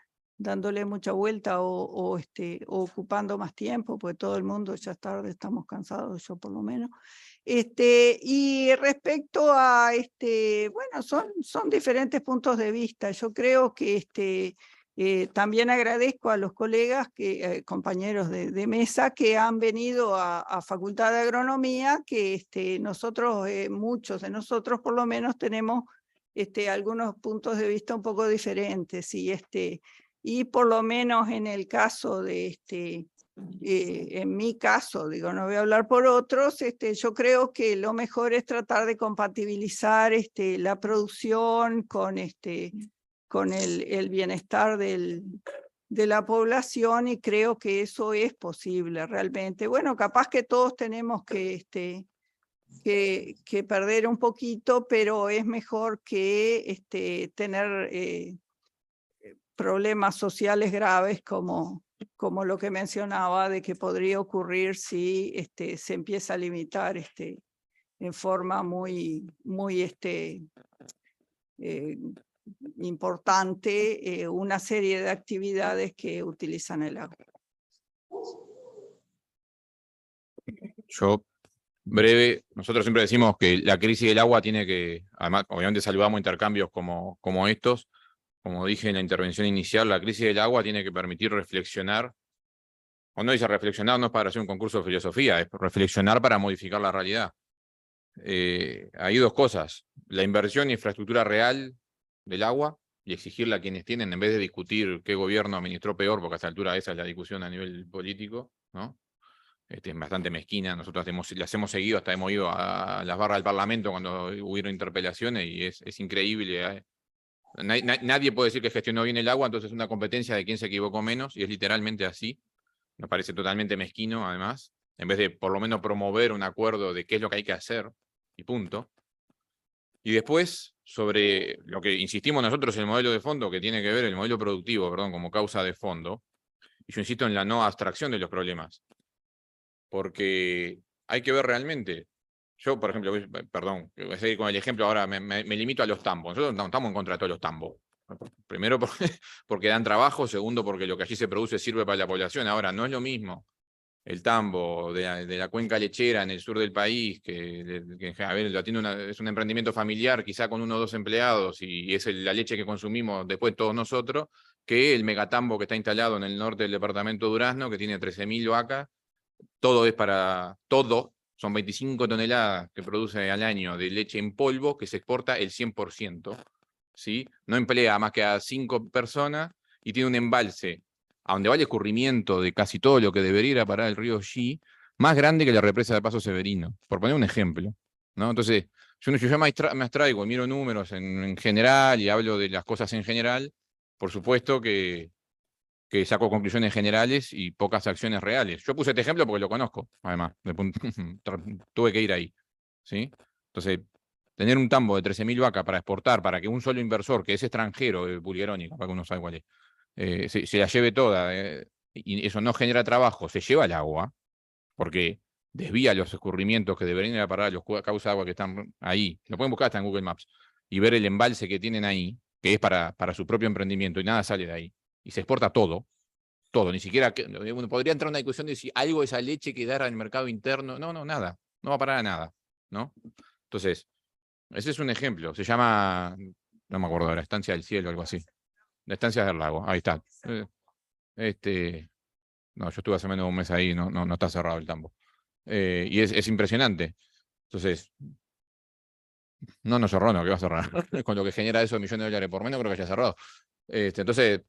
dándole mucha vuelta o ocupando más tiempo, porque todo el mundo ya es tarde, estamos cansados, yo por lo menos. Y respecto a, bueno, son diferentes puntos de vista. Yo creo que también agradezco a los colegas, compañeros de mesa, que han venido a Facultad de Agronomía, que nosotros, muchos de nosotros por lo menos, tenemos algunos puntos de vista un poco diferentes. Y por lo menos en el caso de en mi caso, digo, no voy a hablar por otros, yo creo que lo mejor es tratar de compatibilizar la producción con el bienestar de la población, y creo que eso es posible realmente. Bueno, capaz que todos tenemos que perder un poquito, pero es mejor que tener problemas sociales graves como lo que mencionaba, de que podría ocurrir si se empieza a limitar en forma muy importante una serie de actividades que utilizan el agua. Yo, breve, nosotros siempre decimos que la crisis del agua tiene que, además, obviamente saludamos intercambios como estos. Como dije en la intervención inicial, la crisis del agua tiene que permitir reflexionar. Cuando dice reflexionar, no es para hacer un concurso de filosofía, es reflexionar para modificar la realidad. Hay dos cosas: la inversión en infraestructura real del agua, y exigirla a quienes tienen, en vez de discutir qué gobierno administró peor, porque a esta altura esa es la discusión a nivel político, ¿no? Es bastante mezquina. Nosotros las hemos seguido, hasta hemos ido a las barras del Parlamento cuando hubieron interpelaciones, y es increíble. Nadie puede decir que gestionó bien el agua, entonces es una competencia de quién se equivocó menos, y es literalmente así. Nos parece totalmente mezquino, además, en vez de por lo menos promover un acuerdo de qué es lo que hay que hacer, y punto. Y después, sobre lo que insistimos nosotros, el modelo de fondo, que tiene que ver, el modelo productivo, perdón, como causa de fondo, y yo insisto en la no abstracción de los problemas, porque hay que ver realmente. Yo, por ejemplo, perdón, voy a seguir con el ejemplo, ahora me limito a los tambos. Nosotros no estamos en contra de todos los tambos. Primero porque dan trabajo, segundo porque lo que allí se produce sirve para la población. Ahora, no es lo mismo el tambo de la cuenca lechera en el sur del país, que a ver, es un emprendimiento familiar, quizá con 1 o 2 empleados, y es la leche que consumimos después todos nosotros, que el megatambo que está instalado en el norte del departamento de Durazno, que tiene 13.000 vacas, son 25 toneladas que produce al año de leche en polvo, que se exporta el 100%, ¿sí? No emplea más que a 5 personas, y tiene un embalse a donde va el escurrimiento de casi todo lo que debería ir a parar el río Xi, más grande que la represa de Paso Severino, por poner un ejemplo, ¿no? Entonces, yo me abstraigo y miro números en general y hablo de las cosas en general, por supuesto que saco conclusiones generales y pocas acciones reales. Yo puse este ejemplo porque lo conozco, además, tuve que ir ahí, ¿sí? Entonces, tener un tambo de 13.000 vacas para exportar, para que un solo inversor, que es extranjero, Bulgeroni, capaz que uno sabe cuál es, se la lleve toda, y eso no genera trabajo, se lleva el agua, porque desvía los escurrimientos que deberían ir a parar los cauces de agua que están ahí. Lo pueden buscar hasta en Google Maps y ver el embalse que tienen ahí, que es para su propio emprendimiento, y nada sale de ahí. Y se exporta todo, ni siquiera, uno podría entrar en una discusión de si algo de esa leche quedara en el mercado interno. No, nada, no va a parar a nada, ¿no? Entonces, ese es un ejemplo, se llama, no me acuerdo ahora, Estancia del Cielo, algo así. La Estancia del Lago, ahí está. No, yo estuve hace menos de un mes ahí, no está cerrado el tambo. Y es impresionante. Entonces, no cerró, no, que va a cerrar. Con lo que genera eso de millones de dólares por menos, creo que haya cerrado. Entonces,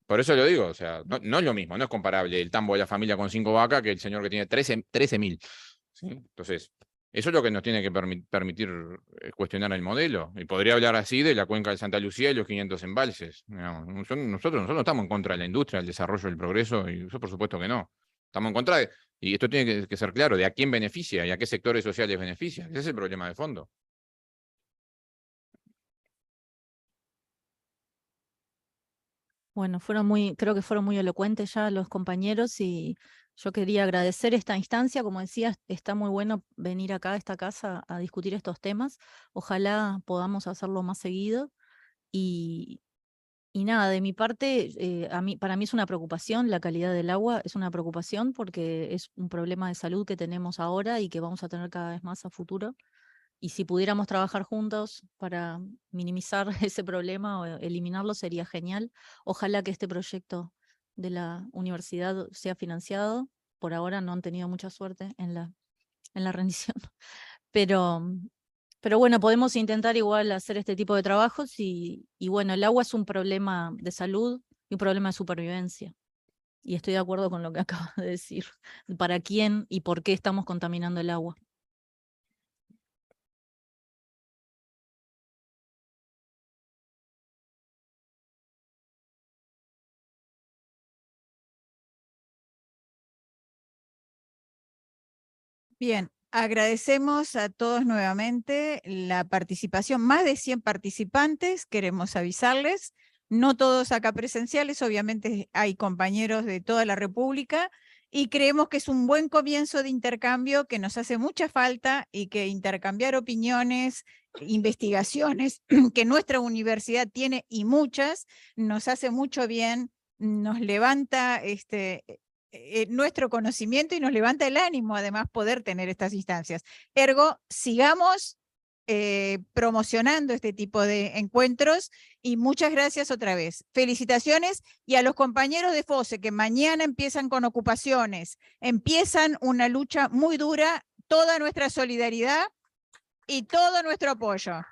por eso lo digo, o sea, no es lo mismo, no es comparable el tambo de la familia con 5 vacas que el señor que tiene 13.000. ¿Sí? Entonces, eso es lo que nos tiene que permitir cuestionar el modelo. Y podría hablar así de la cuenca de Santa Lucía y los 500 embalses. Nosotros no estamos en contra de la industria, del desarrollo, del progreso, y eso por supuesto que no. Estamos en contra y esto tiene que ser claro, de a quién beneficia y a qué sectores sociales beneficia. Ese es el problema de fondo. Bueno, creo que fueron muy elocuentes ya los compañeros, y yo quería agradecer esta instancia. Como decía, está muy bueno venir acá a esta casa a discutir estos temas. Ojalá podamos hacerlo más seguido. Y nada, de mi parte, para mí es una preocupación, la calidad del agua es una preocupación, porque es un problema de salud que tenemos ahora y que vamos a tener cada vez más a futuro. Y si pudiéramos trabajar juntos para minimizar ese problema o eliminarlo, sería genial. Ojalá que este proyecto de la universidad sea financiado. Por ahora no han tenido mucha suerte en la rendición. Pero bueno, podemos intentar igual hacer este tipo de trabajos, y bueno, el agua es un problema de salud y un problema de supervivencia. Y estoy de acuerdo con lo que acabas de decir. ¿Para quién y por qué estamos contaminando el agua? Bien, agradecemos a todos nuevamente la participación, más de 100 participantes, queremos avisarles, no todos acá presenciales, obviamente hay compañeros de toda la República, y creemos que es un buen comienzo de intercambio que nos hace mucha falta, y que intercambiar opiniones, investigaciones que nuestra universidad tiene, y muchas, nos hace mucho bien, nos levanta nuestro conocimiento y nos levanta el ánimo, además, poder tener estas instancias. Ergo, sigamos promocionando este tipo de encuentros, y muchas gracias otra vez. Felicitaciones, y a los compañeros de FOSE que mañana empiezan con ocupaciones, empiezan una lucha muy dura, toda nuestra solidaridad y todo nuestro apoyo.